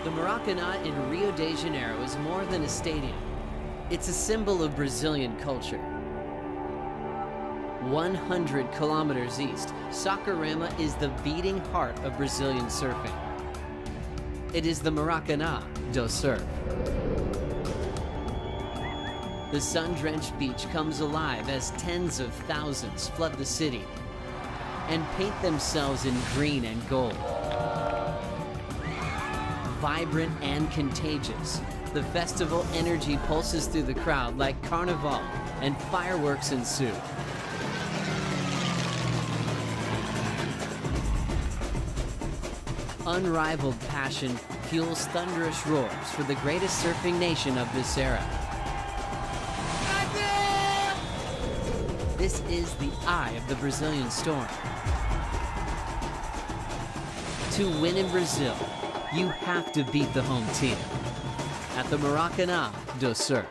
The Maracanã in Rio de Janeiro is more than a stadium. It's a symbol of Brazilian culture. 100 kilometers east, Saquarema is the beating heart of Brazilian surfing. It is the Maracanã do surf. The sun-drenched beach comes alive as tens of thousands flood the city and paint themselves in green and gold. Vibrant and contagious, the festival energy pulses through the crowd like carnival, and fireworks ensue. Unrivaled passion fuels thunderous roars for the greatest surfing nation of this era. This is the eye of the Brazilian storm. To win in Brazil, you have to beat the home team at the Maracanã do surf.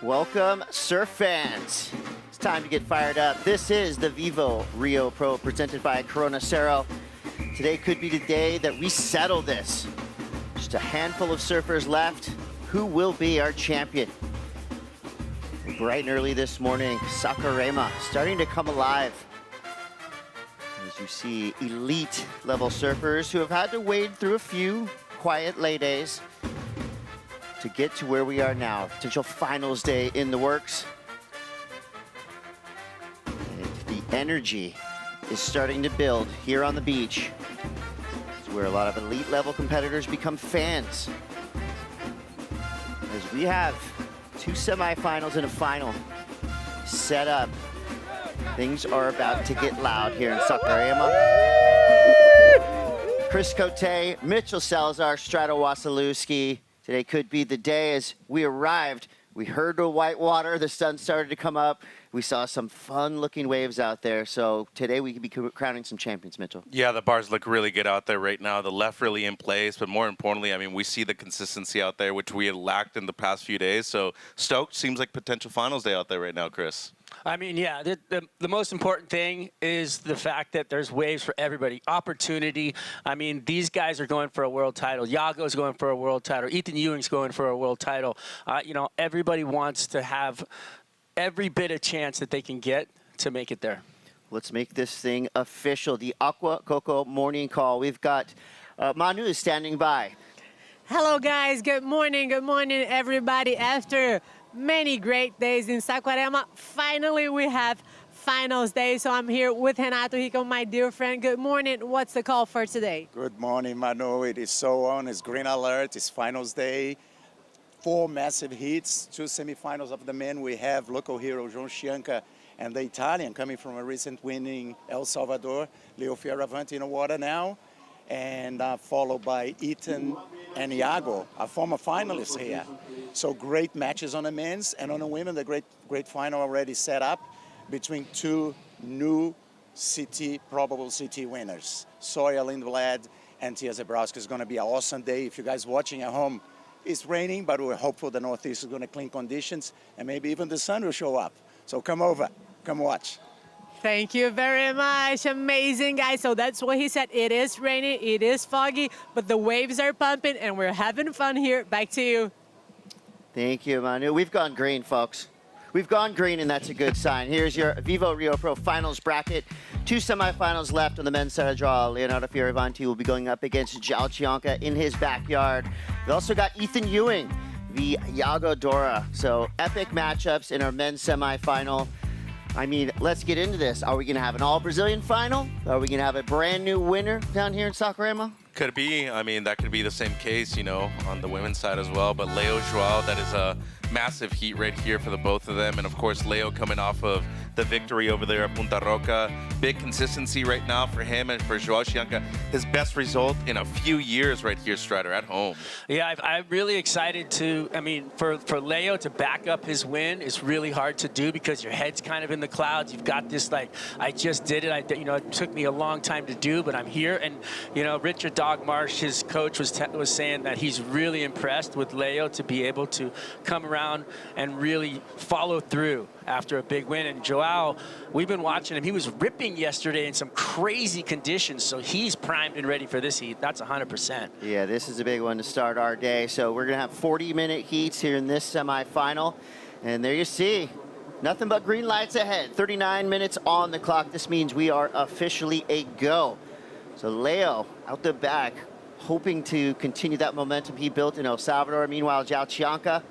Welcome, surf fans. It's time to get fired up. This is the VIVO Rio Pro presented by Cero. Today could be the day that we settle this. Just a handful of surfers left. Who will be our champion? Bright and early this morning, Saquarema starting to come alive. As you see, elite level surfers who have had to wade through a few quiet lay days to get to where we are now. Potential finals day in the works. And the energy is starting to build here on the beach. It's where a lot of elite level competitors become fans. As we have two semifinals and a final set up. Things are about to get loud here in Saquarema. Chris Cote, Mitchell Salazar, Strato Wasilewski. Today could be the day. As we arrived, we heard the white water, the sun started to come up. We saw some fun-looking waves out there. So today we could be crowning some champions, Mitchell. Yeah, the bars look really good out there right now. The left really in place, but more importantly, I mean, we see the consistency out there, which we had lacked in the past few days. So stoked, seems like potential finals day out there right now, Chris. I mean, yeah, the most important thing is the fact that there's waves for everybody. Opportunity. I mean, these guys are going for a world title. Yago's going for a world title. Ethan Ewing's going for a world title. You know, everybody wants to have every bit of chance that they can get to make it there. Let's make this thing official. The Aqua Coco morning call. We've got Manu is standing by. Hello, guys. Good morning, everybody. After many great days in Saquarema, finally we have finals day. So I'm here with Renato Rico, my dear friend. Good morning. What's the call for today? Good morning, Manu. It is so on. It's green alert. It's finals day. 4 massive heats, 2 semifinals of the men. We have local hero João Chianca and the Italian coming from a recent winning El Salvador, Leo Fioravanti in the water now, and followed by Ethan and Yago, our former finalists here. So great matches on the men's, and on the women, the great final already set up between 2 new probable CT winners. Sawyer Lindblad and Tia Zebrowski. Is going to be an awesome day. If you guys watching at home, it's raining, but we're hopeful the Northeast is going to clean conditions, and maybe even the sun will show up. So come over, come watch. Thank you very much. Amazing, guys. So that's what he said. It is raining, it is foggy, but the waves are pumping, and we're having fun here. Back to you. Thank you, Manu. We've gone green, folks. We've gone green, and that's a good sign. Here's your VIVO Rio Pro finals bracket. 2 semifinals left on the men's side of draw. Leonardo Fioravanti will be going up against Joao Chianca in his backyard. We also got Ethan Ewing v. Yago Dora. So epic matchups in our men's semifinal. I mean, let's get into this. Are we going to have an all-Brazilian final? Are we going to have a brand new winner down here in Saquarema? Could be. I mean, that could be the same case, you know, on the women's side as well. But Leo, Joao, that is a massive heat right here for the both of them. And of course, Leo coming off of the victory over there at Punta Roca. Big consistency right now for him and for Joao Chianca. His best result in a few years right here, Strider, at home. Yeah, I'm really excited to, I mean, for Leo to back up his win is really hard to do because your head's kind of in the clouds. You've got this, like, I just did it. You know, it took me a long time to do, but I'm here. And, you know, Richard Dogmarsh, his coach, was saying that he's really impressed with Leo to be able to come around and really follow through after a big win. And Joao, we've been watching him. He was ripping yesterday in some crazy conditions, so he's primed and ready for this heat. That's 100%. Yeah, this is a big one to start our day. So we're going to have 40-minute heats here in this semifinal. And there you see, nothing but green lights ahead. 39 minutes on the clock. This means we are officially a go. So Leo out the back, hoping to continue that momentum he built in El Salvador. Meanwhile, Joao Chianca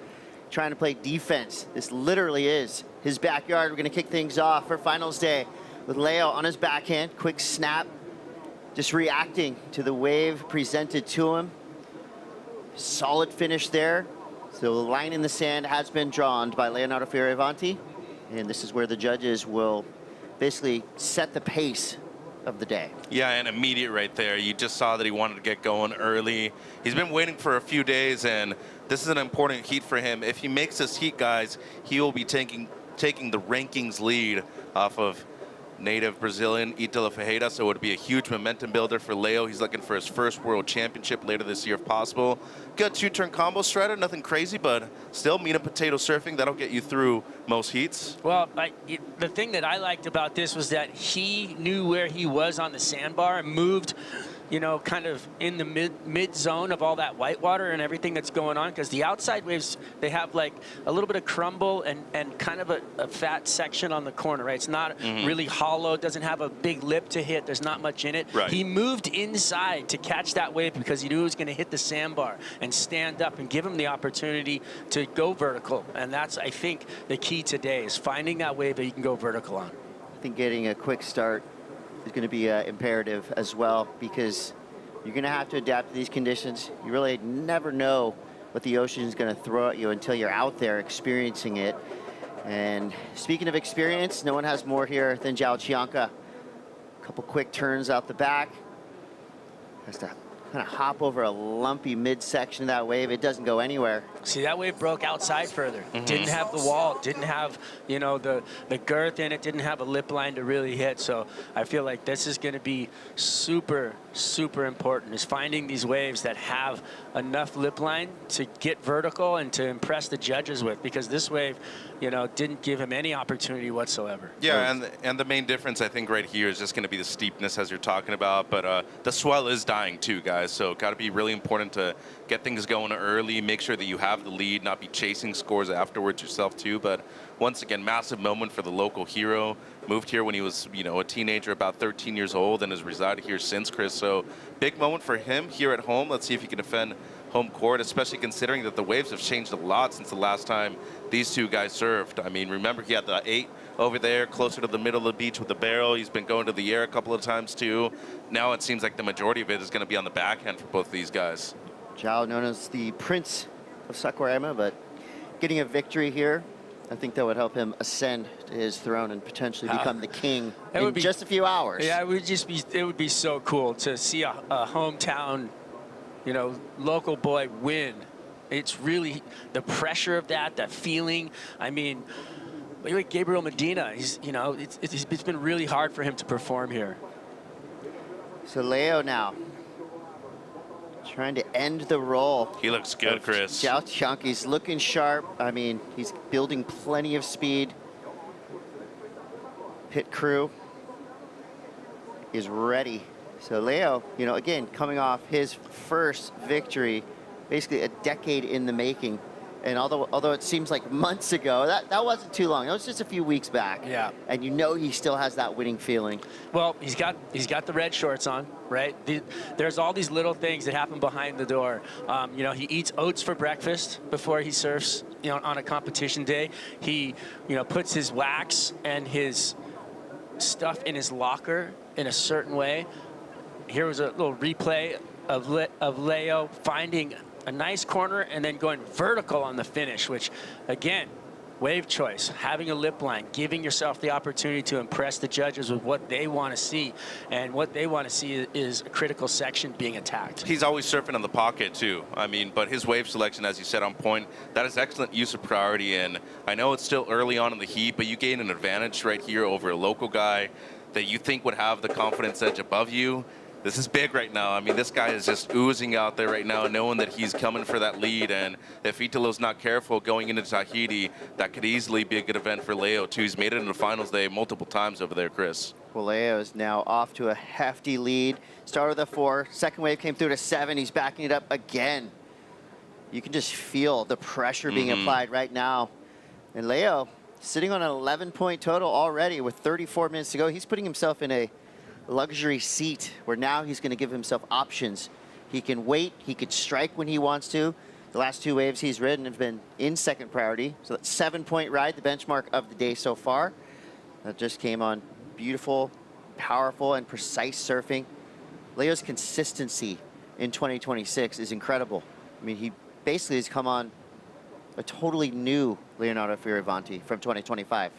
trying to play defense. This literally is his backyard. We're going to kick things off for finals day with Leo on his backhand. Quick snap, just reacting to the wave presented to him. Solid finish there. So the line in the sand has been drawn by Leonardo Fioravanti. And this is where the judges will basically set the pace of the day. Yeah, and immediate right there. You just saw that he wanted to get going early. He's been waiting for a few days, and this is an important heat for him. If he makes this heat, guys, he will be taking the rankings lead off of native Brazilian Ítalo Ferreira, so it would be a huge momentum builder for Leo. He's looking for his first world championship later this year if possible. Good two-turn combo strider, nothing crazy, but still meat and potato surfing. That'll get you through most heats. Well, the thing that I liked about this was that he knew where he was on the sandbar and moved, you know, kind of in the mid zone of all that white water and everything that's going on, because the outside waves, they have like a little bit of crumble and kind of a fat section on the corner, right? It's not really hollow, doesn't have a big lip to hit, there's not much in it. Right. He moved inside to catch that wave because he knew it was going to hit the sandbar and stand up and give him the opportunity to go vertical. And that's, I think, the key today is finding that wave that you can go vertical on. I think getting a quick start is going to be imperative as well, because you're going to have to adapt to these conditions. You really never know what the ocean is going to throw at you until you're out there experiencing it. And speaking of experience, no one has more here than Joao Chianca. A couple quick turns out the back. Has to kind of hop over a lumpy midsection of that wave. It doesn't go anywhere. See, that wave broke outside further. Didn't have the wall, didn't have, you know, the girth in it, didn't have a lip line to really hit. So I feel like this is going to be super, super important, is finding these waves that have enough lip line to get vertical and to impress the judges with, because this wave, you know, didn't give him any opportunity whatsoever. Yeah, and the main difference, I think, right here is just going to be the steepness, as you're talking about. But the swell is dying too, guys. So got to be really important to get things going early, make sure that you have the lead, not be chasing scores afterwards yourself too. But once again, massive moment for the local hero. Moved here when he was, you know, a teenager, about 13 years old, and has resided here since, Chris. So big moment for him here at home. Let's see if he can defend home court, especially considering that the waves have changed a lot since the last time these two guys served. I mean, remember, he had the 8 over there closer to the middle of the beach with the barrel. He's been going to the air a couple of times too. Now it seems like the majority of it is going to be on the backhand for both of these guys. Joao, known as the Prince of Saquarema, but getting a victory here, I think that would help him ascend to his throne and potentially become the king in just a few hours. Yeah, it would be so cool to see a hometown, you know, local boy win. It's really the pressure of that feeling. I mean, look at Gabriel Medina. He's, you know, it's been really hard for him to perform here. So Leo now trying to end the roll. He looks good, Chris. Joao Chianca, he's looking sharp. I mean, he's building plenty of speed. Pit crew is ready. So Leo, you know, again, coming off his first victory, basically a decade in the making. And although it seems like months ago, that wasn't too long. It was just a few weeks back. Yeah. And you know he still has that winning feeling. Well, he's got the red shorts on, right? There's all these little things that happen behind the door. You know, he eats oats for breakfast before he surfs, you know, on a competition day. He, you know, puts his wax and his stuff in his locker in a certain way. here was a little replay of Leo finding a nice corner and then going vertical on the finish, which, again, wave choice, having a lip line, giving yourself the opportunity to impress the judges with what they want to see. And what they want to see is a critical section being attacked. He's always surfing in the pocket, too. I mean, but his wave selection, as you said, on point, that is excellent use of priority. And I know it's still early on in the heat, but you gain an advantage right here over a local guy that you think would have the confidence edge above you. This is big right now. I mean, this guy is just oozing out there right now, knowing that he's coming for that lead. And if Italo's not careful going into Tahiti, that could easily be a good event for Leo, too. He's made it into finals day multiple times over there, Chris. Well, Leo is now off to a hefty lead. Started with a 4. Second wave came through to 7. He's backing it up again. You can just feel the pressure being applied right now. And Leo sitting on an 11-point total already with 34 minutes to go. He's putting himself in a luxury seat where now he's going to give himself options. He can wait, he could strike when he wants to. The last 2 waves he's ridden have been in second priority. So that's 7-point ride, the benchmark of the day so far. That just came on beautiful, powerful, and precise surfing. Leo's consistency in 2026 is incredible. I mean, he basically has come on a totally new Leonardo Fioravanti from 2025.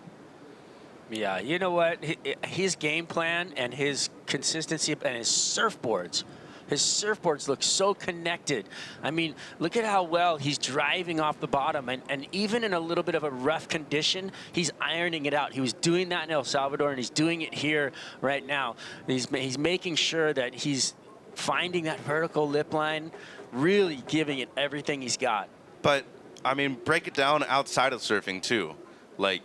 Yeah, you know what? His game plan and his consistency and his surfboards look so connected. I mean, look at how well he's driving off the bottom. And even in a little bit of a rough condition, he's ironing it out. He was doing that in El Salvador, and he's doing it here right now. He's making sure that he's finding that vertical lip line, really giving it everything he's got. But, I mean, break it down outside of surfing, too. Like,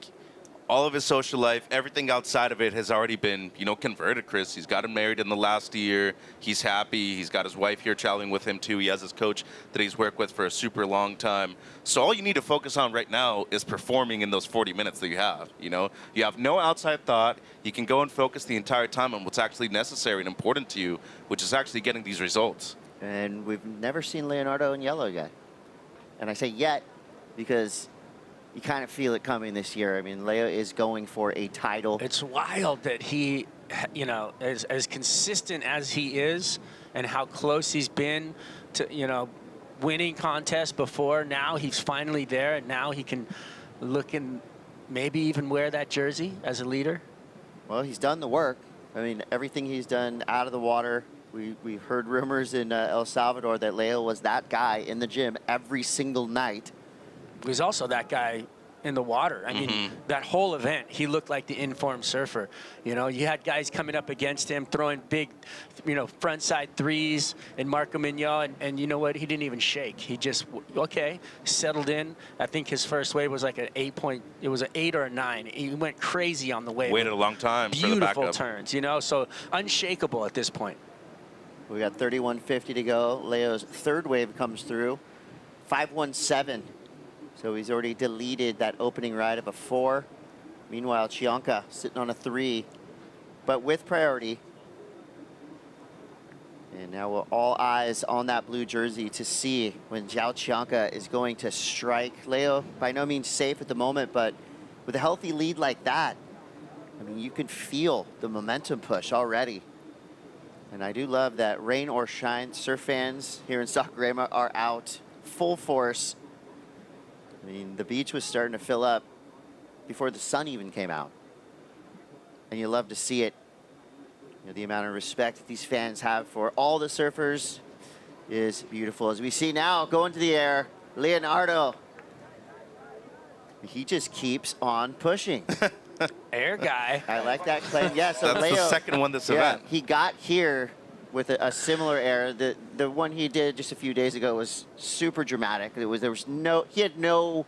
all of his social life, everything outside of it has already been, you know, converted, Chris. He's gotten married in the last year. He's happy. He's got his wife here traveling with him, too. He has his coach that he's worked with for a super long time. So all you need to focus on right now is performing in those 40 minutes that you have, you know? You have no outside thought. You can go and focus the entire time on what's actually necessary and important to you, which is actually getting these results. And we've never seen Leonardo in yellow yet. And I say yet because you kind of feel it coming this year. I mean, Leo is going for a title. It's wild that he, you know, as consistent as he is and how close he's been to, you know, winning contests before. Now he's finally there, and now he can look and maybe even wear that jersey as a leader. Well, he's done the work. I mean, everything he's done out of the water. We've heard rumors in El Salvador that Leo was that guy in the gym every single night. He's also that guy in the water. I mean, that whole event, he looked like the informed surfer. You know, you had guys coming up against him, throwing big, you know, front side threes and Marco Mignol, and you know what? He didn't even shake. He just, okay, settled in. I think his first wave was like an 8 it was an 8 or a 9. He went crazy on the wave. Waited a long time for the backup. Beautiful turns, you know, so unshakable at this point. We got 31.50 to go. Leo's third wave comes through, 5.17. So he's already deleted that opening ride of a 4. Meanwhile, Chianca sitting on a 3, but with priority. And now we're all eyes on that blue jersey to see when Joao Chianca is going to strike. Leo, by no means safe at the moment, but with a healthy lead like that, I mean, you can feel the momentum push already. And I do love that rain or shine, surf fans here in Saquarema are out full force. I mean, the beach was starting to fill up before the sun even came out. And you love to see it. You know, the amount of respect that these fans have for all the surfers is beautiful. As we see now, go into the air, Leonardo. He just keeps on pushing. Air guy. I like that claim. Yeah, so That's Leo, the second one this event. he got here with a similar air. The one he did just a few days ago was super dramatic. He had no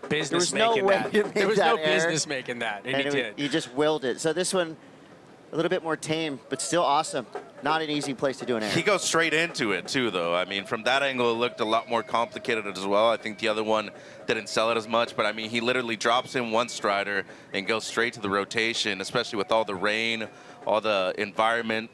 Business there was no making way that. to make There was that no air. business making that, and he did. He just willed it. So this one, a little bit more tame, but still awesome. Not an easy place to do an air. He goes straight into it, too, though. I mean, from that angle, it looked a lot more complicated as well. I think the other one didn't sell it as much, but, I mean, he literally drops in one strider and goes straight to the rotation, especially with all the rain, all the environment.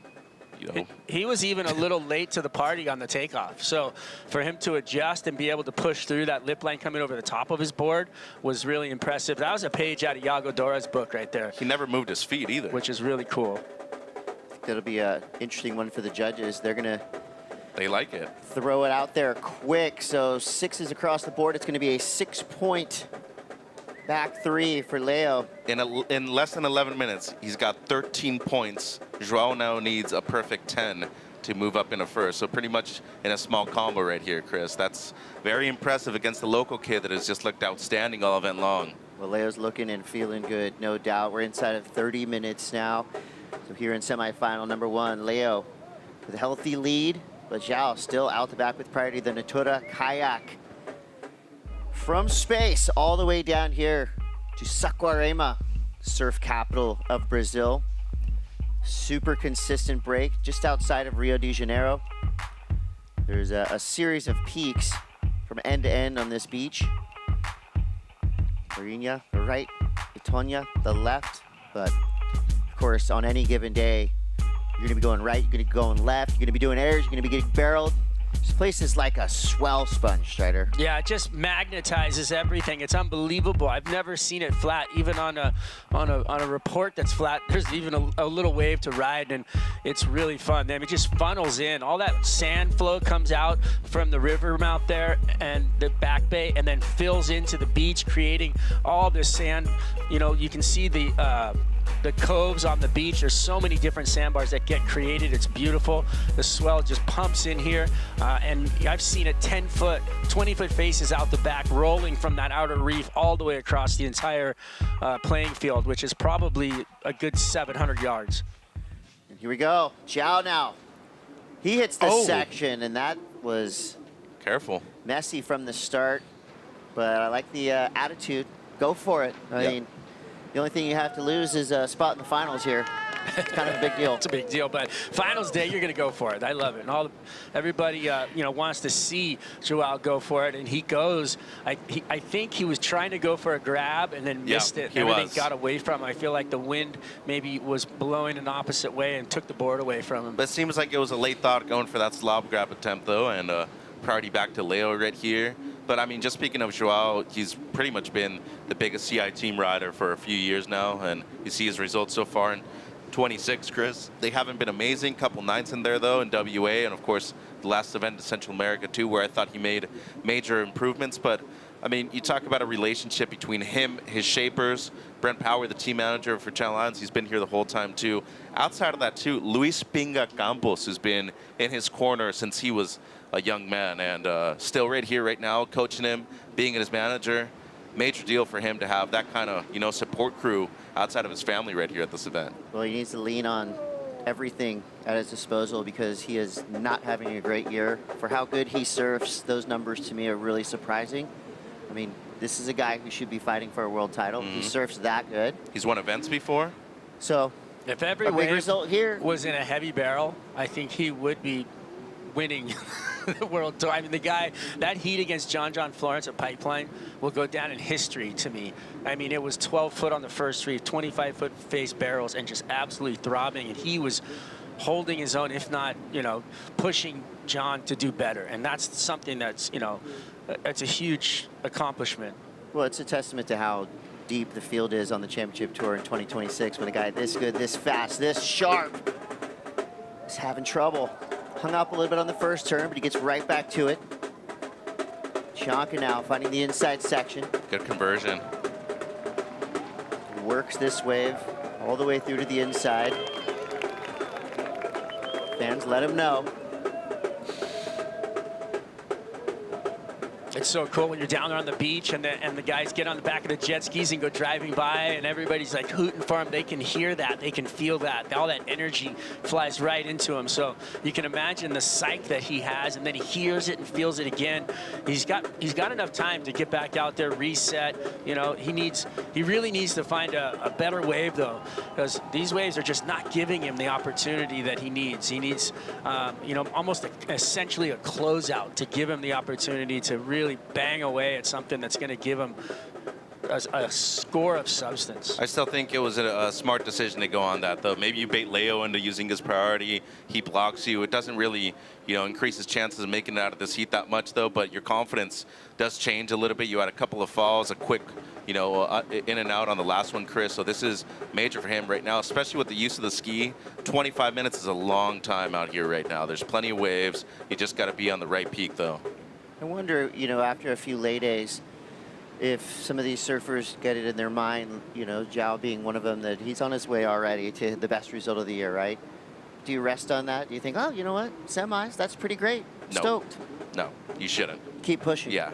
You know. He was even a little late to the party on the takeoff. So for him to adjust and be able to push through that lip line coming over the top of his board was really impressive. That was a page out of Yago Dora's book right there. He never moved his feet either. Which is really cool. that'll be an interesting one for the judges. They're going to They like it. throw it out there quick. So 6s across the board. It's going to be a 6-point back 3 for Leo. In less than 11 minutes, he's got 13 points. Joao now needs a perfect 10 to move up in a first. So pretty much in a small combo right here, Chris. That's very impressive against the local kid that has just looked outstanding all event long. Well, Leo's looking and feeling good, no doubt. We're inside of 30 minutes now. So here in semifinal number 1, Leo with a healthy lead, but Joao still out the back with priority. The Natura kayak from space all the way down here to Saquarema, surf capital of Brazil. Super consistent break just outside of Rio de Janeiro. There's a series of peaks from end to end on this beach. Marinha, the right, Itonia, the left. But of course, on any given day, you're gonna be going right, you're gonna be going left, you're gonna be doing airs, you're gonna be getting barreled. This place is like a swell sponge, Strider. Yeah, it just magnetizes everything. It's unbelievable. I've never seen it flat, even on a report that's flat. There's even a little wave to ride, and it's really fun. I mean, it just funnels in. All that sand flow comes out from the river mouth there and the back bay, and then fills into the beach, creating all this sand. You know, you can see the coves on the beach. There's so many different sandbars that get created. It's beautiful. The swell just pumps in here, and I've seen it 10-foot, 20-foot faces out the back, rolling from that outer reef all the way across the entire playing field, which is probably a good 700 yards. And here we go. Joao now. He hits the section, and that was Careful. messy from the start, but I like the attitude. Go for it. I mean, the only thing you have to lose is a spot in the finals here. It's kind of a big deal. It's a big deal, but finals day, you're going to go for it. I love it. And everybody, you know, wants to see Joao go for it, and he goes. I think he was trying to go for a grab and then missed it. Everything got away from him. I feel like the wind maybe was blowing an opposite way and took the board away from him. But it seems like it was a late thought going for that slob grab attempt, though, and priority back to Leo right here. But, I mean, just speaking of Joao, he's pretty much been the biggest CI team rider for a few years now, and you see his results so far in 26, Chris. They haven't been amazing. Couple 9s in there, though, in WA, and, of course, the last event in Central America, too, where I thought he made major improvements. But, I mean, you talk about a relationship between him, his shapers, Brent Power, the team manager for Channel Islands, he's been here the whole time, too. Outside of that, too, Luis Pinga Campos, who's been in his corner since he was a young man, and still right here right now, coaching him, being his manager. Major deal for him to have that kind of, you know, support crew outside of his family right here at this event. Well, he needs to lean on everything at his disposal because he is not having a great year. For how good he surfs, those numbers to me are really surprising. I mean, this is a guy who should be fighting for a world title. He surfs that good. He's won events before. So, if every a big wave result here was in a heavy barrel, I think he would be winning the world tour. I mean, the guy, that heat against John Florence at Pipeline will go down in history to me. I mean, it was 12-foot on the first reef, 25-foot face barrels, and just absolutely throbbing. And he was holding his own, if not, you know, pushing John to do better. And that's something that's, you know, it's a huge accomplishment. Well, it's a testament to how deep the field is on the championship tour in 2026 when a guy this good, this fast, this sharp is having trouble. Hung up a little bit on the first turn, but he gets right back to it. Chonka now finding the inside section. Good conversion. Works this wave all the way through to the inside. Fans let him know. It's so cool when you're down there on the beach and the guys get on the back of the jet skis and go driving by and everybody's like hooting for him. They can hear that. They can feel that. All that energy flies right into him. So you can imagine the psych that he has, and then he hears it and feels it again. He's got enough time to get back out there, reset. You know, he really needs to find a better wave, though, because these waves are just not giving him the opportunity that he needs. He needs, you know, almost essentially a closeout to give him the opportunity to really bang away at something that's going to give him a score of substance. I still think it was a smart decision to go on that, though. Maybe you bait Leo into using his priority. He blocks you. It doesn't really, increase his chances of making it out of this heat that much, though. But your confidence does change a little bit. You had a couple of falls, a quick, in and out on the last one, Chris. So this is major for him right now, especially with the use of the ski. 25 minutes is a long time out here right now. There's plenty of waves. You just got to be on the right peak, though. I wonder, after a few lay days, if some of these surfers get it in their mind, Joao being one of them, that he's on his way already to the best result of the year, right? Do you rest on that? Do you think, oh, you know what, semis, that's pretty great. No. Stoked. No, you shouldn't. Keep pushing. Yeah,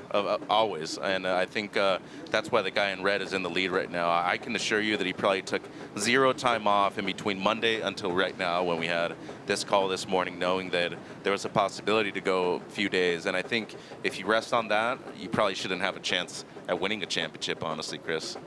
always. And I think that's why the guy in red is in the lead right now. I can assure you that he probably took 0 time off in between Monday until right now when we had this call this morning, knowing that there was a possibility to go a few days. And I think if you rest on that, you probably shouldn't have a chance at winning a championship, honestly, Chris.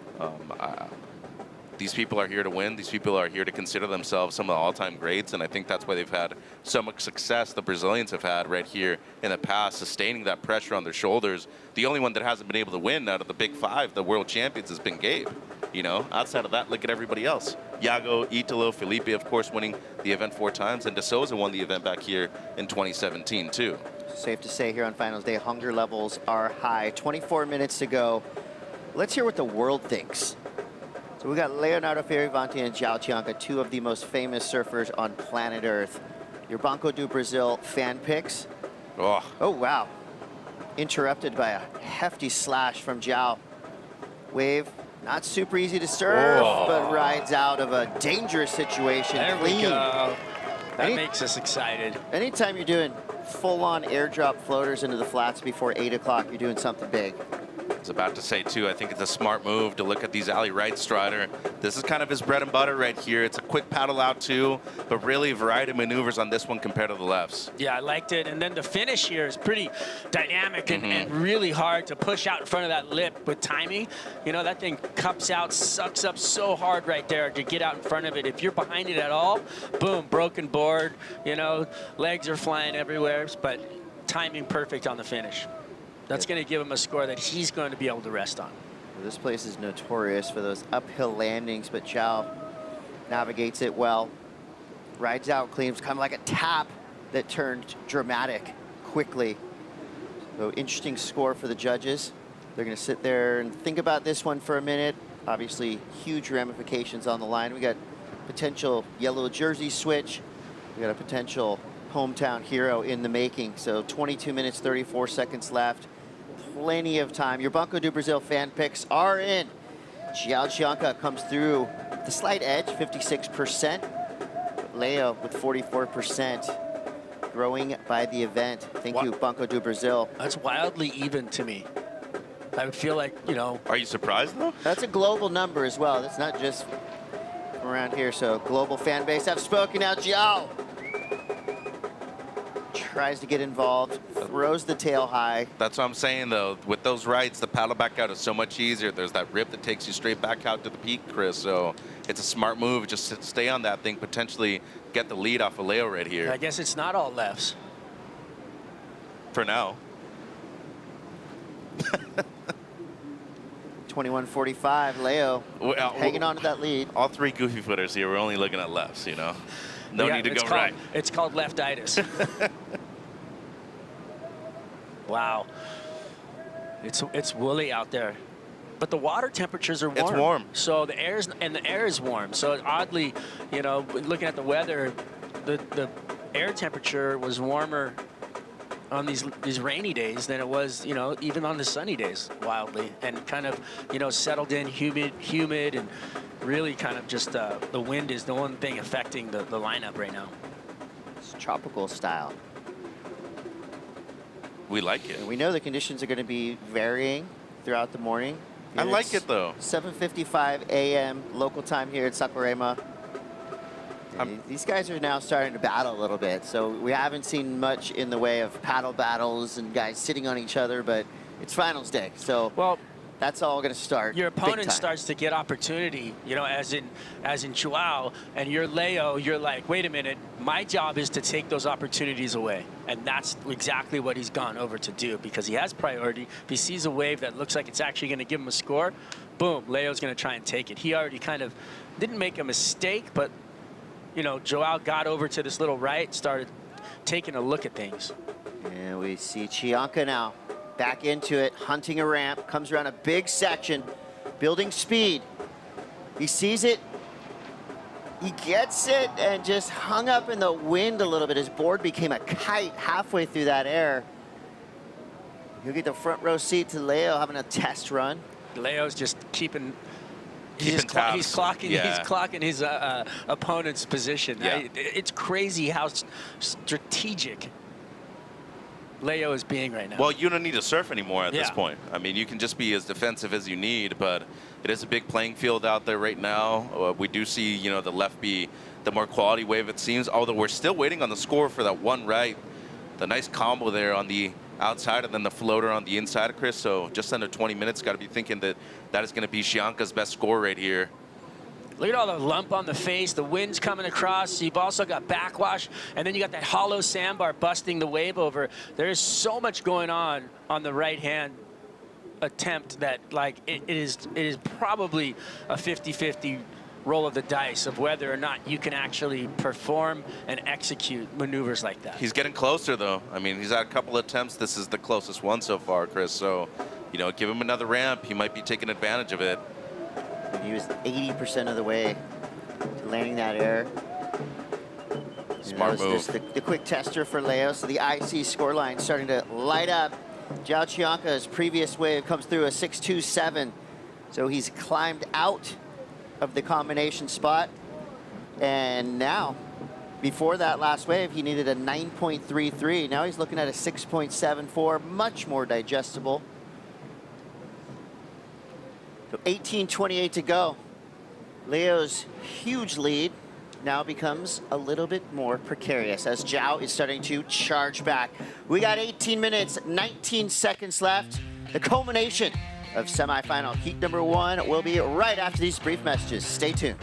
These people are here to win. These people are here to consider themselves some of the all-time greats, and I think that's why they've had so much success. The Brazilians have had right here in the past, sustaining that pressure on their shoulders. The only one that hasn't been able to win out of the big five, the world champions, has been Gabe. Outside of that, look at everybody else. Yago, Italo, Felipe, of course, winning the event 4 times, and De Souza won the event back here in 2017, too. Safe to say here on finals day, hunger levels are high. 24 minutes to go. Let's hear what the world thinks. So we got Leonardo Fierravanti and Joao Chianca, 2 of the most famous surfers on planet Earth. Your Banco do Brazil fan picks. Oh, wow. Interrupted by a hefty slash from Joao. Wave, not super easy to surf, but rides out of a dangerous situation. There clean. we go. That makes us excited. Anytime you're doing full-on airdrop floaters into the flats before 8 o'clock, you're doing something big. I was about to say, too, I think it's a smart move to look at these alley right strider. This is kind of his bread and butter right here. It's a quick paddle out, too, but really variety of maneuvers on this one compared to the lefts. Yeah, I liked it. And then the finish here is pretty dynamic and really hard to push out in front of that lip with timing. That thing cups out, sucks up so hard right there to get out in front of it. If you're behind it at all, boom, broken board, legs are flying everywhere, but timing perfect on the finish. That's going to give him a score that he's going to be able to rest on. Well, this place is notorious for those uphill landings, but Joao navigates it well. Rides out clean. It's kind of like a tap that turned dramatic quickly. So interesting score for the judges. They're going to sit there and think about this one for a minute. Obviously, huge ramifications on the line. We got potential yellow jersey switch. We got a potential hometown hero in the making. So 22 minutes, 34 seconds left. Plenty of time. Your Banco do Brazil fan picks are in. Joao Chianca comes through the slight edge, 56%. Leo with 44%. Growing by the event. Thank you, Banco do Brazil. That's wildly even to me. I would feel like, Are you surprised, though? That's a global number as well. That's not just from around here. So global fan base have spoken out. Joao tries to get involved, throws the tail high. That's what I'm saying, though. With those rights, the paddle back out is so much easier. There's that rip that takes you straight back out to the peak, Chris. So it's a smart move. Just stay on that thing, potentially get the lead off of Leo right here. I guess it's not all lefts. For now. 21:45, Leo hanging on to that lead. All 3 goofy footers here, we're only looking at lefts, No need to go right. It's called leftitis. Wow. It's woolly out there. But the water temperatures are warm. It's warm. So the air is warm. So oddly, looking at the weather, the air temperature was warmer on these rainy days than it was, even on the sunny days, wildly, and kind of, settled in, humid, and really kind of just the wind is the one thing affecting the lineup right now. It's tropical style. We like it. And we know the conditions are going to be varying throughout the morning. I like it, though. 7:55 a.m. local time here at Saquarema. These guys are now starting to battle a little bit, so we haven't seen much in the way of paddle battles and guys sitting on each other, but it's finals day, so that's all going to start. Your opponent starts to get opportunity, as in Joao, and you're Leo, you're like, wait a minute, my job is to take those opportunities away. And that's exactly what he's gone over to do, because he has priority. If he sees a wave that looks like it's actually going to give him a score, boom, Leo's going to try and take it. He already kind of didn't make a mistake, but, you know, Joao got over to this little right, started taking a look at things. And we see Chianca now back into it, hunting a ramp, comes around a big section, building speed. He sees it, he gets it, and just hung up in the wind a little bit. His board became a kite halfway through that air. He'll get the front row seat to Leo having a test run. Leo's just keeping Keeping tabs. he's clocking Yeah. he's clocking his opponent's position. Yeah. It's crazy how strategic Leo is being right now. Well, you don't need to surf anymore at this Yeah. point. I mean, you can just be as defensive as you need, but it is a big playing field out there right now. We do see, you know, the left be the more quality wave, it seems, although we're still waiting on the score for that one right. The nice combo there on the outside and then the floater on the inside, Chris. So just under 20 minutes, got to be thinking that that is going to be Chianca's best score right here. Look at all the lump on the face, the wind's coming across. You've also got backwash, and then you got that hollow sandbar busting the wave over. There is so much going on the right-hand attempt that, like, it is probably a 50-50 roll of the dice of whether or not you can actually perform and execute maneuvers like that. He's getting closer, though. I mean, he's had a couple attempts. This is the closest one so far, Chris. So, you know, give him another ramp. He might be taking advantage of it. He was 80% of the way to landing that air. Smart move. Just the quick tester for Leo. So the IC scoreline starting to light up. Joao Chianca's previous wave comes through a 6.27. So he's climbed out of the combination spot. And now, before that last wave, he needed a 9.33. Now he's looking at a 6.74, much more digestible. So 18:28 to go. Leo's huge lead now becomes a little bit more precarious as Joao is starting to charge back. We got 18 minutes, 19 seconds left. The culmination of semifinal heat number 1 will be right after these brief messages. Stay tuned.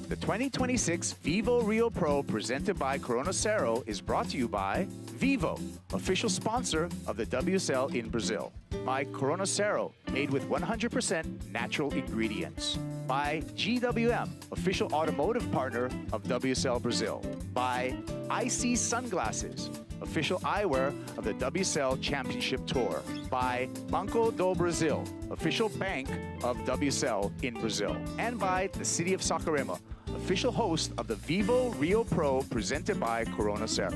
The 2026 VIVO Rio Pro presented by Cero is brought to you by VIVO, official sponsor of the WSL in Brazil. By Cero, made with 100% natural ingredients. By GWM, official automotive partner of WSL Brazil. By IC Sunglasses, official eyewear of the WSL Championship Tour. By Banco do Brasil, official bank of WSL in Brazil. And by the City of Saquarema, official host of the VIVO Rio Pro presented by Cero.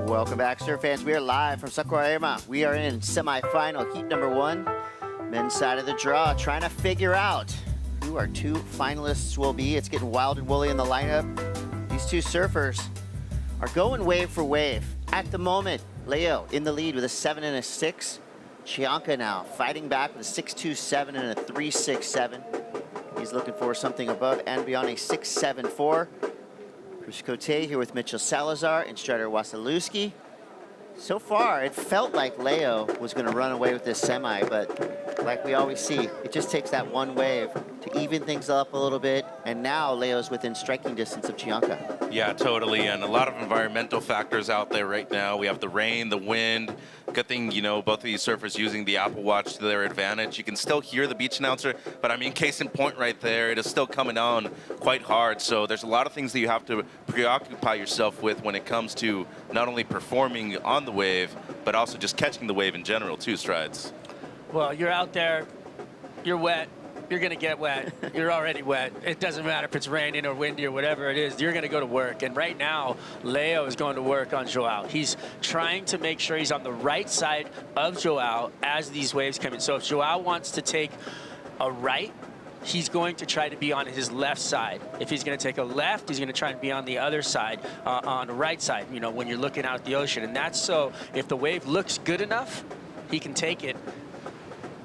Welcome back, surf fans. We are live from Saquarema. We are in semifinal heat number 1. Men's side of the draw, trying to figure out who our 2 finalists will be. It's getting wild and woolly in the lineup. These 2 surfers are going wave for wave. At the moment, Leo in the lead with a 7 and a 6. Chianca now fighting back with a 6.27 and a 3.67. He's looking for something above and beyond a 6.74. Bruce Cote here with Mitchell Salazar and Strider Wasilewski. So far, it felt like Leo was going to run away with this semi, but like we always see, it just takes that one wave to even things up a little bit, and now Leo's within striking distance of Chianca. Yeah, totally, and a lot of environmental factors out there right now. We have the rain, the wind. Good thing, you know, both of these surfers using the Apple Watch to their advantage. You can still hear the beach announcer, but I mean, case in point right there, it is still coming on quite hard. So there's a lot of things that you have to preoccupy yourself with when it comes to not only performing on the wave, but also just catching the wave in general too, Strides. Well, you're out there, you're wet, you're going to get wet, you're already wet. It doesn't matter if it's raining or windy or whatever it is, you're going to go to work. And right now, Leo is going to work on Joao. He's trying to make sure he's on the right side of Joao as these waves come in. So if Joao wants to take a right, he's going to try to be on his left side. If he's going to take a left, he's going to try and be on the other side, on the right side, you know, when you're looking out at the ocean. And that's so if the wave looks good enough, he can take it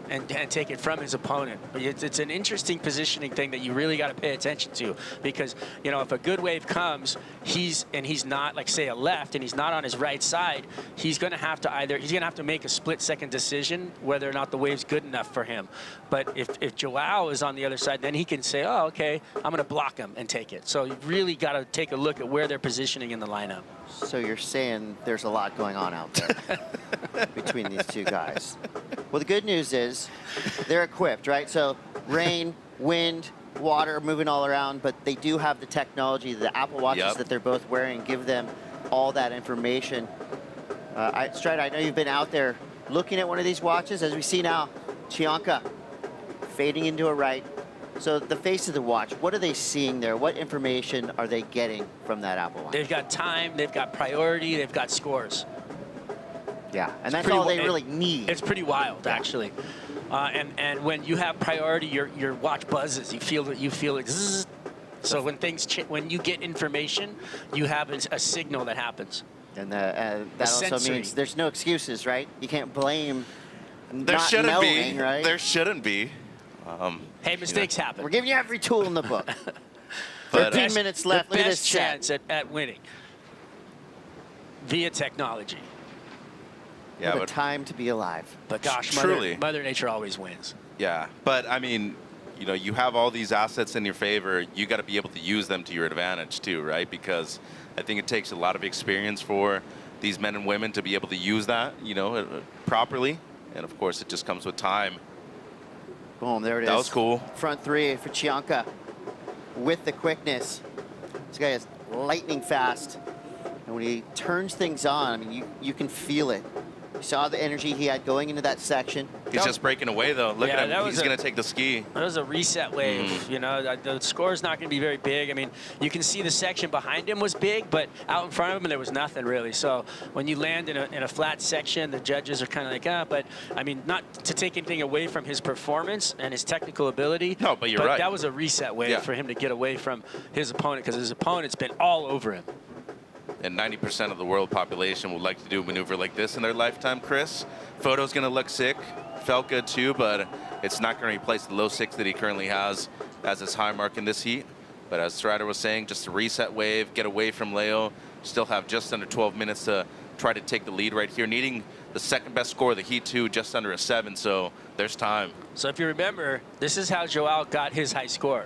and take it from his opponent. But it's an interesting positioning thing that you really got to pay attention to, because, you know, if a good wave comes, he's not, like, say, a left, and he's not on his right side, he's going to have to make a split-second decision whether or not the wave's good enough for him. But if Joao is on the other side, then he can say, oh, okay, I'm going to block him and take it. So you really got to take a look at where they're positioning in the lineup. So you're saying there's a lot going on out there between these two guys. Well, the good news is they're equipped, right? So rain, wind, water moving all around, but they do have the technology, the Apple Watches that they're both wearing give them all that information. Strider, I know you've been out there looking at one of these watches. As we see now, Chianca fading into a right. So the face of the watch, what are they seeing there? What information are they getting from that Apple Watch? They've got time, they've got priority, they've got scores. Yeah, and that's all they really need. It's pretty wild, actually. And when you have priority, your watch buzzes. You feel it. Zzz. So when you get information, you have a signal that happens. And that also means there's no excuses, right? You can't blame there not shouldn't knowing, be. right? There shouldn't be. Hey, mistakes happen. We're giving you every tool in the book. But, 13 minutes left. The Look at best this chat. chance at winning via technology. Yeah, what a time to be alive. But gosh, truly, Mother Nature always wins. Yeah, but I mean, you know, you have all these assets in your favor. You got to be able to use them to your advantage too, right? Because I think it takes a lot of experience for these men and women to be able to use that, you know, properly. And of course, it just comes with time. Boom, there it is. That was cool. Front three for Chianca with the quickness. This guy is lightning fast. And when he turns things on, I mean, you can feel it. You saw the energy he had going into that section. He's just breaking away, though. Look at him. He's going to take the ski. That was a reset wave. You know, the score's not going to be very big. I mean, you can see the section behind him was big, but out in front of him, there was nothing really. So when you land in a flat section, the judges are kind of like, ah, but I mean, not to take anything away from his performance and his technical ability. No, but you're right. That was a reset wave for him to get away from his opponent, because his opponent's been all over him. And 90% of the world population would like to do a maneuver like this in their lifetime, Chris. Photo's going to look sick. Felt good too, but it's not going to replace the low 6 that he currently has as his high mark in this heat. But as Strider was saying, just a reset wave, get away from Leo. Still have just under 12 minutes to try to take the lead right here, needing the second best score of the heat too, just under a 7, so there's time. So if you remember, this is how Joao got his high score.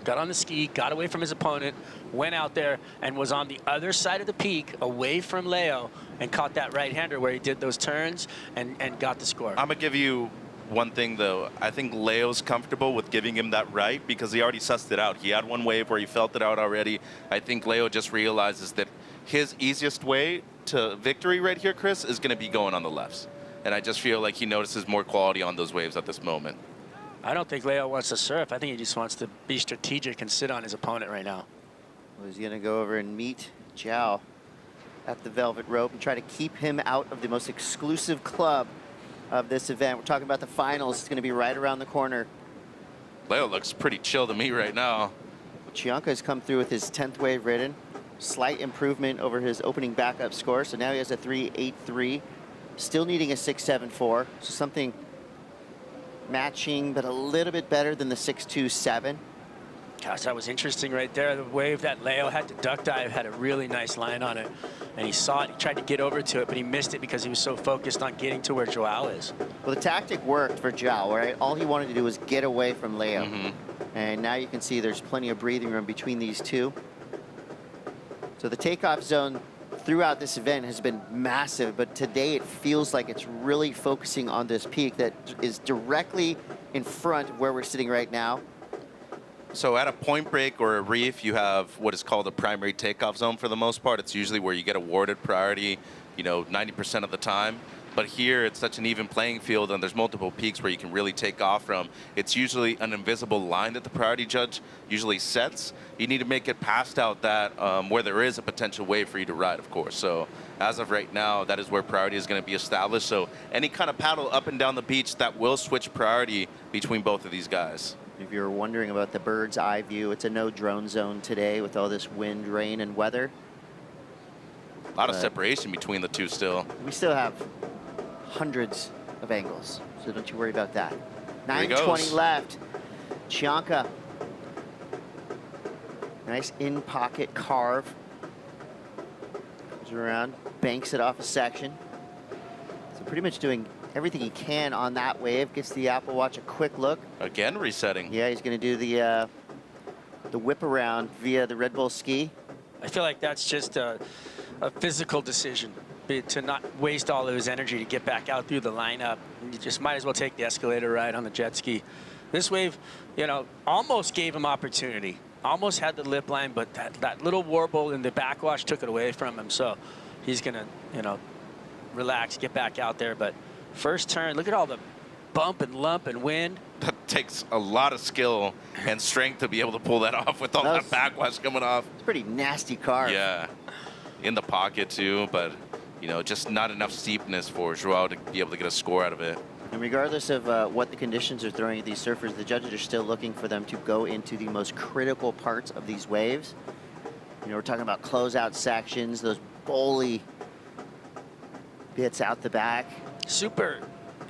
Got on the ski, got away from his opponent, went out there and was on the other side of the peak, away from Leo, and caught that right-hander where he did those turns and got the score. I'm going to give you one thing, though. I think Leo's comfortable with giving him that right because he already sussed it out. He had one wave where he felt it out already. I think Leo just realizes that his easiest way to victory right here, Chris, is going to be going on the lefts. And I just feel like he notices more quality on those waves at this moment. I don't think Leo wants to surf. I think he just wants to be strategic and sit on his opponent right now. Well, he's going to go over and meet Joao at the velvet rope and try to keep him out of the most exclusive club of this event. We're talking about the finals. It's going to be right around the corner. Leo looks pretty chill to me right now. Chianca has come through with his 10th wave ridden. Slight improvement over his opening backup score. So now he has a 3.83. Still needing a 6.74. So something matching, but a little bit better than the 6.27. Gosh, that was interesting right there. The wave that Leo had to duck dive had a really nice line on it. And he saw it, he tried to get over to it, but he missed it because he was so focused on getting to where Joao is. Well, the tactic worked for Joao, right? All he wanted to do was get away from Leo. And now you can see there's plenty of breathing room between these two. So the takeoff zone throughout this event has been massive, but today it feels like it's really focusing on this peak that is directly in front of where we're sitting right now. So at a point break or a reef, you have what is called a primary takeoff zone for the most part. It's usually where you get awarded priority, 90% of the time. But here, it's such an even playing field, and there's multiple peaks where you can really take off from. It's usually an invisible line that the priority judge usually sets. You need to make it past out that where there is a potential wave for you to ride, of course. So as of right now, that is where priority is going to be established. So any kind of paddle up and down the beach, that will switch priority between both of these guys. If you're wondering about the bird's eye view, it's a no drone zone today with all this wind, rain, and weather. A lot of separation between the two still. We still have hundreds of angles, so don't you worry about that. There he 9:20 goes. left. Chianca. Nice in-pocket carve. Goes around, banks it off a section. So pretty much doing everything he can on that wave. Gets the Apple Watch a quick look. Again, resetting. Yeah, he's going to do the whip around via the Red Bull ski. I feel like that's just a physical decision to not waste all of his energy to get back out through the lineup. You just might as well take the escalator ride on the jet ski. This wave, almost gave him opportunity. Almost had the lip line, but that little warble in the backwash took it away from him. So he's going to, relax, get back out there. But first turn, look at all the bump and lump and wind. That takes a lot of skill and strength to be able to pull that off with all that backwash coming off. It's a pretty nasty carve. Yeah, in the pocket too, but just not enough steepness for Joao to be able to get a score out of it. And regardless of what the conditions are throwing at these surfers, the judges are still looking for them to go into the most critical parts of these waves. We're talking about closeout sections, those bowly bits out the back. Super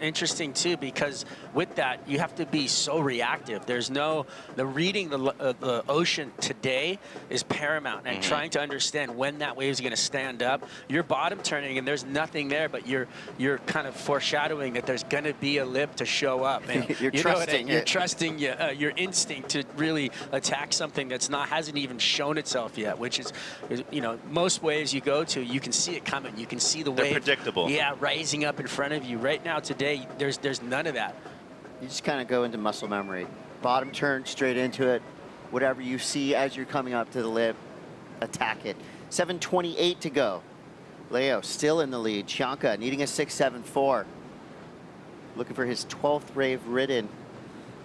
interesting too, because with that you have to be so reactive. There's the reading the ocean today is paramount, and trying to understand when that wave is going to stand up. You're bottom turning and there's nothing there, but you're kind of foreshadowing that there's going to be a lip to show up. And you're trusting your instinct to really attack something that's hasn't even shown itself yet, which is most waves you go to, you can see it coming. You can see the wave. They're predictable. Yeah, rising up in front of you. Right now today, there's none of that. You just kind of go into muscle memory. Bottom turn, straight into it. Whatever you see as you're coming up to the lip, attack it. 7:28 to go. Leo still in the lead. Chianca needing a 6.74. Looking for his 12th wave ridden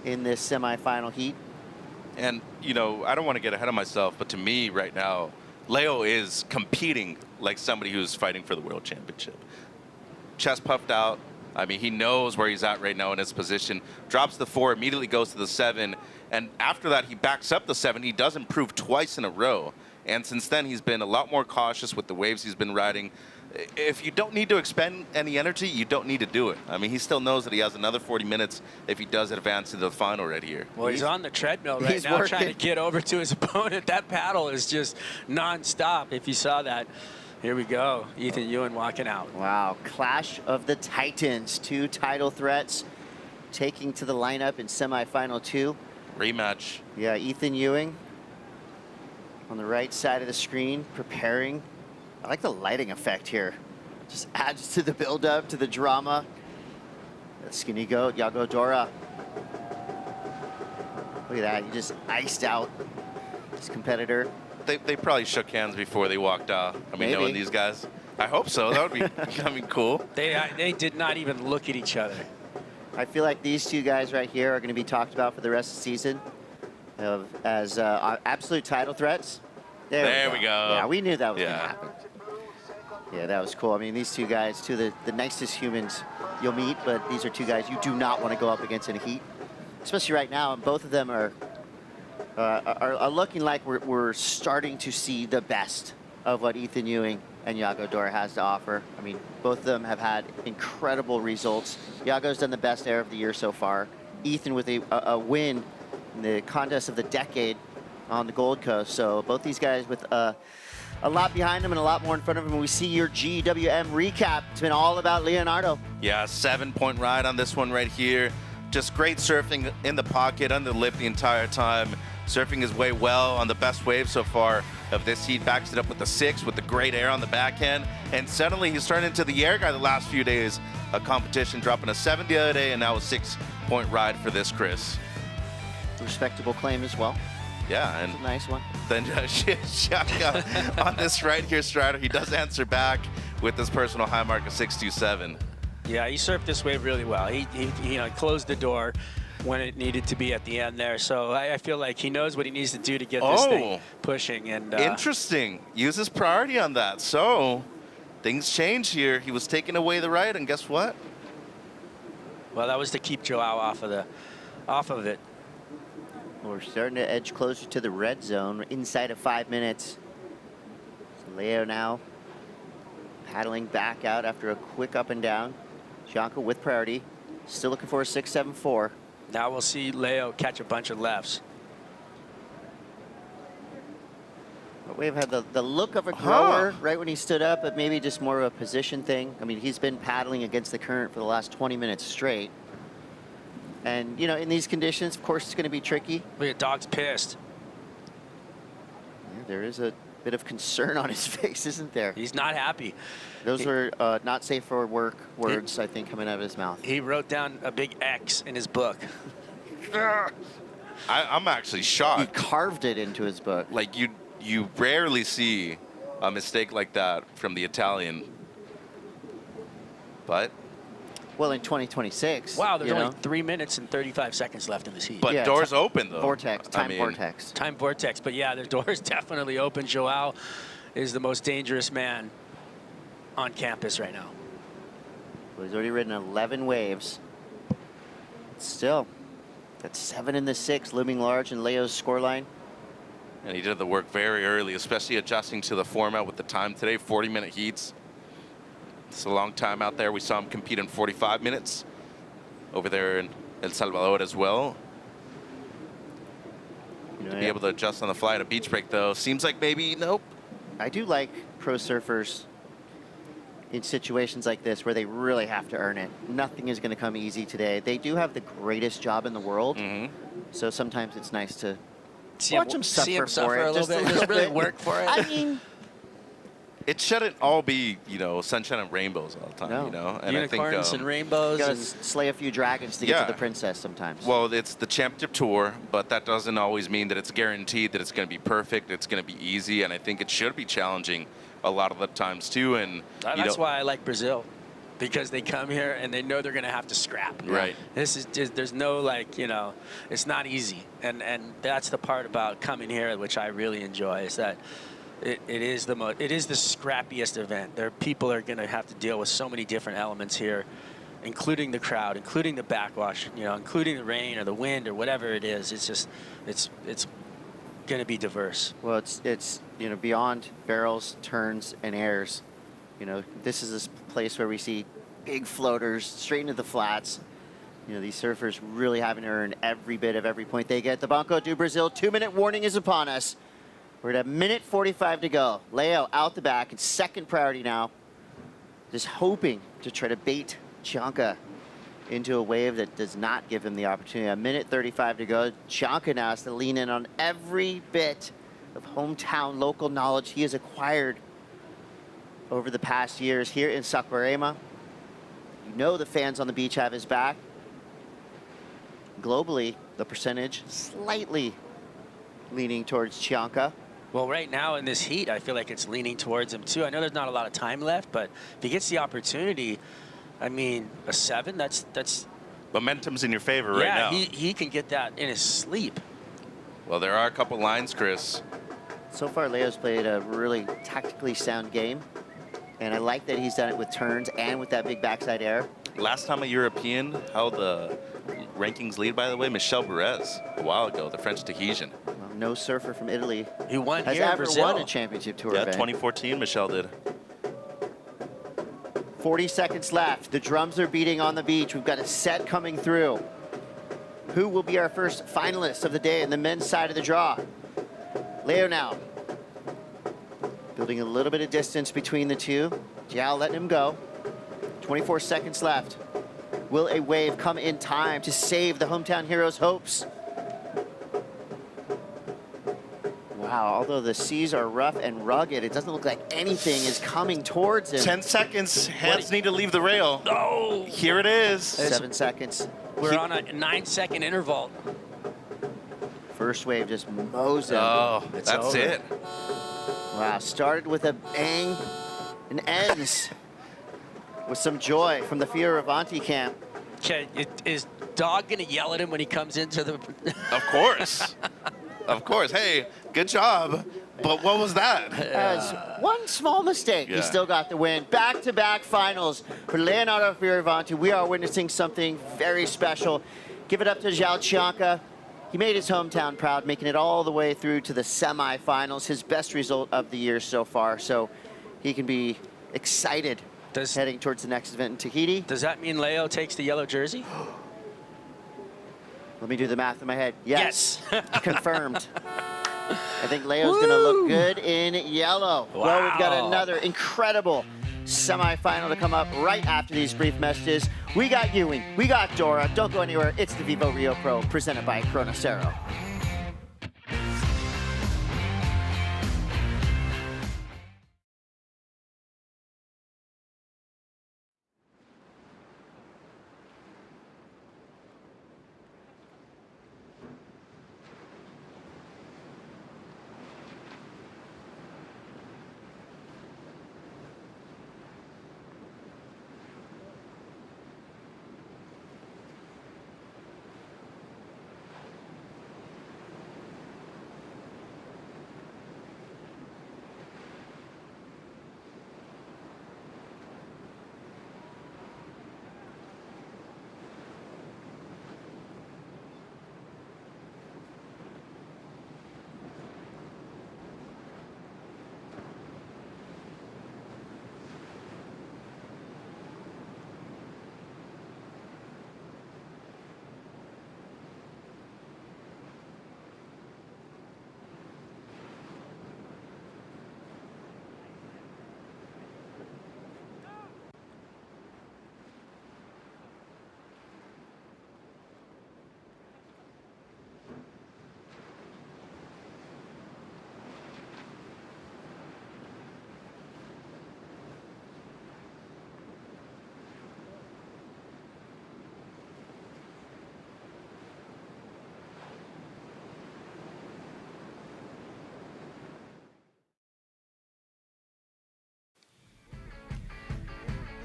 in this semifinal heat. And, I don't want to get ahead of myself, but to me right now, Leo is competing like somebody who's fighting for the world championship. Chest puffed out. I mean, he knows where he's at right now in his position. Drops the 4, immediately goes to the 7. And after that, he backs up the 7. He does improve twice in a row. And since then, he's been a lot more cautious with the waves he's been riding. If you don't need to expend any energy, you don't need to do it. I mean, he still knows that he has another 40 minutes if he does advance to the final right here. Well, he's on the treadmill right now, trying to get over to his opponent. That paddle is just nonstop, if you saw that. Here we go, Ethan Ewing walking out. Wow, clash of the titans. 2 title threats taking to the lineup in semifinal 2. Rematch. Yeah, Ethan Ewing on the right side of the screen, preparing. I like the lighting effect here. Just adds to the build-up, to the drama. That skinny goat, Yago Dora. Look at that, he just iced out his competitor. They probably shook hands before they walked out. I mean, Maybe. knowing these guys. I hope so. That would be cool. They did not even look at each other. I feel like these two guys right here are going to be talked about for the rest of the season as absolute title threats. There we go. Yeah, we knew that was going to happen. Yeah, that was cool. I mean, these two guys, two of the nicest humans you'll meet, but these are two guys you do not want to go up against in a heat, especially right now. And both of them are looking like we're starting to see the best of what Ethan Ewing and Yago Dora has to offer. I mean, both of them have had incredible results. Yago's done the best air of the year so far. Ethan with a win in the contest of the decade on the Gold Coast. So both these guys with a lot behind them and a lot more in front of them. And we see your GWM recap. It's been all about Leonardo. Yeah, 7-point ride on this one right here. Just great surfing in the pocket, under the lip the entire time. Surfing his way well on the best wave so far of this heat. Backs it up with the 6 with the great air on the backhand. And suddenly he's turned into the air guy the last few days of competition, dropping a 7 the other day and now a 6-point ride for this Chris. Respectable claim as well. Yeah, and It's a nice one. then Shaka on this right here strider, he does answer back with his personal high mark of 6.27. Yeah, he surfed this wave really well. He closed the door when it needed to be at the end there. So I feel like he knows what he needs to do to get this thing pushing. And Interesting. Use his priority on that. So things change here. He was taking away the right, and guess what? Well, that was to keep Joao off of it. We're starting to edge closer to the red zone. We're inside of 5 minutes. So Leo now paddling back out after a quick up and down. Janko with priority. Still looking for a 6.74. Now we'll see Leo catch a bunch of lefts. Wave had the look of a grower right when he stood up, but maybe just more of a position thing. I mean, he's been paddling against the current for the last 20 minutes straight. And, you know, in these conditions, of course, it's going to be tricky. Look at Dog's pissed. Yeah, there is a bit of concern on his face, isn't there? He's not happy. Those were not safe for work words, I think, coming out of his mouth. He wrote down a big X in his book. I'm actually He shocked. carved it into his book. Like you rarely see a mistake like that from the Italian. But Well, in 2026. Wow, there's you only know? 3 minutes and 35 seconds left in this heat. Yeah, doors open though. Vortex, I time mean, vortex. Time vortex, but yeah, the door is definitely open. Joao is the most dangerous man on campus right now. Well, he's already ridden 11 waves. Still, that's 7 in the 6, looming large in Leo's scoreline. And he did the work very early, especially adjusting to the format with the time today, 40-minute heats. It's a long time out there. We saw him compete in 45 minutes over there in El Salvador as well. You know, To be able to adjust on the fly at a beach break, though, seems like maybe nope. I do like pro surfers in situations like this where they really have to earn it. Nothing is going to come easy today. They do have the greatest job in the world, so sometimes it's nice to watch them suffer see him for suffer it. a little bit. Just really work for it. I mean, It shouldn't all be, you know, sunshine and rainbows all the time, No. you know. And Unicorns I think, and rainbows. you gotta And slay a few dragons to get Yeah. to the princess sometimes. well, it's the championship tour, but that doesn't always mean that it's guaranteed that it's going to be perfect. It's going to be easy, and I think it should be challenging a lot of the times too. And you that's know, why I like Brazil, because they come here and they know they're going to have to scrap. Right. This is just, there's no, like, you know, it's not easy. And that's the part about coming here, which I really enjoy, is that it is the scrappiest event. People are going to have to deal with so many different elements here, including the crowd, including the backwash, you know, including the rain or the wind or whatever it is. It's just, it's going to be diverse. Well, it's you know, beyond barrels, turns, and airs. You know, this is this place where we see big floaters straight into the flats. You know, these surfers really having to earn every bit of every point they get. The Banco do Brazil 2-minute warning is upon us. We're at 1:45 to go. Leo out the back. It's second priority now. Just hoping to try to bait Chanka into a wave that does not give him the opportunity. 1:35 to go. Chanka now has to lean in on every bit of hometown local knowledge he has acquired over the past years here in Saquarema. You know the fans on the beach have his back. Globally, the percentage slightly leaning towards Chanka. Well, right now in this heat, I feel like it's leaning towards him too. I know there's not a lot of time left, but if he gets the opportunity, I mean, a 7, that's momentum's in your favor right now. yeah, he can get that in his sleep. Well, there are a couple lines, Chris. So far, Leo's played a really tactically sound game, and I like that he's done it with turns and with that big backside air. Last time a European held the rankings lead, by the way, Michel Perez, a while ago, the French Tahitian. Well, no surfer from Italy He won has here in ever Brazil. won a championship tour Yeah, event. 2014, Michel did. 40 seconds left. The drums are beating on the beach. We've got a set coming through. Who will be our first finalist of the day in the men's side of the draw? Leo now. Building a little bit of distance between the two. Joao letting him go. 24 seconds left. Will a wave come in time to save the hometown heroes' hopes? Wow, although the seas are rough and rugged, it doesn't look like anything is coming towards him. 10 seconds. Hands need to leave the rail. No! Here it is. 7 seconds. We're on a 9-second interval. First wave just mows him. Oh, It's that's over. it. Wow, started with a bang and ends with some joy from the Fioravanti camp. Okay, is Dog gonna yell at him when he comes into the? Of course. Of course. Hey, good job. But what was that? As one small mistake, he Yeah. still got the win. Back-to-back finals for Leonardo Fioravanti. We are witnessing something very special. Give it up to Joao Chianca. He made his hometown proud, making it all the way through to the semifinals, his best result of the year so far. So he can be excited heading towards the next event in Tahiti. Does that mean Leo takes the yellow jersey? Let me do the math in my head. Yes. Confirmed. I think Leo's going to look good in yellow. Wow. Well, we've got another incredible semifinal to come up right after these brief messages. We got Ewing. We got Dora. Don't go anywhere. It's the VIVO Rio Pro presented by Cero.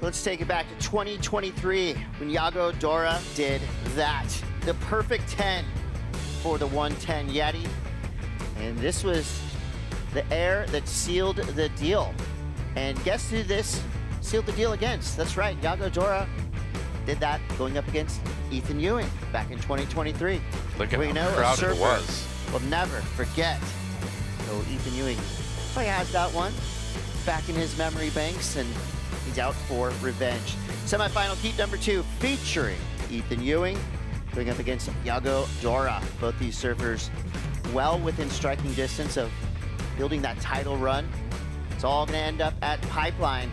Let's take it back to 2023 when Yago Dora did that. The perfect 10 for the 110 Yeti. And this was the air that sealed the deal. And guess who this sealed the deal against? That's right, Yago Dora did that going up against Ethan Ewing back in 2023. Look at We how know a crowded surfer it was. will never forget. So Ethan Ewing probably has that one back in his memory banks, and he's out for revenge. Semifinal heat number 2 featuring Ethan Ewing going up against Yago Dora. Both these surfers well within striking distance of building that title run. It's all going to end up at Pipeline.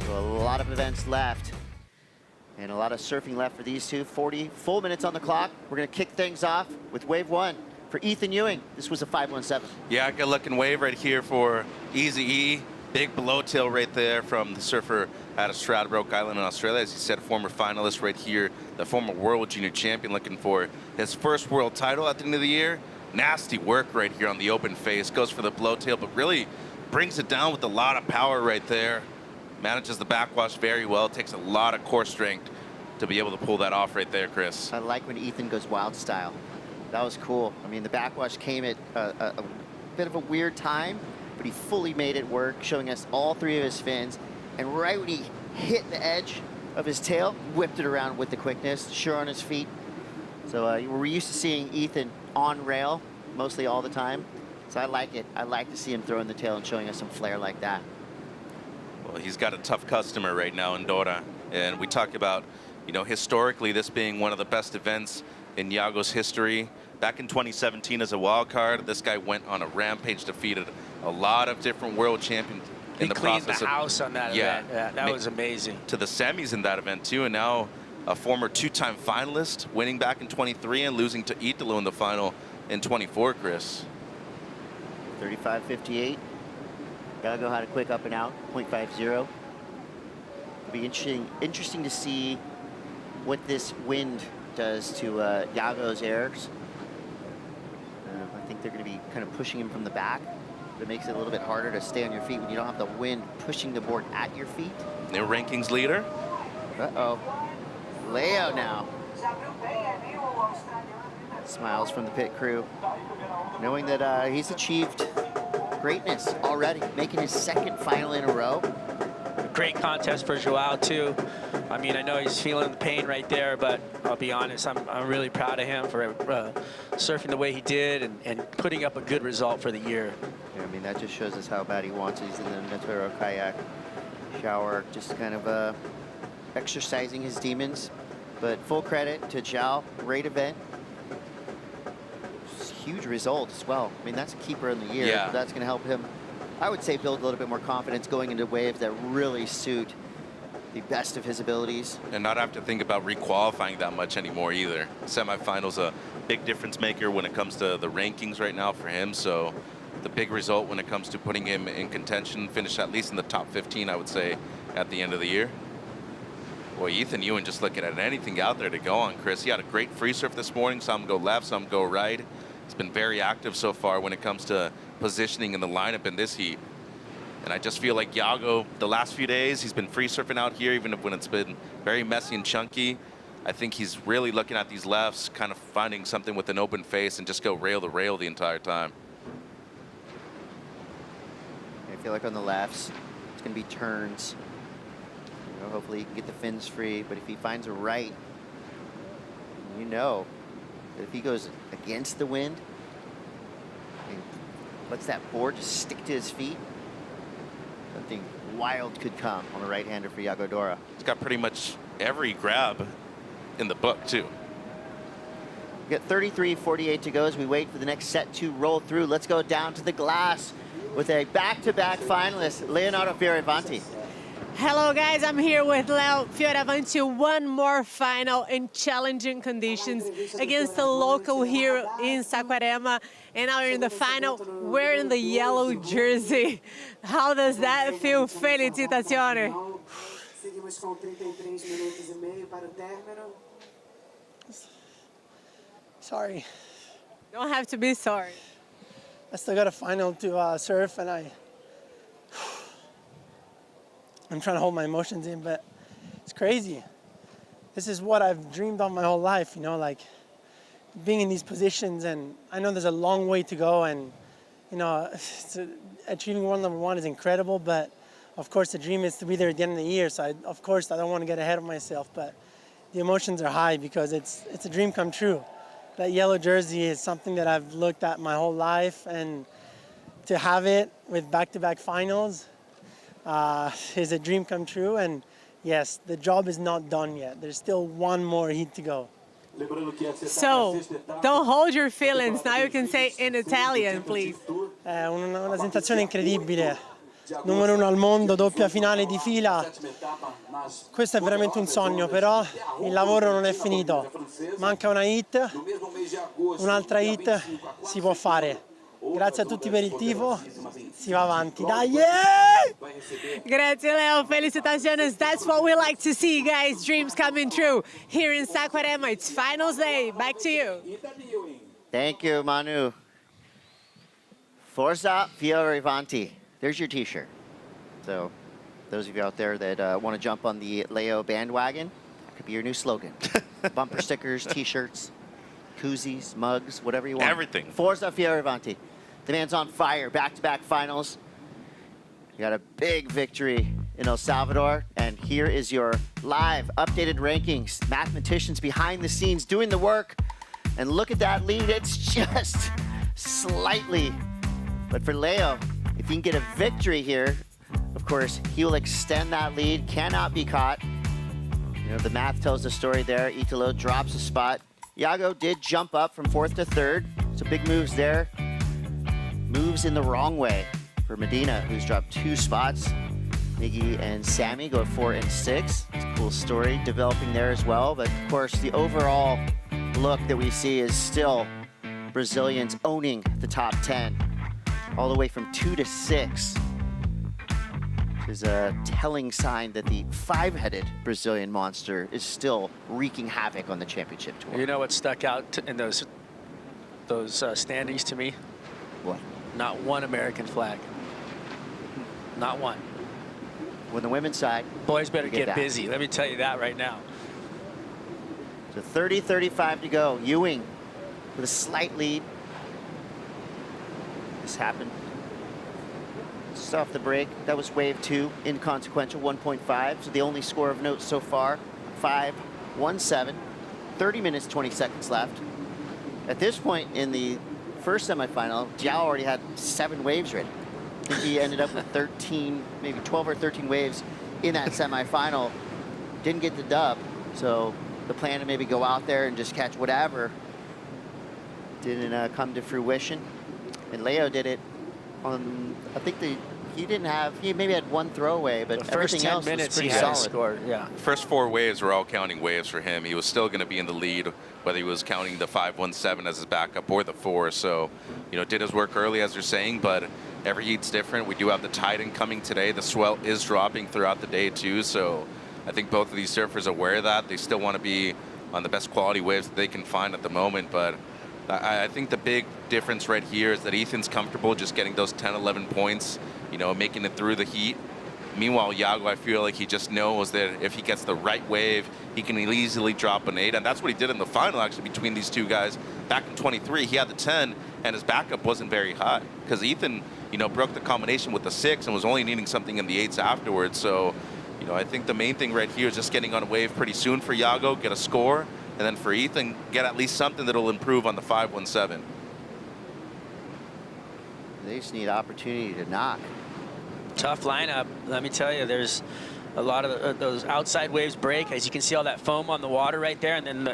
So a lot of events left and a lot of surfing left for these two. 40 full minutes on the clock. We're going to kick things off with wave 1 for Ethan Ewing. This was a 517. Yeah, good looking wave right here for Easy E. Big below tail right there from the surfer out of Stradbroke Island in Australia. As you said, former finalist right here, the former world junior champion looking for his first world title at the end of the year. Nasty work right here on the open face. Goes for the below tail, but really brings it down with a lot of power right there. Manages the backwash very well. Takes a lot of core strength to be able to pull that off right there, Chris. I like when Ethan goes wild style. That was cool. I mean, the backwash came at a bit of a weird time, but he fully made it work, showing us all 3 of his fins. And right when he hit the edge of his tail, whipped it around with the quickness, sure on his feet. So we're used to seeing Ethan on rail mostly all the time. So I like it. I like to see him throwing the tail and showing us some flair like that. Well, he's got a tough customer right now in Dora. And we talked about, you know, historically this being one of the best events in Yago's history. back in 2017 as a wild card. This guy went on a rampage, defeated a lot of different world champions in the cleaned process the house on that event. Yeah, that was amazing. To the semis in that event too, and now a former two-time finalist, winning back in 23 and losing to Italo in the final in 24, Chris. 35.58. Yago had a quick up and out, 0.50. It'll be interesting to see what this wind does to Yago's airs. I think they're going to be kind of pushing him from the back. But it makes it a little bit harder to stay on your feet when you don't have the wind pushing the board at your feet. New rankings leader. Uh-oh. Leo now. Smiles from the pit crew, knowing that he's achieved greatness already, making his second final in a row. Great contest for Joao too. I mean, I know he's feeling the pain right there, but I'll be honest, I'm really proud of him for surfing the way he did and putting up a good result for the year. Yeah, I mean, that just shows us how bad he wants it. He's in the Naturo kayak shower, just kind of exercising his demons. But full credit to Joao, great event. Huge result as well. I mean, that's a keeper in the year. Yeah. But that's going to help him, I would say, build a little bit more confidence going into waves that really suit the best of his abilities. And not have to think about requalifying that much anymore either. Semifinal's a big difference maker when it comes to the rankings right now for him. So the big result when it comes to putting him in contention, finish at least in the top 15, I would say, at the end of the year. Boy, Ethan Ewing just looking at anything out there to go on, Chris. He had a great free surf this morning. Some go left, some go right. He's been very active so far when it comes to positioning in the lineup in this heat. And I just feel like Yago, the last few days, he's been free surfing out here, even when it's been very messy and chunky. I think he's really looking at these lefts, kind of finding something with an open face and just go rail to rail the entire time. I feel like on the lefts, it's going to be turns. You know, hopefully he can get the fins free, but if he finds a right, you know that if he goes against the wind and lets that board just stick to his feet, something wild could come on the right-hander for Yago Dora. He's got pretty much every grab in the book, too. We got 33.48 to go as we wait for the next set to roll through. Let's go down to the glass with a back-to-back finalist, Leonardo Fioravanti. Hello guys, I'm here with Leo Fioravanti, one more final in challenging conditions against a local here in Saquarema. And now we're in the final, wearing the yellow jersey. How does that feel? Felicitazione. Sorry. Don't have to be sorry. I still got a final to surf, and I'm trying to hold my emotions in, but it's crazy. This is what I've dreamed of my whole life, you know, like being in these positions. And I know there's a long way to go, and you know, achieving world #1 is incredible, but of course the dream is to be there at the end of the year. So of course I don't want to get ahead of myself, but the emotions are high because it's a dream come true. That yellow jersey is something that I've looked at my whole life, and to have it with back-to-back finals is a dream come true. And yes, the job is not done yet. There's still one more heat to go. So, don't hold your feelings. Now you can say in Italian, please. È una sensazione incredibile. Numero 1 al mondo, doppia finale di fila. Questo è veramente un sogno, però il lavoro non è finito. Manca una hit, un'altra hit si può fare. Grazie a tutti per il tifo, si va avanti. Dai! Grazie Leo, felicitaciones. That's what we like to see, guys. Dreams coming true. Here in Saquarema, it's finals day. Back to you. Thank you, Manu. Forza Fioravanti. There's your t-shirt. So those of you out there that want to jump on the Leo bandwagon, that could be your new slogan. Bumper stickers, t-shirts, koozies, mugs, whatever you want. Everything. Forza Fioravanti. The man's on fire, back-to-back finals. You got a big victory in El Salvador, and here is your live updated rankings. Mathematicians behind the scenes doing the work, and look at that lead. It's just slightly. But for Leo, if he can get a victory here, of course, he will extend that lead, cannot be caught. You know, the math tells the story there. Italo drops a spot. Yago did jump up from 4th to 3rd. So big moves there. Moves in the wrong way for Medina, who's dropped 2 spots. Miggy and Sammy go 4 and 6. It's a cool story developing there as well. But of course, the overall look that we see is still Brazilians owning the top 10, all the way from 2 to 6. Is a telling sign that the 5-headed Brazilian monster is still wreaking havoc on the championship tour. You know what stuck out in those standings to me? What? Not one American flag. Not one. On the women's side, Boys better you get that. busy. Let me tell you that right now. So 30-35 to go. Ewing with a slight lead. This happened just off the break. That was wave 2, inconsequential, 1.5. So the only score of note so far, 5-1-7. 30 minutes, 20 seconds left. At this point in the first semifinal, Joao already had 7 waves ready. I think he ended up with 13, maybe 12 or 13 waves in that semifinal. Didn't get the dub, so the plan to maybe go out there and just catch whatever didn't come to fruition. And Leo did it on, I think he maybe had 1 throwaway, but The everything first 10 else was minutes pretty he had solid. scored, yeah. First 4 waves were all counting waves for him. He was still going to be in the lead, whether he was counting the 5-1-7 as his backup or the 4. So, you know, did his work early, as you're saying, but every heat's different. We do have the tide incoming today. The swell is dropping throughout the day, too. So I think both of these surfers are aware of that. They still want to be on the best quality waves that they can find at the moment. But I think the big difference right here is that Ethan's comfortable just getting those 10, 11 points, you know, making it through the heat. Meanwhile, Yago, I feel like he just knows that if he gets the right wave, he can easily drop an 8. And that's what he did in the final, actually, between these two guys. Back in 23, he had the 10, and his backup wasn't very high. Because Ethan, you know, broke the combination with the 6 and was only needing something in the 8s afterwards. So, you know, I think the main thing right here is just getting on a wave pretty soon for Yago, get a score. And then for Ethan, get at least something that'll improve on the 5-1-7. They just need opportunity to knock. Tough lineup. Let me tell you, there's a lot of those outside waves break. As you can see, all that foam on the water right there, and then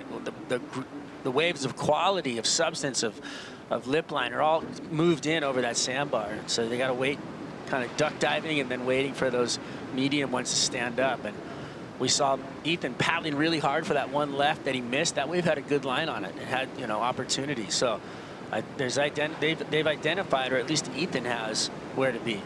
the waves of quality, of substance, of lip line are all moved in over that sandbar. So they got to wait, kind of duck diving, and then waiting for those medium ones to stand up. And we saw Ethan paddling really hard for that one left that he missed. That wave had a good line on it. It had, you know, opportunity. So they've identified, or at least Ethan has, where to be.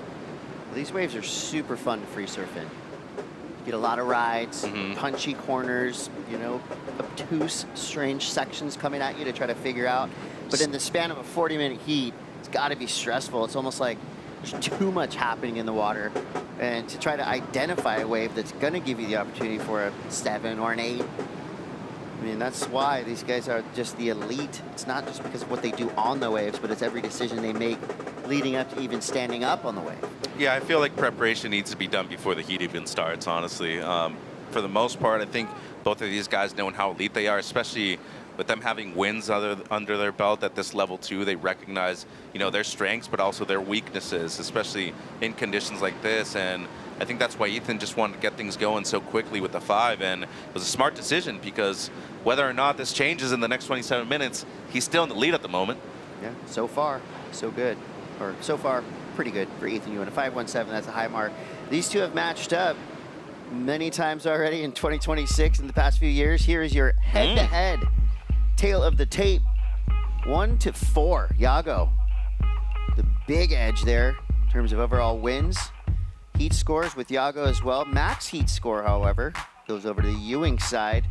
These waves are super fun to free surf in. You get a lot of rides, punchy corners, you know, obtuse, strange sections coming at you to try to figure out. But in the span of a 40-minute heat, it's got to be stressful. It's almost like there's too much happening in the water. And to try to identify a wave that's going to give you the opportunity for a 7 or an 8. I mean, that's why these guys are just the elite. It's not just because of what they do on the waves, but it's every decision they make leading up to even standing up on the wave. Yeah, I feel like preparation needs to be done before the heat even starts, honestly. For the most part, I think both of these guys know how elite they are, especially with them having wins under their belt at this level too. They recognize, you know, their strengths, but also their weaknesses, especially in conditions like this. And I think that's why Ethan just wanted to get things going so quickly with the 5, and it was a smart decision because whether or not this changes in the next 27 minutes, he's still in the lead at the moment. Yeah, so far, so good. Or so far, pretty good for Ethan Ewing. A 5-1-7, that's a high mark. These two have matched up many times already in 2026 in the past few years. Here is your head-to-head tail of the tape. 1-4, Yago. The big edge there in terms of overall wins. Heat scores with Yago as well. Max heat score, however, goes over to the Ewing side.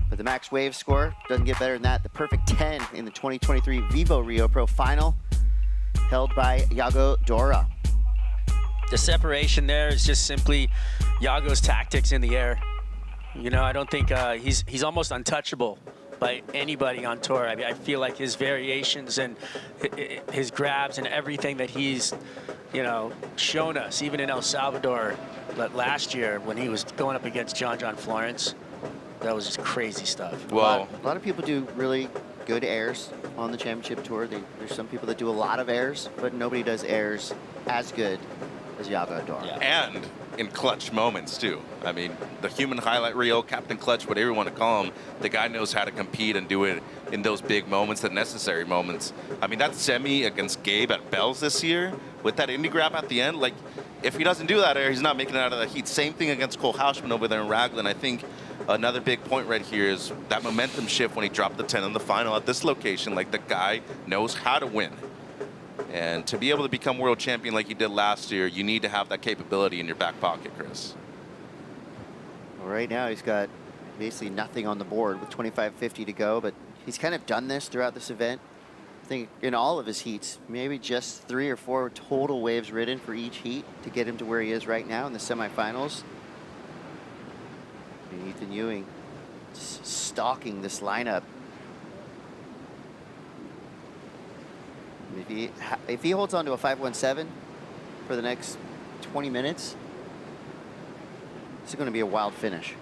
But the max wave score doesn't get better than that. The perfect 10 in the 2023 VIVO Rio Pro Final, held by Yago Dora. The separation there is just simply Yago's tactics in the air. You know, I don't think he's almost untouchable by anybody on tour. I mean, I feel like his variations and his grabs and everything that he's, you know, shown us, even in El Salvador last year when he was going up against John Florence, that was just crazy stuff. Well, a lot of people do really good airs on the championship tour. There's some people that do a lot of airs, but nobody does airs as good as Yago Dora. and in clutch moments too. I mean, the human highlight reel, Captain Clutch, whatever you want to call him, the guy knows how to compete and do it in those big moments, the necessary moments. I mean, that semi against Gabe at Bell's this year with that Indy grab at the end, like, if he doesn't do that air, he's not making it out of the heat. Same thing against Cole Houshman over there in Raglan. I think another big point right here is that momentum shift when he dropped the 10 in the final at this location. Like, the guy knows how to win. And to be able to become world champion like you did last year, you need to have that capability in your back pocket, Chris. Well, right now he's got basically nothing on the board with 25.50 to go, but he's kind of done this throughout this event. I think in all of his heats, maybe just 3 or 4 total waves ridden for each heat to get him to where he is right now in the semifinals. And Ethan Ewing stalking this lineup. If he holds on to a 5.17 for the next 20 minutes, this is going to be a wild finish.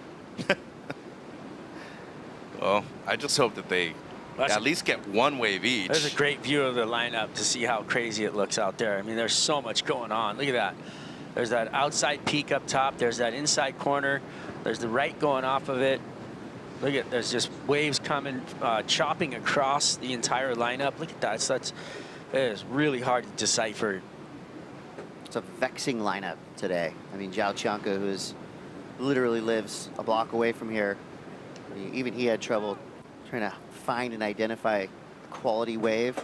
Well, I just hope that they at least get one wave each. There's a great view of the lineup to see how crazy it looks out there. I mean, there's so much going on. Look at that. There's that outside peak up top. There's that inside corner. There's the right going off of it. Look at, there's just waves coming, chopping across the entire lineup. Look at that. So it is really hard to decipher. It's a vexing lineup today. I mean, Joao who literally lives a block away from here. Even he had trouble trying to find and identify a quality wave.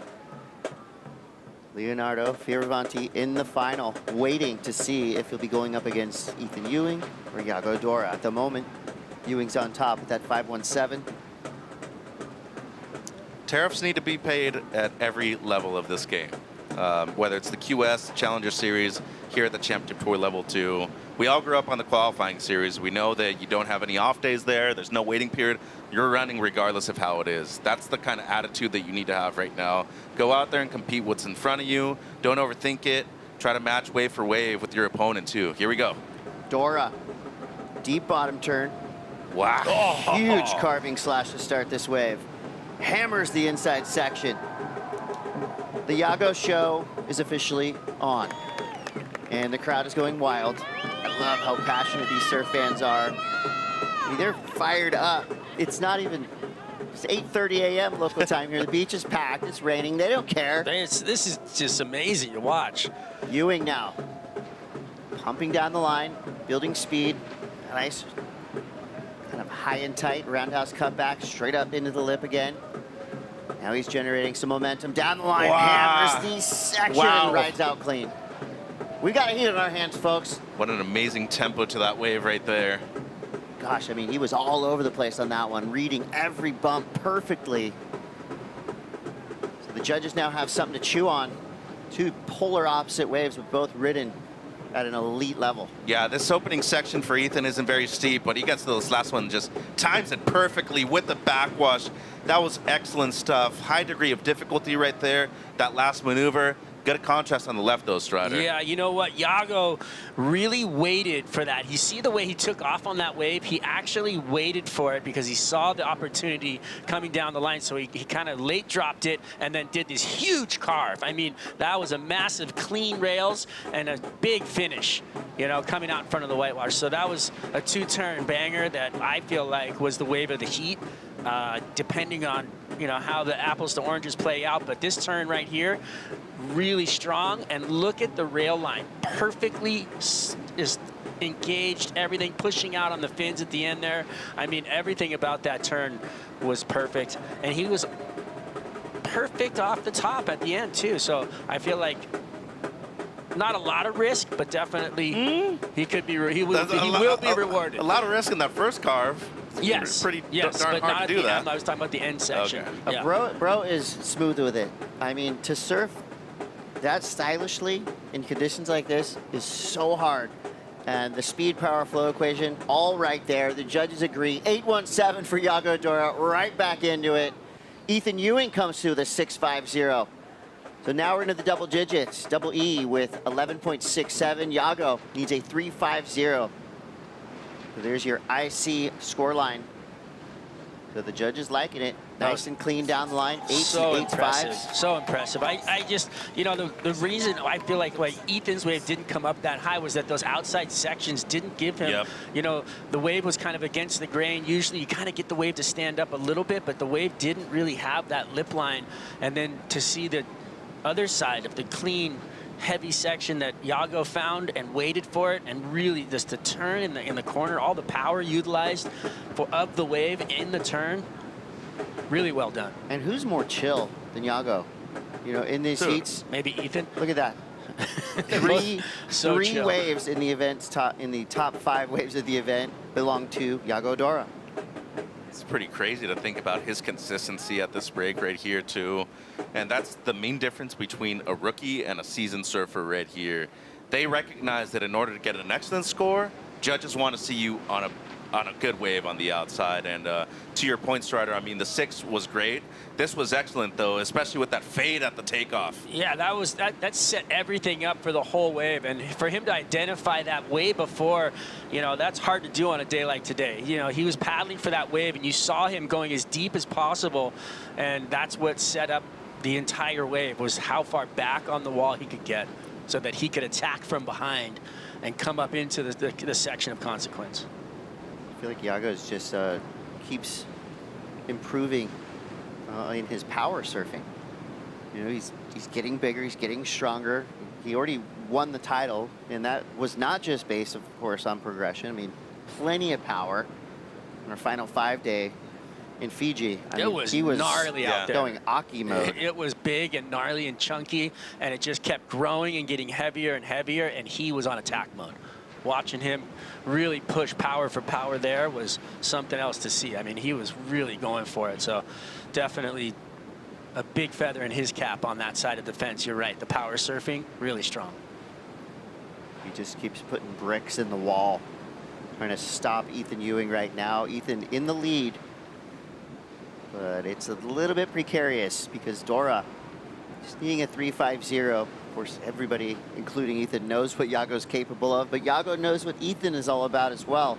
Leonardo Fioravanti in the final, waiting to see if he'll be going up against Ethan Ewing or Yago Dora. At the moment, Ewing's on top with that 5.17. Tariffs need to be paid at every level of this game. Whether it's the QS, the Challenger Series, here at the Championship Tour Level 2. We all grew up on the qualifying series. We know that you don't have any off days there. There's no waiting period. You're running regardless of how it is. That's the kind of attitude that you need to have right now. Go out there and compete what's in front of you. Don't overthink it. Try to match wave for wave with your opponent too. Here we go. Dora, deep bottom turn. Wow. Oh. Huge carving slash to start this wave. Hammers the inside section. The Yago show is officially on. And the crowd is going wild. I love how passionate these surf fans are. I mean, they're fired up. It's not even, it's 8:30 a.m. local time here. The beach is packed, it's raining, they don't care. This is just amazing to watch. Ewing now, pumping down the line, building speed. A nice kind of high and tight roundhouse cutback, straight up into the lip again. Now he's generating some momentum down the line, hammers the section, and rides out clean. We got a heat in our hands, folks. What an amazing tempo to that wave right there. Gosh, I mean, he was all over the place on that one, reading every bump perfectly. So the judges now have something to chew on. Two polar opposite waves, but both ridden at an elite level. Yeah, this opening section for Ethan isn't very steep, but he gets to this last one, just times it perfectly with the backwash. That was excellent stuff. High degree of difficulty right there. That last maneuver. Good contrast on the left, though, Strider. Yeah, you know what? Yago really waited for that. You see the way he took off on that wave? He actually waited for it because he saw the opportunity coming down the line. So he kind of late dropped it and then did this huge carve. I mean, that was a massive clean rails and a big finish, you know, coming out in front of the whitewash. So that was a two-turn banger that I feel like was the wave of the heat. Depending on, you know, how the apples to oranges play out. But this turn right here, really strong. And look at the rail line. Perfectly is engaged, everything pushing out on the fins at the end there. I mean, everything about that turn was perfect. And he was perfect off the top at the end, too. So I feel like not a lot of risk, but definitely he could be, he will be rewarded. A lot of risk in that first carve. Yes, pretty yes, darn but hard not to at do the that. end. I was talking about the end section. Okay. Yeah. Bro is smooth with it. I mean, to surf that stylishly in conditions like this is so hard. And the speed, power, flow equation, all right there. The judges agree. 8.17 for Yago Dora, right back into it. Ethan Ewing comes through the 6.50. So now we're into the double digits. Double E with 11.67. Yago needs a 3.50. So there's your IC scoreline. So the judges liking it. Nice and clean down the line. Eights So and eights, impressive. fives. So impressive. I just, you know, the reason I feel like Ethan's wave didn't come up that high was that those outside sections didn't give him, you know, the wave was kind of against the grain. Usually you kind of get the wave to stand up a little bit, but the wave didn't really have that lip line. And then to see the other side of the clean, heavy section that Yago found and waited for it, and really just the turn in the corner, all the power utilized of the wave in the turn, really well done. And who's more chill than Yago? You know, in these heats? Maybe Ethan. Look at that. three waves in the event's top 5 waves of the event belong to Yago Dora. It's pretty crazy to think about his consistency at this break right here too. And that's the main difference between a rookie and a seasoned surfer right here. They recognize that in order to get an excellent score, judges want to see you on a good wave on the outside. And to your point, Strider, I mean, the 6 was great. This was excellent though, especially with that fade at the takeoff. Yeah, that set everything up for the whole wave, and for him to identify that way before, you know, that's hard to do on a day like today. You know, he was paddling for that wave, and you saw him going as deep as possible, and that's what set up the entire wave, was how far back on the wall he could get so that he could attack from behind and come up into the section of consequence. I feel like Yago's just keeps improving in his power surfing. You know, he's getting bigger, he's getting stronger. He already won the title, and that was not just based, of course, on progression. I mean, plenty of power on our final 5-day in Fiji. He was gnarly out there. Going Aki mode. It was big and gnarly and chunky, and it just kept growing and getting heavier and heavier, and he was on attack mode. Watching him really push power for power there was something else to see. I mean, he was really going for it. So definitely a big feather in his cap on that side of the fence. You're right. The power surfing, really strong. He just keeps putting bricks in the wall, trying to stop Ethan Ewing right now. Ethan in the lead, but it's a little bit precarious because Dora is needing a 3.50. Of course, everybody, including Ethan, knows what Yago's capable of, but Yago knows what Ethan is all about as well.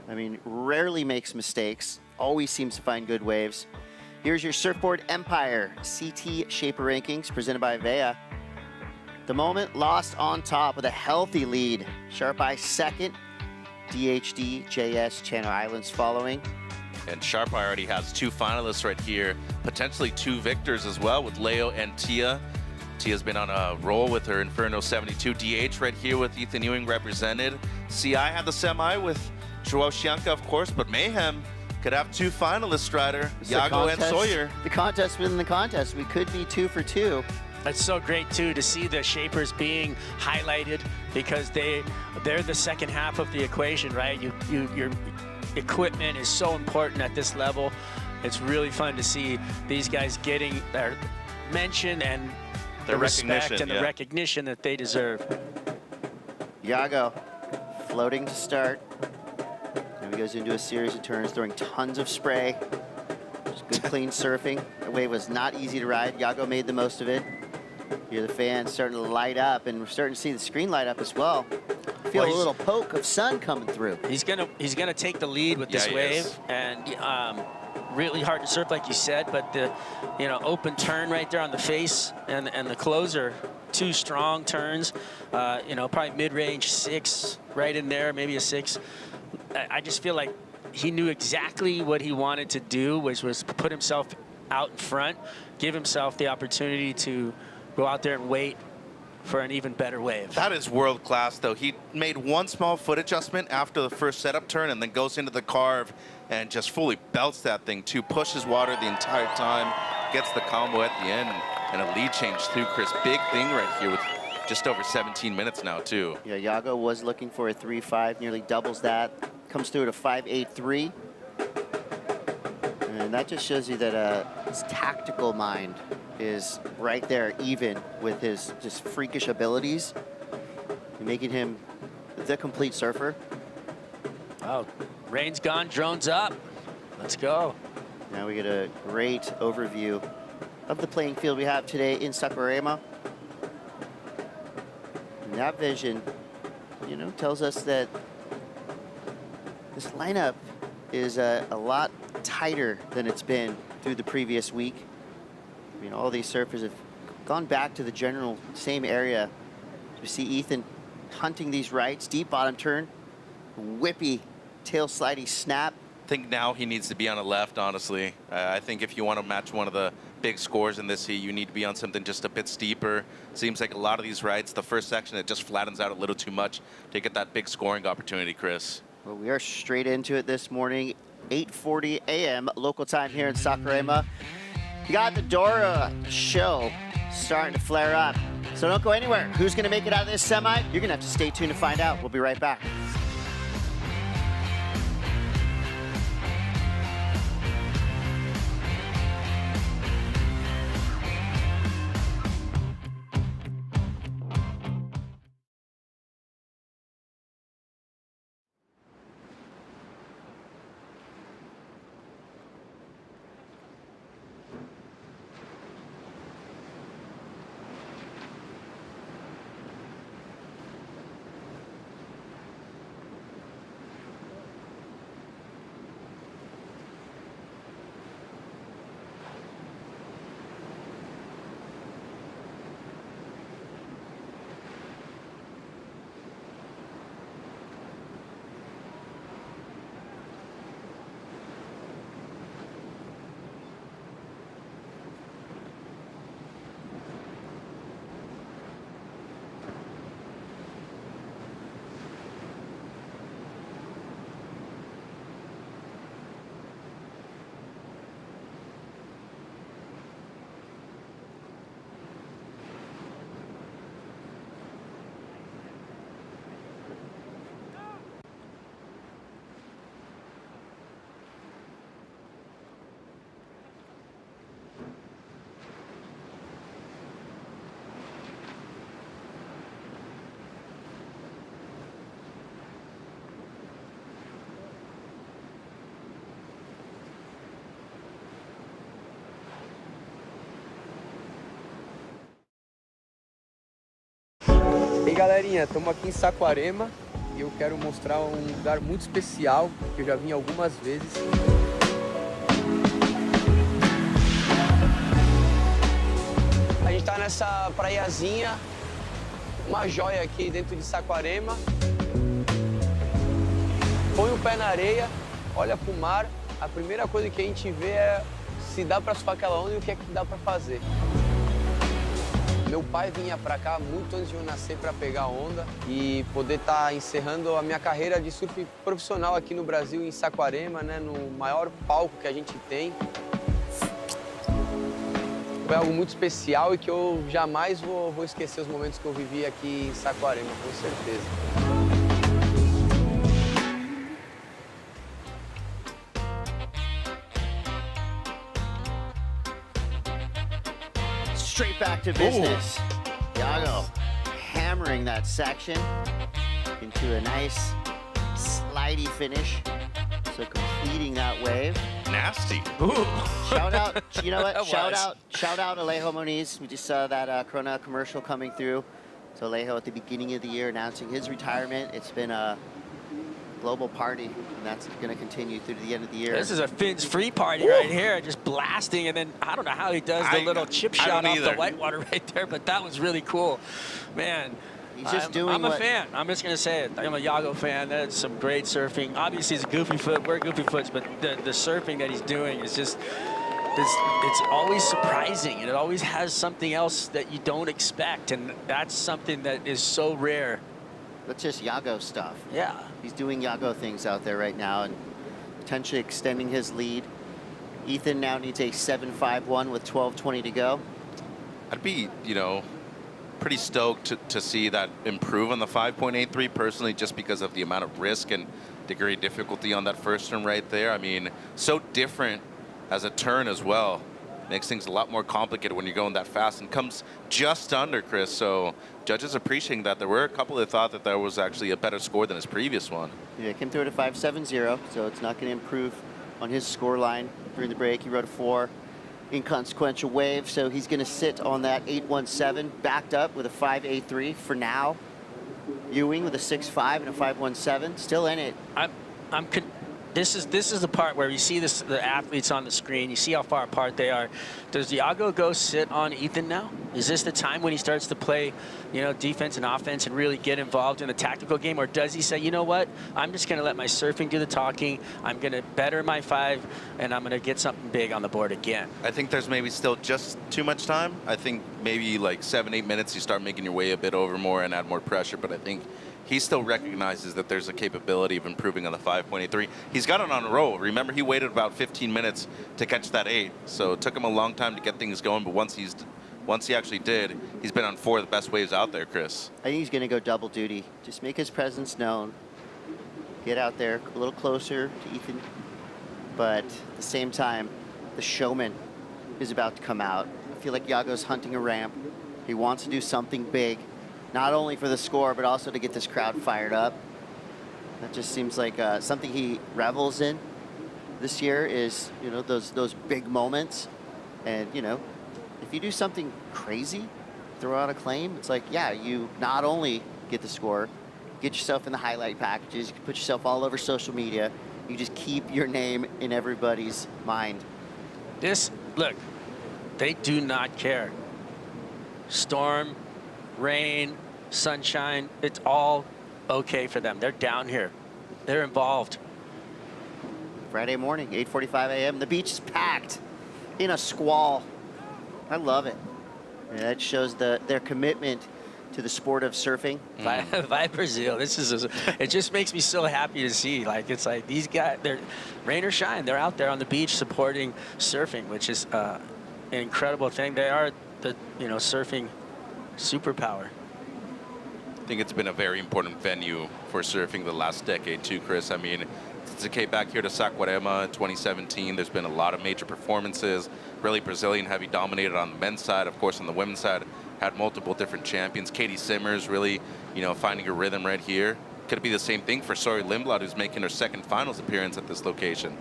I mean, rarely makes mistakes, always seems to find good waves. Here's your Surfboard Empire CT Shaper Rankings presented by VEA. The Moment lost on top with a healthy lead. Sharp Eye second, DHD, JS, Channel Islands following. And Sharp Eye already has 2 finalists right here, potentially 2 victors as well with Leo and Tia. Tia's been on a roll with her Inferno 72 DH right here with Ethan Ewing represented. CI had the semi with Joao, of course, but Mayhem could have 2 finalists, Strider, Yago and Sawyer. The contest within the contest. We could be 2 for 2. It's so great too to see the Shapers being highlighted, because they're the second half of the equation, right? Your equipment is so important at this level. It's really fun to see these guys getting their mention and the respect and the recognition that they deserve. Yago floating to start. Now he goes into a series of turns, throwing tons of spray. Just good clean surfing. The wave was not easy to ride. Yago made the most of it. Here the fans starting to light up, and we're starting to see the screen light up as well. Feel a little poke of sun coming through. He's gonna take the lead with this wave, and really hard to surf, like you said, but the open turn right there on the face and the closer, 2 strong turns. Probably mid-range 6 right in there, maybe a 6. I just feel like he knew exactly what he wanted to do, which was put himself out in front, give himself the opportunity to go out there and wait for an even better wave. That is world class though. He made 1 small foot adjustment after the first setup turn and then goes into the carve and just fully belts that thing too, pushes water the entire time, gets the combo at the end, and a lead change too, Chris. Big thing right here with just over 17 minutes now too. Yeah, Yago was looking for a 3.5, nearly doubles that. Comes through at a 5.83. And that just shows you that his tactical mind is right there, even with his just freakish abilities, making him the complete surfer. Oh, rain's gone, drone's up. Let's go. Now we get a great overview of the playing field we have today in Saquarema. And that vision, tells us that this lineup is a lot tighter than it's been through the previous week. I mean, all these surfers have gone back to the general same area. We see Ethan hunting these rights, deep bottom turn, whippy tail slidey snap. I think now he needs to be on the left, honestly. I think if you want to match one of the big scores in this heat, you need to be on something just a bit steeper. Seems like a lot of these rights, the first section, it just flattens out a little too much to get that big scoring opportunity, Chris. Well, we are straight into it this morning, 8:40 a.m. local time here in Saquarema. You got the Dora show starting to flare up. So don't go anywhere. Who's going to make it out of this semi? You're going to have to stay tuned to find out. We'll be right back. E aí galerinha, estamos aqui em Saquarema e eu quero mostrar um lugar muito especial que eu já vim algumas vezes. A gente tá nessa praiazinha, uma joia aqui dentro de Saquarema. Põe o pé na areia, olha pro mar, a primeira coisa que a gente vê é se dá para surfar aquela onda e o que é que dá para fazer. Meu pai vinha para cá muito antes de eu nascer para pegar onda e poder estar encerrando a minha carreira de surf profissional aqui no Brasil, em Saquarema, né, no maior palco que a gente tem. Foi algo muito especial e que eu jamais vou esquecer os momentos que eu vivi aqui em Saquarema, com certeza. Straight back to business. Yago hammering that section into a nice slidey finish. So completing that wave. Nasty. Ooh. Shout out, you know what? That Shout out Alejo Moniz. We just saw that Corona commercial coming through. So Alejo at the beginning of the year announcing his retirement. It's been a global party, and that's going to continue through to the end of the year. This is a Fins free party right here, just blasting, and then I don't know how he does the little chip shot off the whitewater right there, but that was really cool. Man, He's just doing I'm a fan. I'm just going to say it. I'm a Yago fan. That's some great surfing. Obviously, he's a goofy foot. We're goofy foots, but the surfing that he's doing is just, it's always surprising, and it always has something else that you don't expect, and that's something that is so rare. That's just Yago stuff. Yeah. He's doing Yago things out there right now and potentially extending his lead. Ethan now needs a 7.51 with 12:20 to go. I'd be, you know, pretty stoked to see that improve on the 5.83 personally, just because of the amount of risk and degree of difficulty on that first turn right there. I mean, so different as a turn as well. Makes things a lot more complicated when you're going that fast, and comes just under, Chris. So judges appreciating that. There were a couple that thought that there was actually a better score than his previous one. Yeah, came through at a 5.70, so it's not going to improve on his score line during the break. He rode a 4 inconsequential wave, so he's going to sit on that 8.17, backed up with a 5.83 for now. Ewing with a 6.5 and a 5.17, still in it. This is the part where you see the athletes on the screen. You see how far apart they are. Does Yago go sit on Ethan now? Is this the time when he starts to play, you know, defense and offense and really get involved in the tactical game, or does he say, you know what, I'm just going to let my surfing do the talking. I'm going to better my 5, and I'm going to get something big on the board again? I think there's maybe still just too much time. I think maybe like 7-8 minutes you start making your way a bit over more and add more pressure, but I think he still recognizes that there's a capability of improving on the 5.83. He's got it on a roll. Remember, he waited about 15 minutes to catch that 8, so it took him a long time to get things going, but once he actually did, he's been on 4 of the best waves out there, Chris. I think he's going to go double duty. Just make his presence known. Get out there a little closer to Ethan. But at the same time, the showman is about to come out. I feel like Yago's hunting a ramp. He wants to do something big, not only for the score, but also to get this crowd fired up. That just seems like something he revels in this year is, you know, those big moments. And, you know, if you do something crazy, throw out a claim, it's like, yeah, you not only get the score, get yourself in the highlight packages, you can put yourself all over social media, you just keep your name in everybody's mind. Look, they do not care. Storm, rain, sunshine, it's all okay for them. They're down here. They're involved. Friday morning, 8:45 a.m. The beach is packed in a squall. I love it. Yeah, that shows their commitment to the sport of surfing. VIVO Brazil. It just makes me so happy to see. Like, it's like these guys, they're rain or shine, they're out there on the beach supporting surfing, which is an incredible thing. They are the, you know, surfing superpower. I think it's been a very important venue for surfing the last decade too, Chris. I mean, since it came back here to Saquarema in 2017, there's been a lot of major performances. Really Brazilian heavy dominated on the men's side. Of course, on the women's side, had multiple different champions. Katie Simmers really, you know, finding her rhythm right here. Could it be the same thing for Sori Lindblad, who's making her second finals appearance at this location?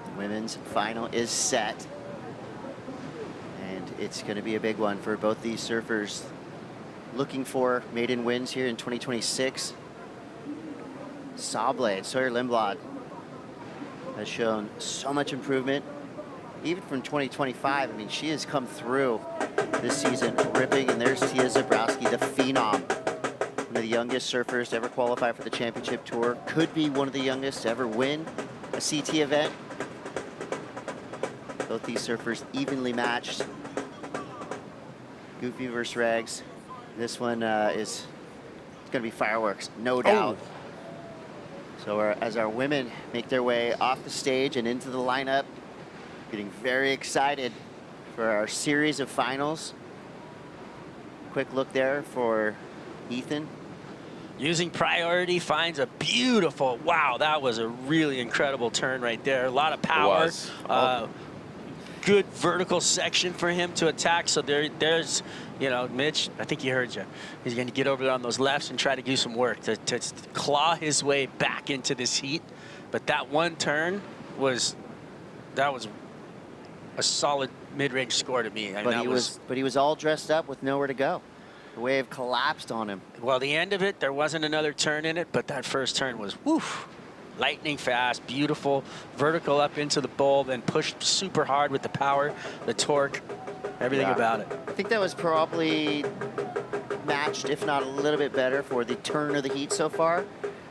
The women's final is set. And it's going to be a big one for both these surfers. Looking for maiden wins here in 2026. Sawblade, Sawyer Lindblad, has shown so much improvement, even from 2025. I mean, she has come through this season ripping, and there's Tia Zabrowski, the phenom, one of the youngest surfers to ever qualify for the championship tour, could be one of the youngest to ever win a CT event. Both these surfers evenly matched. Goofy versus Rags. This one is going to be fireworks, no doubt. So as our women make their way off the stage and into the lineup, getting very excited for our series of finals. Quick look there for Ethan. Using priority, finds a beautiful, wow, that was a really incredible turn right there. A lot of power. Good vertical section for him to attack. So there's, you know, Mitch, I think he heard you. He's going to get over there on those lefts and try to do some work to claw his way back into this heat. But that one turn was a solid mid-range score to me. But he was all dressed up with nowhere to go. The wave collapsed on him. Well, the end of it, there wasn't another turn in it, but that first turn was woof. Lightning fast, beautiful, vertical up into the bowl, then pushed super hard with the power, the torque, everything about it. I think that was probably matched, if not a little bit better, for the turn of the heat so far.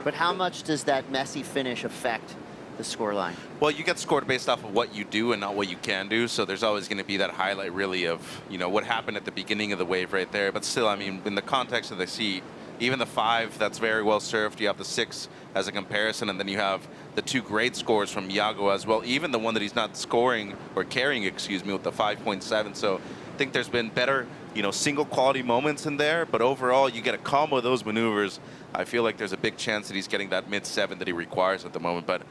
But how much does that messy finish affect the scoreline? Well, you get scored based off of what you do and not what you can do. So there's always going to be that highlight, really, of, you know, what happened at the beginning of the wave right there. But still, I mean, in the context of the heat, even the 5 that's very well surfed, you have the 6 as a comparison, and then you have the 2 great scores from Yago as well, even the one that he's not scoring or carrying, excuse me, with the 5.7. So I think there's been better, you know, single quality moments in there, but overall you get a combo of those maneuvers. I feel like there's a big chance that he's getting that mid-7 that he requires at the moment. But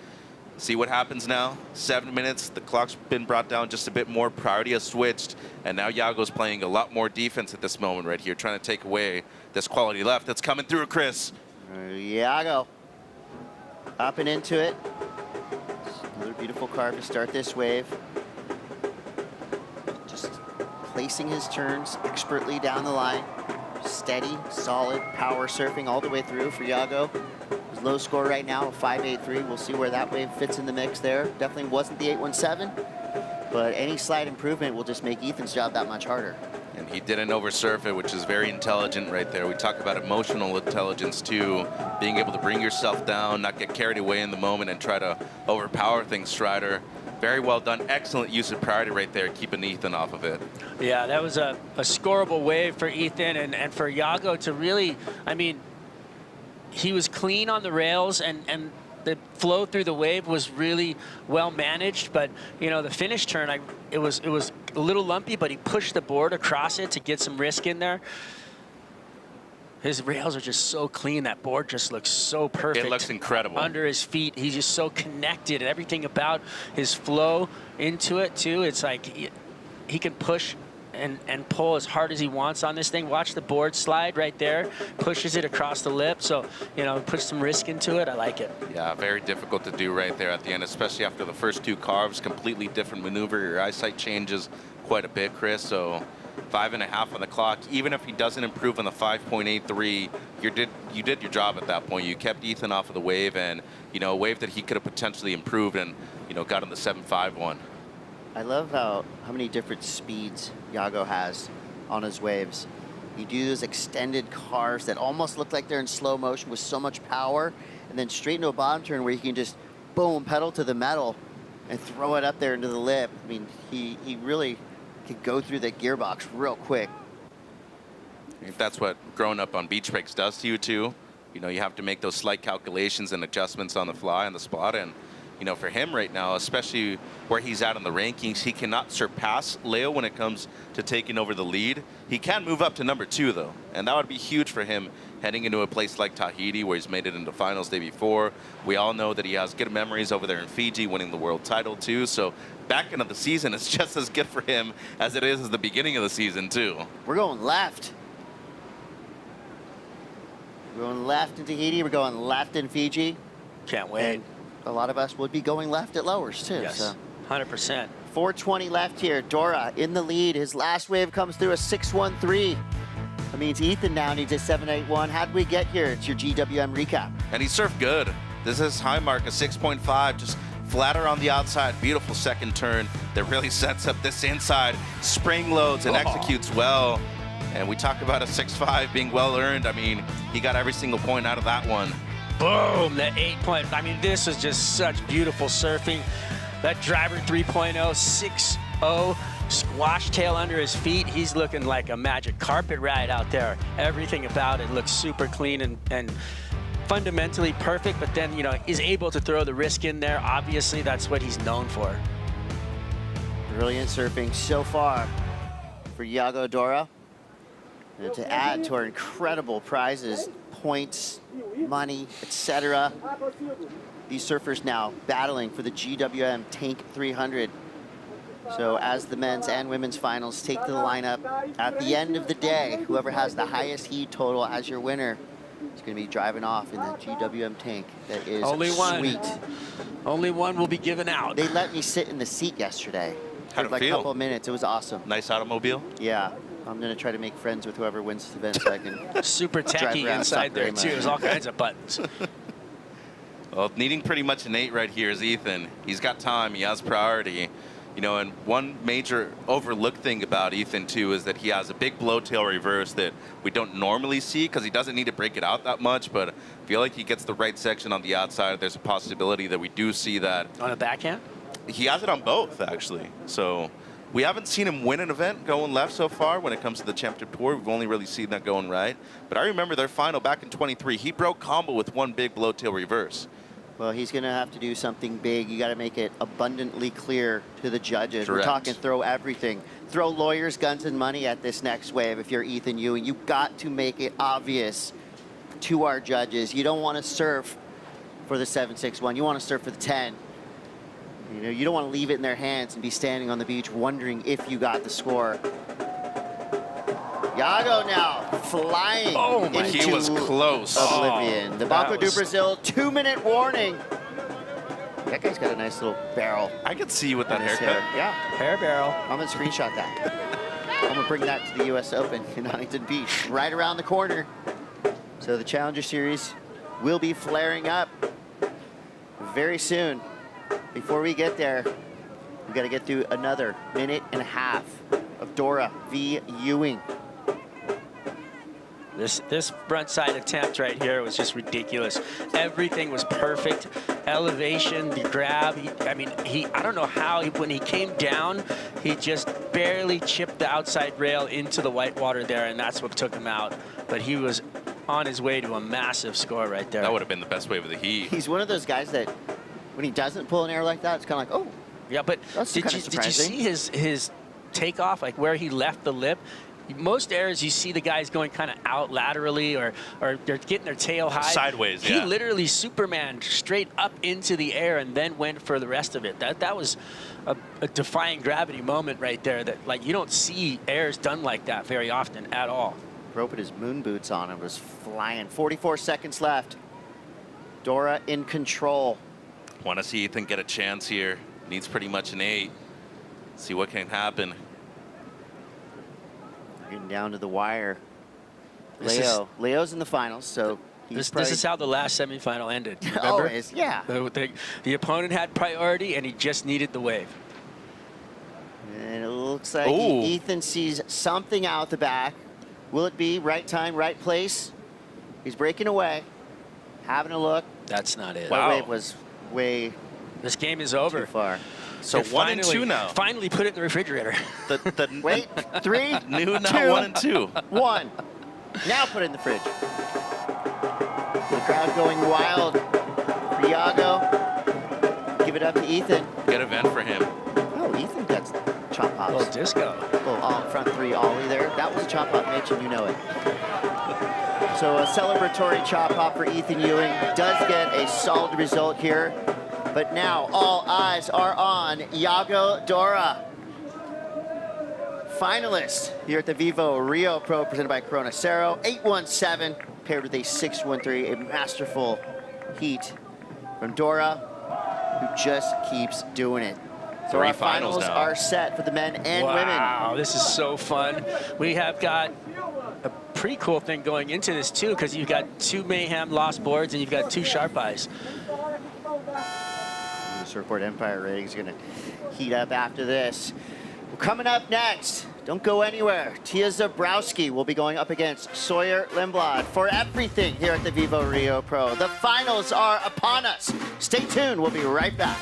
see what happens now. 7 minutes, the clock's been brought down just a bit more, priority has switched, and now Yago's playing a lot more defense at this moment right here, trying to take away this quality left that's coming through, Chris. Yago up and into it. Another beautiful carve to start this wave. Just placing his turns expertly down the line. steady, solid power surfing all the way through for Yago. His low score right now, a 5.83. We'll see where that wave fits in the mix there. Definitely wasn't the 8.17, but any slight improvement will just make Ethan's job that much harder. And he didn't oversurf it, which is very intelligent right there. We talk about emotional intelligence too, being able to bring yourself down, not get carried away in the moment and try to overpower things, Strider. Very well done. Excellent use of priority right there, keeping Ethan off of it. Yeah, that was a scoreable wave for Ethan and for Yago to really, I mean, he was clean on the rails and the flow through the wave was really well managed, but you know, the finish turn, it was a little lumpy, but he pushed the board across it to get some risk in there. His rails are just so clean. That board just looks so perfect. It looks incredible. Under his feet, he's just so connected, and everything about his flow into it too. It's like he can push and pull as hard as he wants on this thing. Watch the board slide right there. Pushes it across the lip. So, you know, puts some risk into it. I like it. Yeah, very difficult to do right there at the end, especially after the first two carves. Completely different maneuver. Your eyesight changes quite a bit, Chris. So 5.5 on the clock. Even if he doesn't improve on the 5.83, you did your job at that point. You kept Ethan off of the wave, and you know, a wave that he could have potentially improved and, you know, got on the 7.51. I love how many different speeds Yago has on his waves. You do those extended carves that almost look like they're in slow motion with so much power, and then straight into a bottom turn where you can just boom, pedal to the metal and throw it up there into the lip. I mean, he really could go through the gearbox real quick. I think that's what growing up on beach breaks does to you too. You know, you have to make those slight calculations and adjustments on the fly, on the spot, and you know, for him right now, especially where he's at in the rankings, he cannot surpass Leo when it comes to taking over the lead. He can move up to number 2 though, and that would be huge for him heading into a place like Tahiti where he's made it into finals day before. We all know that he has good memories over there in Fiji winning the world title too, so back end of the season is just as good for him as it is at the beginning of the season too. We're going left. We're going left in Tahiti, we're going left in Fiji. Can't wait. And a lot of us would be going left at lowers too. Yes, so. 100%. 4:20 left here. Dora in the lead. His last wave comes through a 6.13. That means Ethan now needs a 7.81. How'd we get here? It's your GWM recap. And he surfed good. This is high mark, a 6.5, just flatter on the outside. Beautiful second turn that really sets up this inside. Spring loads and executes well. And we talk about a 6.5 being well earned. I mean, he got every single point out of that one. Boom, the 8 I mean, this was just such beautiful surfing. That driver 3.0, 6.0, squash tail under his feet. He's looking like a magic carpet ride out there. Everything about it looks super clean and fundamentally perfect, but then, you know, is able to throw the risk in there. Obviously, that's what he's known for. Brilliant surfing so far for Yago Dora. And to add to our incredible prizes, points, money, etc. These surfers now battling for the GWM Tank 300. So as the men's and women's finals take to the lineup, at the end of the day, whoever has the highest heat total as your winner is going to be driving off in the GWM Tank. That is sweet. Only one will be given out. They let me sit in the seat yesterday. How'd it like feel? a couple of minutes. It was awesome. Nice automobile? Yeah. I'm going to try to make friends with whoever wins this event so I can super techy inside there too. There's all kinds of buttons. Well, needing pretty much an 8 right here is Ethan. He's got time, he has priority. You know, and one major overlooked thing about Ethan too is that he has a big blowtail reverse that we don't normally see because he doesn't need to break it out that much, but I feel like he gets the right section on the outside. There's a possibility that we do see that. On a backhand? He has it on both, actually. So we haven't seen him win an event going left so far when it comes to the championship tour. We've only really seen that going right. But I remember their final back in 23. He broke combo with one big blowtail reverse. Well, he's going to have to do something big. You got to make it abundantly clear to the judges. Correct. We're talking throw everything. Throw lawyers, guns, and money at this next wave if you're Ethan Ewing. You got to make it obvious to our judges. You don't want to surf for the 7.61. You want to surf for the 10. You know, you don't want to leave it in their hands and be standing on the beach wondering if you got the score. Yago now flying into he was close. oblivion. The Banco do Brazil 2-minute warning. That guy's got a nice little barrel. I could see you with that in his haircut. hair. Yeah, Hair barrel. I'm gonna screenshot that. I'm gonna bring that to the US Open in Huntington Beach, right around the corner. So the Challenger Series will be flaring up very soon. Before we get there, we gotta get through another minute and a half of Dora v. Ewing. This frontside attempt right here was just ridiculous. Everything was perfect. Elevation, the grab. I don't know how, when he came down, he just barely chipped the outside rail into the whitewater there, and that's what took him out. But he was on his way to a massive score right there. That would have been the best way of the heat. He's one of those guys that when he doesn't pull an air like that, it's kind of like, oh. Yeah, but did you see his takeoff, like where he left the lip? Most airs, you see the guys going kind of out laterally, or they're getting their tail high. Sideways, He yeah. literally Superman straight up into the air and then went for the rest of it. That was a defying gravity moment right there that, like, you don't see airs done like that very often at all. Broke with his moon boots on and was flying. 44 seconds left. Dora in control. Want to see Ethan get a chance here. Needs pretty much an 8. See what can happen. Getting down to the wire. Leo's in the finals, so this is how the last semifinal ended. Remember? Always, yeah. The opponent had priority, and he just needed the wave. And it looks like Ethan sees something out the back. Will it be right time, right place? He's breaking away, having a look. That's not it. Wow. The wave was way. This game is over. Too far. So 1 and 2 now. Finally put it in the refrigerator. Wait, 3, new now 2, 1 and 2. 1. Now put it in the fridge. The crowd going wild for Yago. Give it up to Ethan. Good event for him. Oh, Ethan gets chop hops. A little disco. Little front 3 ollie there. That was a chop hop, Mitch, and you know it. So a celebratory chop hop for Ethan Ewing. Does get a solid result here. But now all eyes are on Yago Dora. Finalist here at the VIVO Rio Pro presented by Corona Cero. 8-1-7 paired with a 6-1-3. A masterful heat from Dora, who just keeps doing it. So our finals are set for the men and women. Wow, this is so fun. We have got a pretty cool thing going into this too, because you've got 2 Mayhem lost boards and you've got 2 Sharp Eyes. Surfboard Empire rating is going to heat up after this. Well, coming up next, don't go anywhere. Tia Zabrowski will be going up against Sawyer Lindblad for everything here at the VIVO Rio Pro. The finals are upon us. Stay tuned. We'll be right back.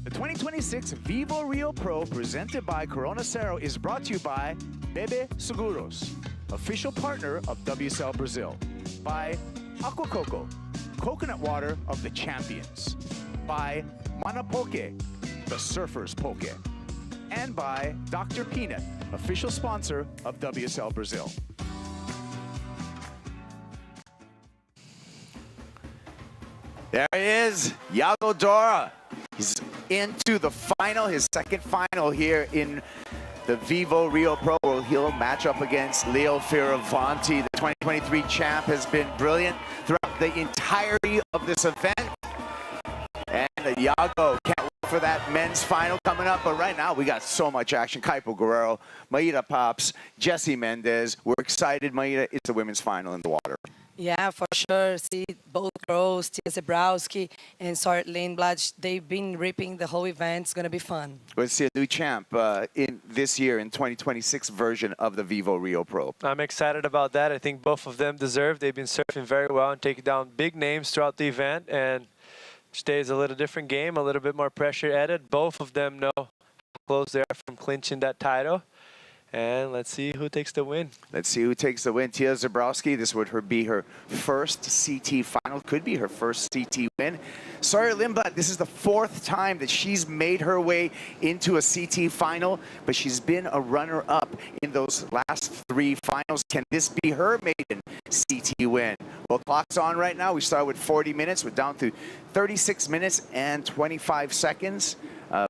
The 2026 VIVO Rio Pro presented by Corona Cero is brought to you by Bebe Seguros, official partner of WSL Brazil. By Aqua Coco, coconut water of the champions. By Mana Poke, the surfer's poke. And by Dr. Peanut, official sponsor of WSL Brazil. There he is, Yago Dora. He's into the final, his second final here in the VIVO Rio Pro, where he'll match up against Leo Fioravanti. The 2023 champ has been brilliant throughout the entirety of this event. And Yago can't wait for that men's final coming up. But right now, we got so much action. Kaipo Guerrero, Maida Pops, Jesse Mendez. We're excited, Maida. It's the women's final in the water. Yeah, for sure. See, both girls, Tia Zebrowski and Sawyer Lindblad, they've been ripping the whole event. It's going to be fun. We'll see a new champ in this year in 2026 version of the VIVO Rio Pro. I'm excited about that. I think both of them deserve. They've been surfing very well and taking down big names throughout the event. And today is a little different game, a little bit more pressure added. Both of them know how close they are from clinching that title. And let's see who takes the win. Let's see who takes the win. Tia Zebrowski, this would be her first CT final. Could be her first CT win. Sawyer Lindblad, this is the fourth time that she's made her way into a CT final, but she's been a runner-up in those last three finals. Can this be her maiden CT win? Well, clock's on right now. We start with 40 minutes. We're down to 36 minutes and 25 seconds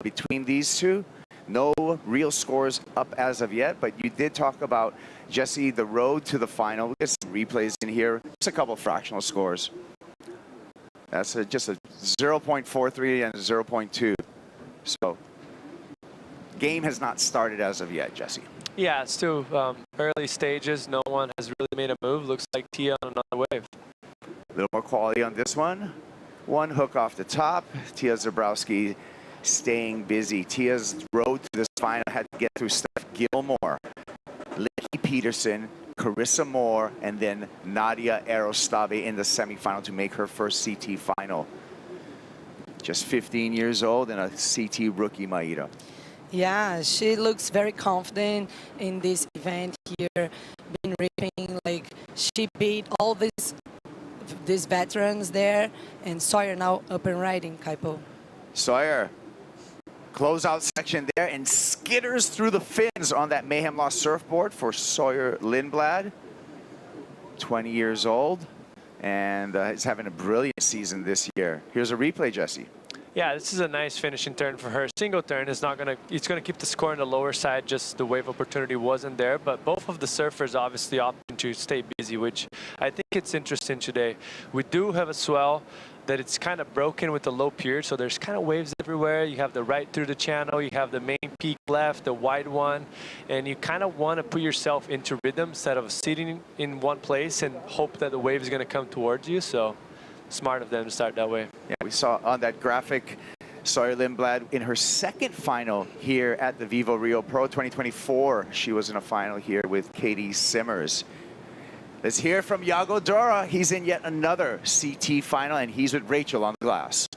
between these two. No real scores up as of yet, but you did talk about, Jesse, the road to the final. We get some replays in here. Just a couple fractional scores. That's just a 0.43 and a 0.2. So, game has not started as of yet, Jesse. Yeah, it's still early stages. No one has really made a move. Looks like Tia on another wave. A little more quality on this one. One hook off the top. Tia Zebrowski staying busy. Tia's road to this final had to get through Steph Gilmore, Licky Peterson, Carissa Moore, and then Nadia Arostave in the semifinal to make her first CT final. Just 15 years old and a CT rookie, Maida. Yeah, she looks very confident in this event here, been ripping. Like, she beat all these veterans there, and Sawyer now up and riding, Kaipo. Sawyer, closeout section there, and skitters through the fins on that Mayhem Lost surfboard for Sawyer Lindblad, 20 years old, and is having a brilliant season this year. Here's a replay, Jesse. Yeah, this is a nice finishing turn for her. Single turn is not gonna, it's gonna keep the score on the lower side, just the wave opportunity wasn't there, but both of the surfers obviously opting to stay busy, which I think it's interesting today. We do have a swell that it's kind of broken with the low pier, so there's kind of waves everywhere. You have the right through the channel, you have the main peak left, the wide one, and you kind of want to put yourself into rhythm instead of sitting in one place and hope that the wave is going to come towards you. So smart of them to start that way. Yeah, we saw on that graphic Sawyer Lindblad in her second final here at the VIVO Rio Pro 2024. She was in a final here with Katie Simmers. Let's hear from Yago Dora. He's in yet another CT final, and he's with Rachel on the glass.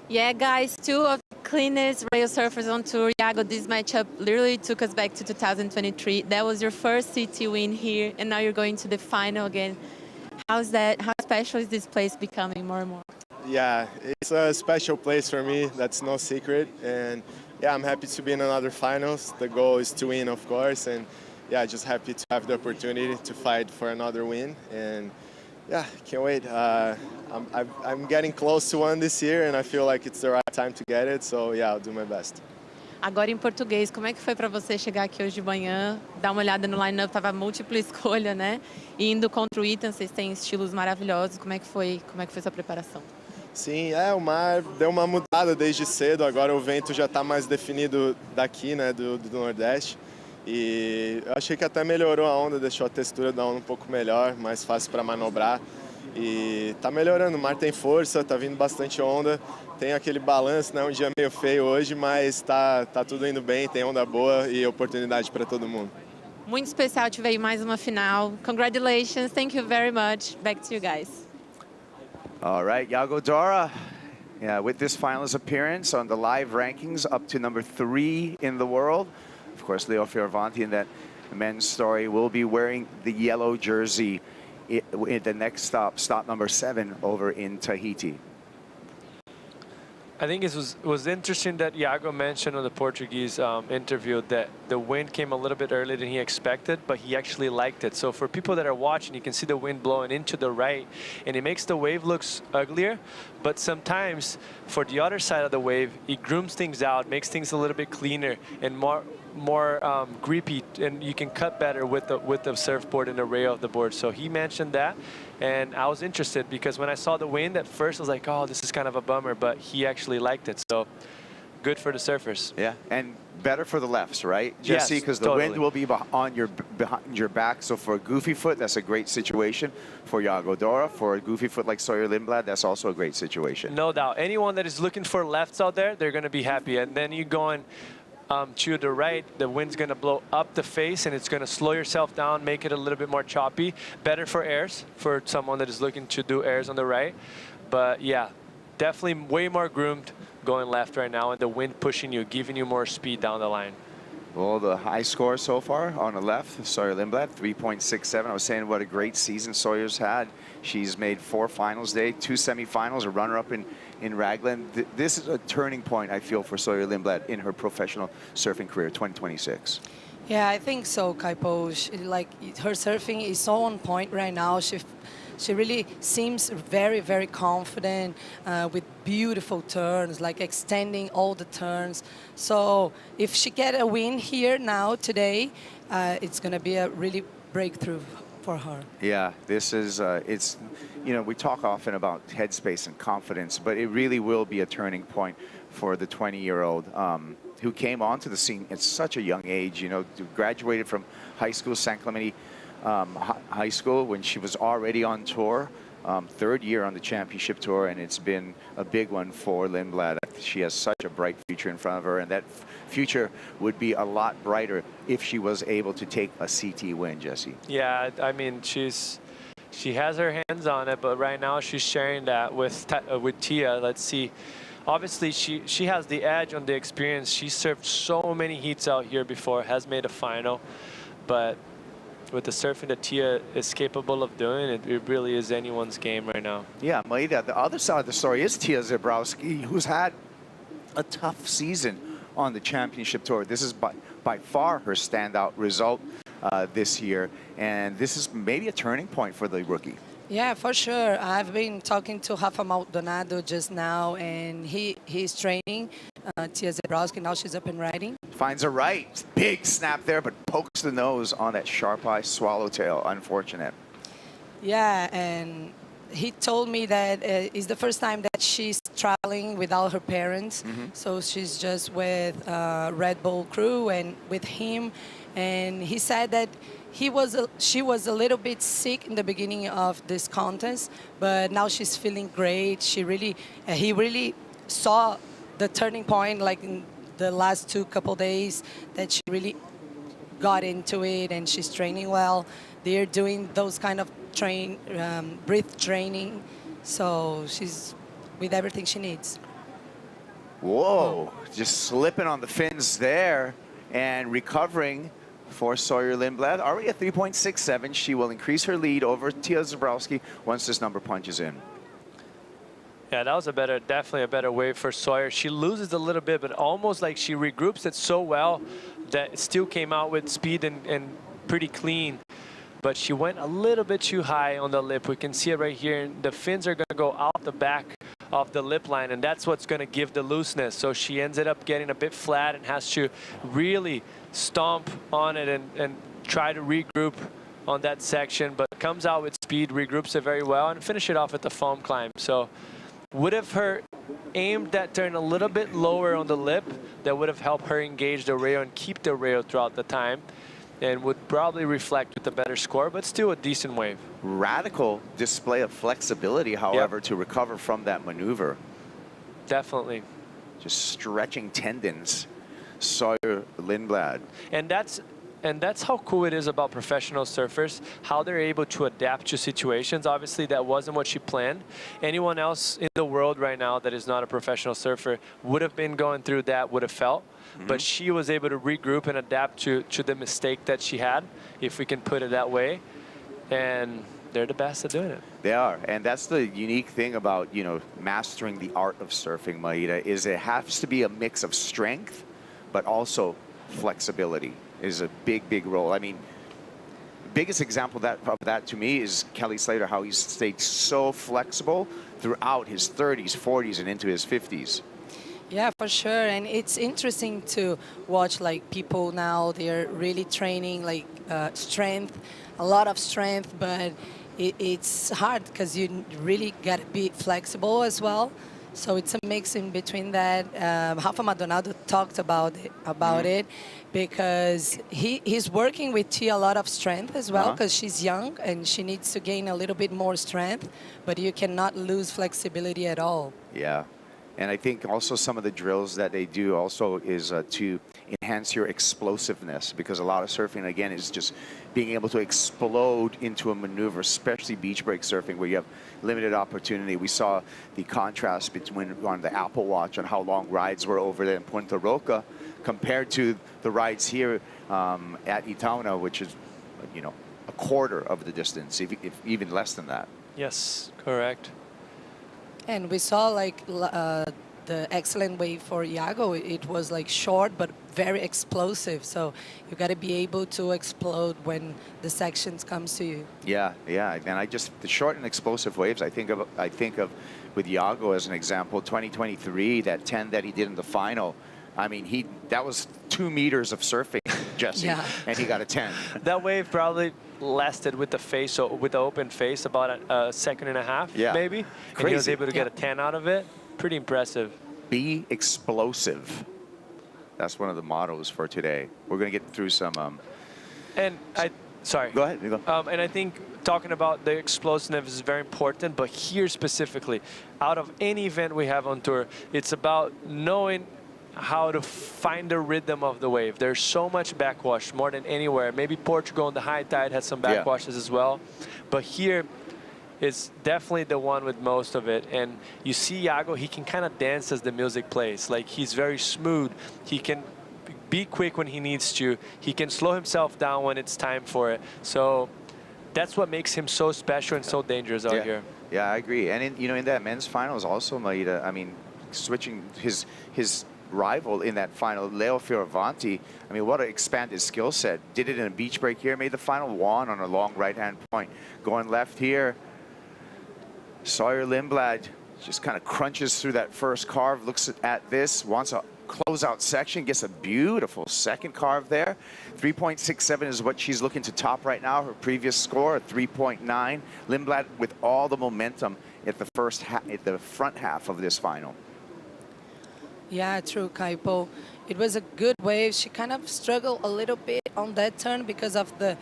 Yeah, guys, two of the cleanest rail surfers on tour. Yago, this matchup literally took us back to 2023. That was your first CT win here, and now you're going to the final again. How's that? How special is this place becoming more and more? Yeah, it's a special place for me. That's no secret. And yeah, I'm happy to be in another finals. The goal is to win, of course. And yeah, just happy to have the opportunity to fight for another win. And yeah, can't wait. I'm getting close to one this year, and I feel like it's the right time to get it. So yeah, I'll do my best. Agora em português, como é que foi para você chegar aqui hoje de manhã, dar uma olhada no line-up, tava múltipla escolha, né? E indo contra o Ethan, vocês têm estilos maravilhosos. Como é que foi sua preparação? Sim, o mar deu uma mudada desde cedo. Agora o vento já está mais definido daqui, né, do Nordeste. E eu achei que até melhorou a onda, deixou a textura da onda um pouco melhor, mais fácil para manobrar. E tá melhorando, o mar tem força, tá vindo bastante onda. Tem aquele balanço, né, um dia meio feio hoje, mas tá tudo indo bem, tem onda boa e oportunidade para todo mundo. Muito especial te ver aí mais uma final. Congratulations, thank you very much. Back to you guys. All right, Yago Dora, with this finals appearance on the live rankings, up to number 3 in the world. Of course, Leo Fioravanti in that men's story will be wearing the yellow jersey in the next stop number 7 over in Tahiti. I think it was interesting that Yago mentioned on the Portuguese interview that the wind came a little bit earlier than he expected, but he actually liked it. So for people that are watching, you can see the wind blowing into the right, and it makes the wave looks uglier. But sometimes for the other side of the wave, it grooms things out, makes things a little bit cleaner and more grippy, and you can cut better with the surfboard and the rail of the board. So he mentioned that, and I was interested because when I saw the wind at first, I was like, oh, this is kind of a bummer, but he actually liked it. So good for the surfers. Yeah, and better for the lefts, right, Jesse? Because the totally. wind will be behind your back. So for a goofy foot, that's a great situation. For Yago Dora, for a goofy foot like Sawyer Lindblad, that's also a great situation. No doubt. Anyone that is looking for lefts out there, they're going to be happy. And then you going to the right, the wind's going to blow up the face, and it's going to slow yourself down, make it a little bit more choppy. Better for airs, for someone that is looking to do airs on the right. But yeah, definitely way more groomed going left right now, and the wind pushing you, giving you more speed down the line. Well, the high score so far on the left, Sawyer Lindblad, 3.67. I was saying what a great season Sawyer's had. She's made 4 finals day, 2 semifinals, a runner-up in Raglan. This is a turning point, I feel, for Sawyer Lindblad in her professional surfing career, 2026. Yeah, I think so, Kaipo. Like, her surfing is so on point right now. She really seems very, very confident with beautiful turns, like extending all the turns. So if she get a win here now today, it's going to be a really breakthrough for her. Yeah, this is, it's, you know, we talk often about headspace and confidence, but it really will be a turning point for the 20-year-old who came onto the scene at such a young age, you know, graduated from high school, San Clemente High School when she was already on tour, 3rd year on the championship tour, and it's been a big one for Lindblad. She has such a bright future in front of her, and that future would be a lot brighter if she was able to take a CT win, Jesse. Yeah, I mean, she has her hands on it, but right now she's sharing that with Tia. Let's see. Obviously, she has the edge on the experience. She surfed so many heats out here before, has made a final, but with the surfing that Tia is capable of doing, it really is anyone's game right now. Yeah, Maida, the other side of the story is Tia Zebrowski, who's had a tough season on the championship tour. This is by far her standout result this year, and this is maybe a turning point for the rookie. Yeah, for sure. I've been talking to Rafa Maldonado just now, and he's training Tia Zebrowski. Now she's up and riding. Finds a right. Big snap there, but pokes the nose on that sharp eye swallowtail. Unfortunate. Yeah, and he told me that it's the first time that she's traveling without her parents. So she's just with Red Bull crew and with him. And he said that she was a little bit sick in the beginning of this contest, but now she's feeling great. He really saw the turning point, like in the last couple days, that she really got into it, and she's training well. They're doing those kind of breath training, so she's with everything she needs. Whoa, just slipping on the fins there and recovering for Sawyer Lindblad. Already at 3.67, she will increase her lead over Tia Zebrowski once this number punches in. Yeah, that was definitely a better wave for Sawyer. She loses a little bit, but almost like she regroups it so well that it still came out with speed and pretty clean. But she went a little bit too high on the lip. We can see it right here. The fins are going to go out the back of the lip line, and that's what's going to give the looseness. So she ended up getting a bit flat and has to really stomp on it and try to regroup on that section, but comes out with speed, regroups it very well, and finish it off at the foam climb. So would have her aimed that turn a little bit lower on the lip, that would have helped her engage the rail and keep the rail throughout the time, and would probably reflect with a better score, but still a decent wave. Radical display of flexibility, however, to recover from that maneuver. Definitely. Just stretching tendons. Sawyer Lindblad. And that's how cool it is about professional surfers, how they're able to adapt to situations. Obviously, that wasn't what she planned. Anyone else in the world right now that is not a professional surfer would have been going through that, would have felt. But she was able to regroup and adapt to the mistake that she had, if we can put it that way. And they're the best at doing it. They are, and that's the unique thing about, you know, mastering the art of surfing, Maida, is it has to be a mix of strength, but also flexibility is a big, big role. I mean, biggest example of that to me is Kelly Slater, how he's stayed so flexible throughout his 30s, 40s, and into his 50s. Yeah, for sure. And it's interesting to watch like people now, they're really training like strength, a lot of strength, but it's hard because you really got to be flexible as well. So it's a mix in between that. Rafa Maldonado talked about it because he's working with Tia a lot of strength as well because she's young and she needs to gain a little bit more strength, but you cannot lose flexibility at all. Yeah. And I think also some of the drills that they do also is to enhance your explosiveness, because a lot of surfing, again, is just being able to explode into a maneuver, especially beach break surfing where you have limited opportunity. We saw the contrast between on the Apple Watch on how long rides were over there in Punta Roca compared to the rides here at Itaúna, which is, you know, a quarter of the distance, if even less than that. Yes, correct. And we saw like the excellent wave for Yago. It was like short but very explosive. So you got to be able to explode when the sections comes to you. Yeah, yeah. And the short and explosive waves, I think of with Yago as an example. 2023, that 10 that he did in the final. I mean, that was 2 meters of surfing, Jesse, yeah. And he got a 10. That wave probably lasted with the face, so with the open face, about a second and a half, maybe. Crazy. And he was able to get a 10 out of it. Pretty impressive. Be explosive. That's one of the mottos for today. We're going to get through some. Sorry. Go ahead. You go. And I think talking about the explosiveness is very important, but here specifically, out of any event we have on tour, it's about knowing how to find the rhythm of the wave. There's so much backwash, more than anywhere. Maybe Portugal on the high tide has some backwashes as well. But here, it's definitely the one with most of it. And you see Yago, he can kind of dance as the music plays. Like, he's very smooth. He can be quick when he needs to. He can slow himself down when it's time for it. So that's what makes him so special and so dangerous out here. Yeah, I agree. And in that men's finals also, Maida, I mean, switching his rival in that final, Leo Fioravanti, I mean, what an expanded skill set. Did it in a beach break here, made the final one on a long right-hand point. Going left here, Sawyer Lindblad just kind of crunches through that first carve, looks at this, wants a closeout section, gets a beautiful second carve there. 3.67 is what she's looking to top right now. Her previous score, 3.9. Lindblad with all the momentum at the front half of this final. Yeah, true, Kaipo. It was a good wave. She kind of struggled a little bit on that turn because of the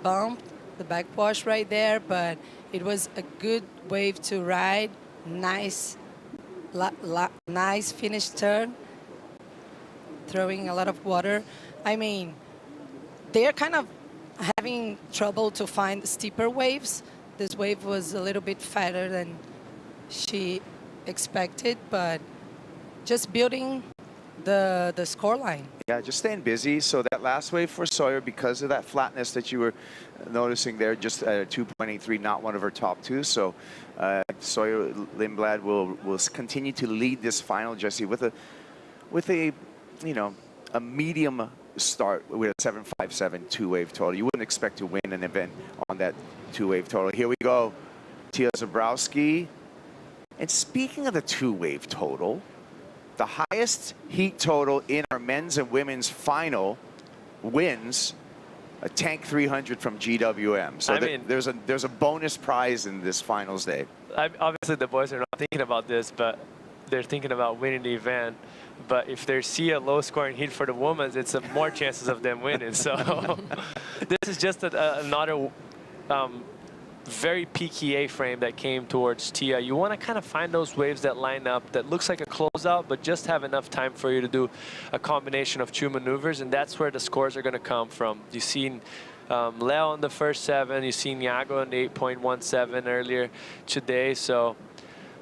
bump, the backwash right there, but it was a good wave to ride. Nice, nice finish turn, throwing a lot of water. I mean, they're kind of having trouble to find steeper waves. This wave was a little bit fatter than she expected, but just building the score line. Yeah, just staying busy. So that last wave for Sawyer, because of that flatness that you were noticing there, just 2.83, not one of her top two. So Sawyer Lindblad will continue to lead this final, Jesse, with a a medium start with a 7.57 two-wave total. You wouldn't expect to win an event on that two-wave total. Here we go, Tia Zabrowski. And speaking of the two-wave total, the highest heat total in our men's and women's final wins a Tank 300 from GWM. So there's a bonus prize in this finals day. Obviously, the boys are not thinking about this, but they're thinking about winning the event. But if they see a low-scoring heat for the women, it's more chances of them winning. So this is just another very peaky A-frame that came towards Tia. You want to kind of find those waves that line up that looks like a closeout, but just have enough time for you to do a combination of two maneuvers, and that's where the scores are going to come from. You've seen Leo on the first 7. You've seen Yago on the 8.17 earlier today. So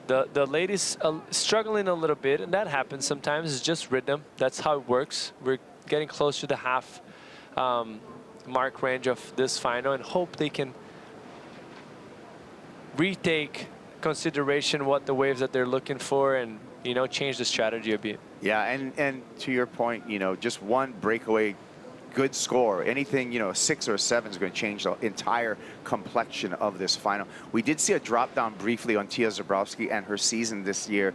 the ladies struggling a little bit, and that happens sometimes. It's just rhythm. That's how it works. We're getting close to the half mark range of this final, and hope they can retake consideration what the waves that they're looking for and, you know, change the strategy a bit. Yeah, and to your point, you know, just one breakaway good score, anything, you know, a 6 or a 7 is going to change the entire complexion of this final. We did see a drop down briefly on Tia Zabrowski and her season this year.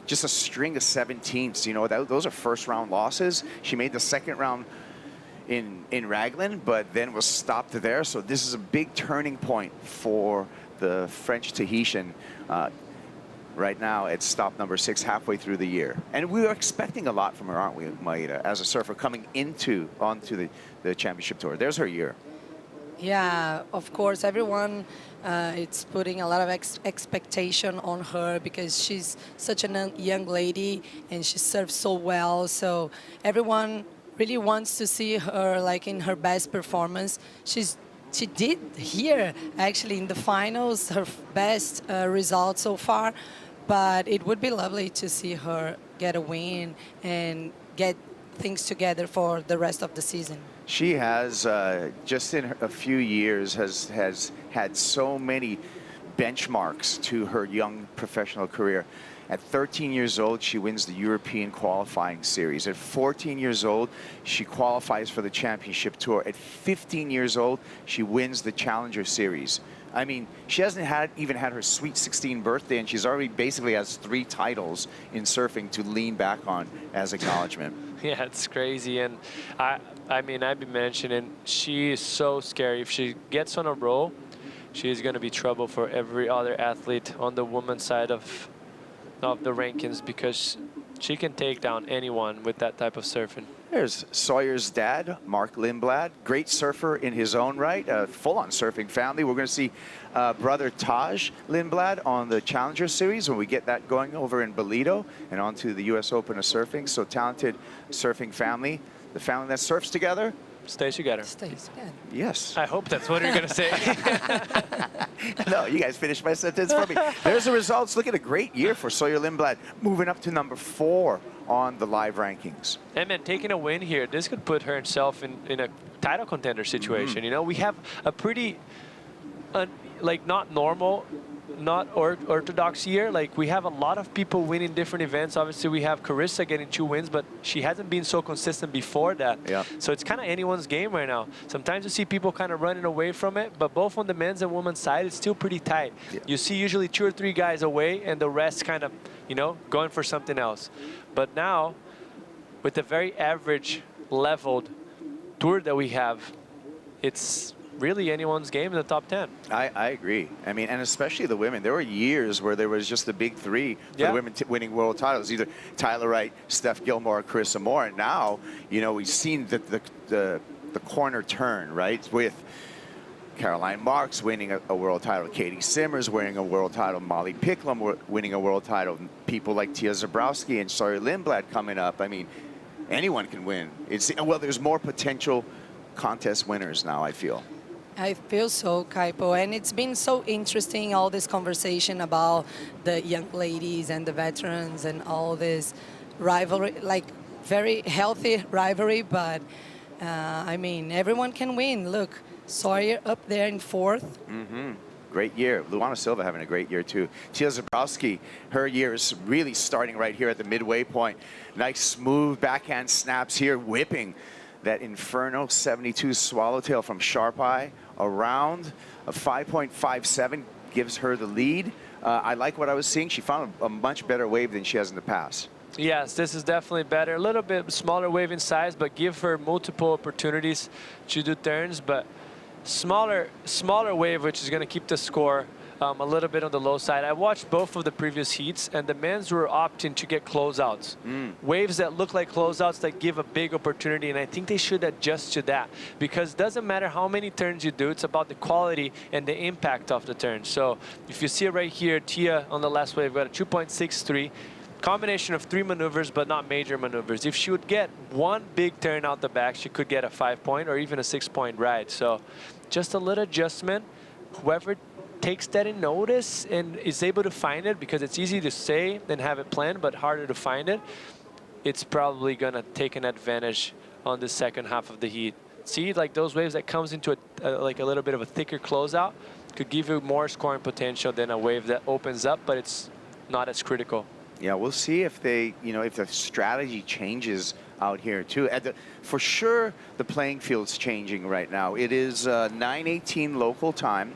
Just a string of 17ths, you know, those are first round losses. She made the second round in Raglan, but then was stopped there. So this is a big turning point for the French Tahitian. Right now, it's stop number 6 halfway through the year. And we were expecting a lot from her, aren't we, Maida, as a surfer coming onto the championship tour. There's her year. Yeah, of course, everyone it's putting a lot of expectation on her because she's such a young lady and she serves so well. So everyone really wants to see her like in her best performance. She did here, actually, in the finals, her best result so far. But it would be lovely to see her get a win and get things together for the rest of the season. She has, just in a few years, has had so many benchmarks to her young professional career. At 13 years old, she wins the European qualifying series. At 14 years old, she qualifies for the championship tour. At 15 years old, she wins the Challenger Series. I mean, she hasn't even had her Sweet 16 birthday, and she's already basically has 3 titles in surfing to lean back on as acknowledgement. Yeah, it's crazy. And I mean, I've been mentioning, she is so scary. If she gets on a roll, she's going to be trouble for every other athlete on the women's side of the rankings because she can take down anyone with that type of surfing. There's Sawyer's dad, Mark Lindblad, great surfer in his own right, a full-on surfing family. We're going to see brother Taj Lindblad on the Challenger Series when we get that going over in Bolito and onto the U.S. Open of Surfing. So talented surfing family, the family that surfs together. Stays together. Stays together. Yes. I hope that's what you're going to say. No, you guys finished my sentence for me. There's the results. Look at a great year for Sawyer Lindblad, moving up to number 4 on the live rankings. And man, taking a win here, this could put herself in a title contender situation. You know, we have a pretty, like, not normal, not orthodox year. Like, we have a lot of people winning different events. Obviously, we have Carissa getting 2 wins, but she hasn't been so consistent before that. Yeah. So it's kind of anyone's game right now. Sometimes you see people kind of running away from it, but both on the men's and women's side, it's still pretty tight. Yeah. You see usually 2 or 3 guys away, and the rest kind of, you know, going for something else. But now, with the very average leveled tour that we have, it's really anyone's game in the top 10. I agree. I mean, and especially the women. There were years where there was just the big 3 for the women winning world titles, either Tyler Wright, Steph Gilmore, or Carissa Moore. And now, you know, we've seen the corner turn, right, with Caroline Marks winning a world title, Katie Simmers winning a world title, Molly Picklum winning a world title, people like Tia Zabrowski and Sawyer Lindblad coming up. I mean, anyone can win. Well, there's more potential contest winners now, I feel. I feel so, Kaipo, and it's been so interesting, all this conversation about the young ladies and the veterans and all this rivalry, like very healthy rivalry, but I mean, everyone can win. Look, Sawyer up there in 4th. Great year. Luana Silva having a great year too. Tia Zabrowski, her year is really starting right here at the midway point. Nice smooth backhand snaps here, whipping that Inferno 72 swallowtail from Sharp Eye around. A 5.57 gives her the lead. I like what I was seeing. She found a much better wave than she has in the past. Yes, this is definitely better. A little bit smaller wave in size, but give her multiple opportunities to do turns. But smaller wave, which is going to keep the score a little bit on the low side. I watched both of the previous heats, and the men's were opting to get closeouts. Waves that look like closeouts that give a big opportunity, and I think they should adjust to that, because it doesn't matter how many turns you do, it's about the quality and the impact of the turn. So if you see it right here, Tia on the last wave got a 2.63. Combination of 3 maneuvers, but not major maneuvers. If she would get 1 big turn out the back, she could get a 5-point or even a 6-point ride. So just a little adjustment. Whoever takes that in notice and is able to find it, because it's easy to say and have it planned, but harder to find it, it's probably going to take an advantage on the second half of the heat. See, like those waves that comes into like a little bit of a thicker closeout, could give you more scoring potential than a wave that opens up, but it's not as critical. Yeah, we'll see if they, if the strategy changes out here too. For sure, the playing field's changing right now. It is 9:18 local time.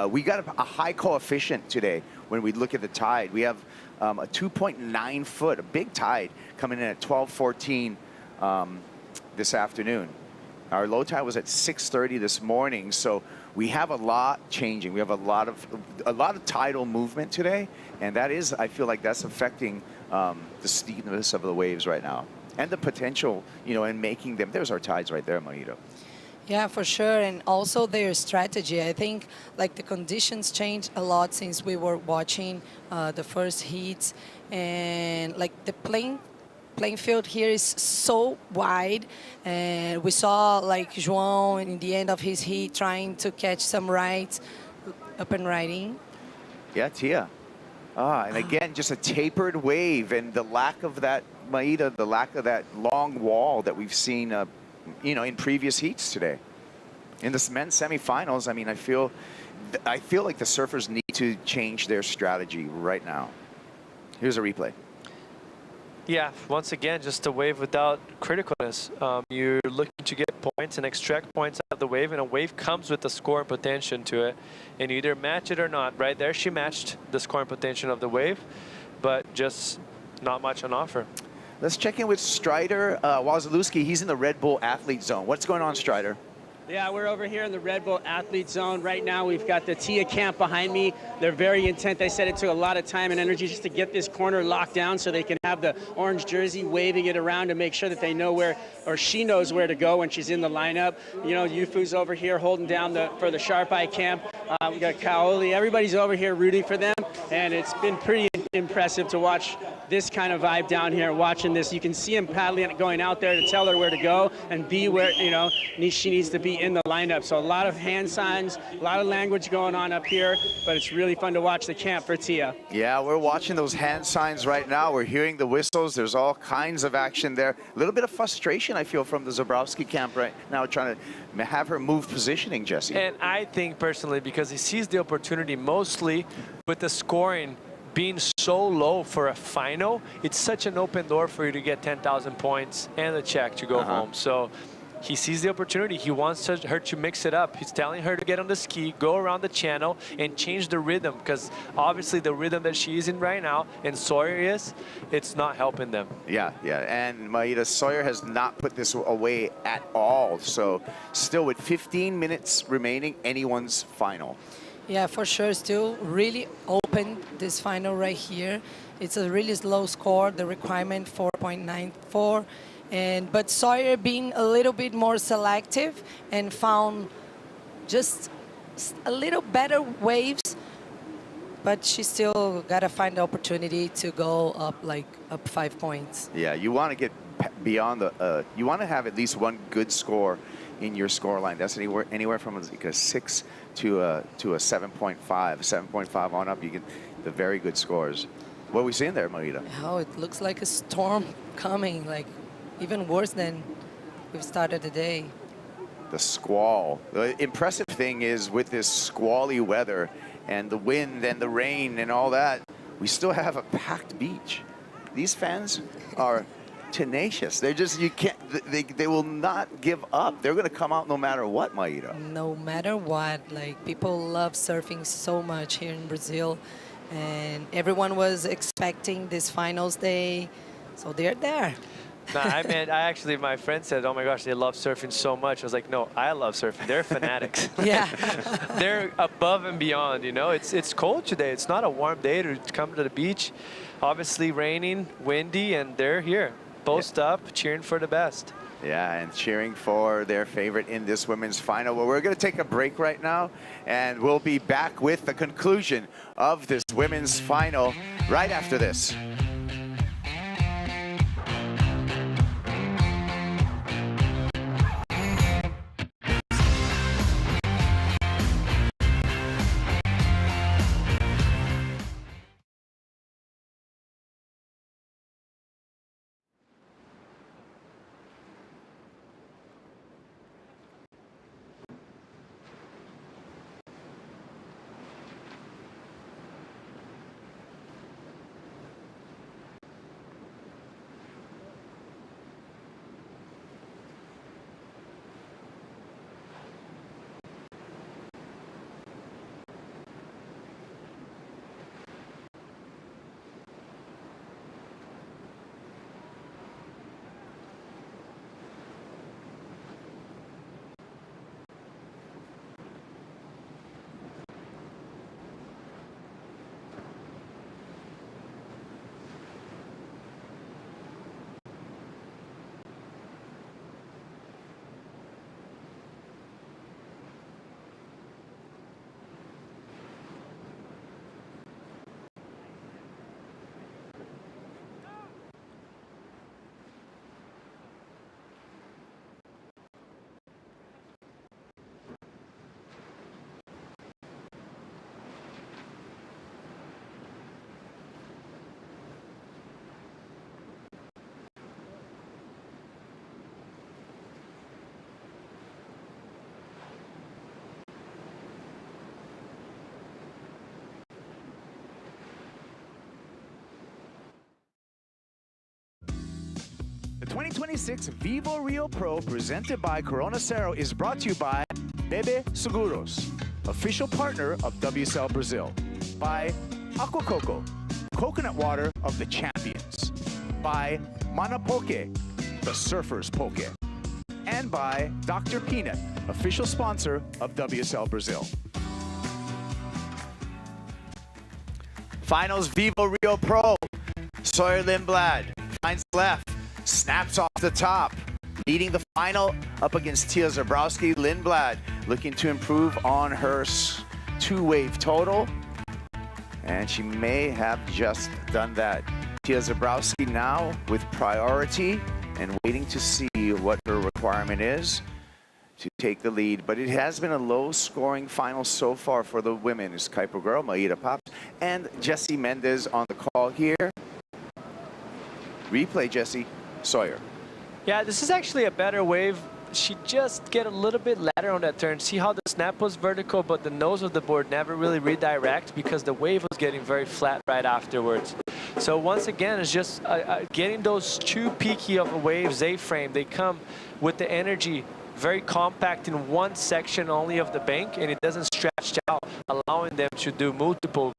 We got a high coefficient today when we look at the tide. We have a 2.9 foot, a big tide coming in at 12:14 this afternoon. Our low tide was at 6:30 this morning, so we have a lot changing. We have a lot of tidal movement today, and that is, I feel like that's affecting the steepness of the waves right now, and the potential, in making them. There's our tides right there, Mojito. Yeah, for sure, and also their strategy. I think like the conditions changed a lot since we were watching the first heats, and like the playing field here is so wide, and we saw like Joao in the end of his heat trying to catch some rights up and riding. Yeah, Tia. And again, just a tapered wave, and the lack of that, Maida, the lack of that long wall that we've seen, in previous heats today. In the men's semifinals, I mean, I feel like the surfers need to change their strategy right now. Here's a replay. Yeah, once again, just a wave without criticalness. You're looking to get points and extract points out of the wave, and a wave comes with the scoring potential to it, and you either match it or not. Right there, she matched the scoring potential of the wave, but just not much on offer. Let's check in with Strider Wazalewski. He's in the Red Bull Athlete Zone. What's going on, Strider? Yeah, we're over here in the Red Bull Athlete Zone. Right now, we've got the TIA camp behind me. They're very intent. They said it took a lot of time and energy just to get this corner locked down so they can have the orange jersey waving it around to make sure that they know where, or she knows where to go when she's in the lineup. Yufu's over here holding down for the Sharp Eye camp. We got Kaoli. Everybody's over here rooting for them, and it's been pretty impressive to watch this kind of vibe down here, watching this. You can see him paddling, going out there to tell her where to go and be where, she needs to be in the lineup. So a lot of hand signs, a lot of language going on up here, but it's really fun to watch the camp for Tia. Yeah, we're watching those hand signs right now. We're hearing the whistles. There's all kinds of action there. A little bit of frustration, I feel, from the Zabrowski camp right now, trying to have her move positioning, Jesse. And I think personally, because he sees the opportunity mostly with the scoring being so low for a final, it's such an open door for you to get 10,000 points and a check to go home. So he sees the opportunity. He wants her to mix it up. He's telling her to get on the ski, go around the channel, and change the rhythm, because obviously the rhythm that she's in right now and Sawyer is, it's not helping them. Yeah. And Maida, Sawyer has not put this away at all. So still with 15 minutes remaining, anyone's final. Yeah, for sure. Still really open, this final right here. It's a really slow score, the requirement 4.94. But Sawyer being a little bit more selective and found just a little better waves, but she still got to find the opportunity to go up 5 points. Yeah, you want to get beyond you want to have at least one good score in your score line. That's anywhere from like a 6 to a 7.5. 7.5 on up, you get the very good scores. What are we seeing there, Maida? Oh, it looks like a storm coming, like even worse than we've started the day. The squall. The impressive thing is, with this squally weather and the wind and the rain and all that, we still have a packed beach. These fans are tenacious. They're just, they will not give up. They're going to come out no matter what, Maida. No matter what. Like, people love surfing so much here in Brazil, and everyone was expecting this finals day, so they're there. No, actually, my friend said, oh my gosh, they love surfing so much. I was like, no, I love surfing. They're fanatics. Yeah. They're above and beyond, It's cold today. It's not a warm day to come to the beach. Obviously raining, windy, and they're here. Post up, cheering for the best. Yeah, and cheering for their favorite in this women's final. Well, we're going to take a break right now, and we'll be back with the conclusion of this women's final right after this. 2026 VIVO Rio Pro presented by Corona Cero is brought to you by Bebe Seguros, official partner of WSL Brazil. By Aqua Coco, coconut water of the champions. By Mana Poke, the surfer's poke. And by Dr. Peanut, official sponsor of WSL Brazil. Finals VIVO Rio Pro. Sawyer Lindblad finds left, snaps off the top. Leading the final up against Tia Zabrowski. Lindblad looking to improve on her two-wave total. And she may have just done that. Tia Zabrowski now with priority and waiting to see what her requirement is to take the lead. But it has been a low-scoring final so far for the women. It's Kuiper Girl, Maida Pops, and Jessie Mendez on the call here. Replay, Jessie. Sawyer. Yeah, this is actually a better wave. She just get a little bit ladder on that turn. See how the snap was vertical, but the nose of the board never really redirect because the wave was getting very flat right afterwards. So once again, it's just getting those too peaky of waves, A-frame. They come with the energy very compact in one section only of the bank, and it doesn't stretch out, allowing them to do multiple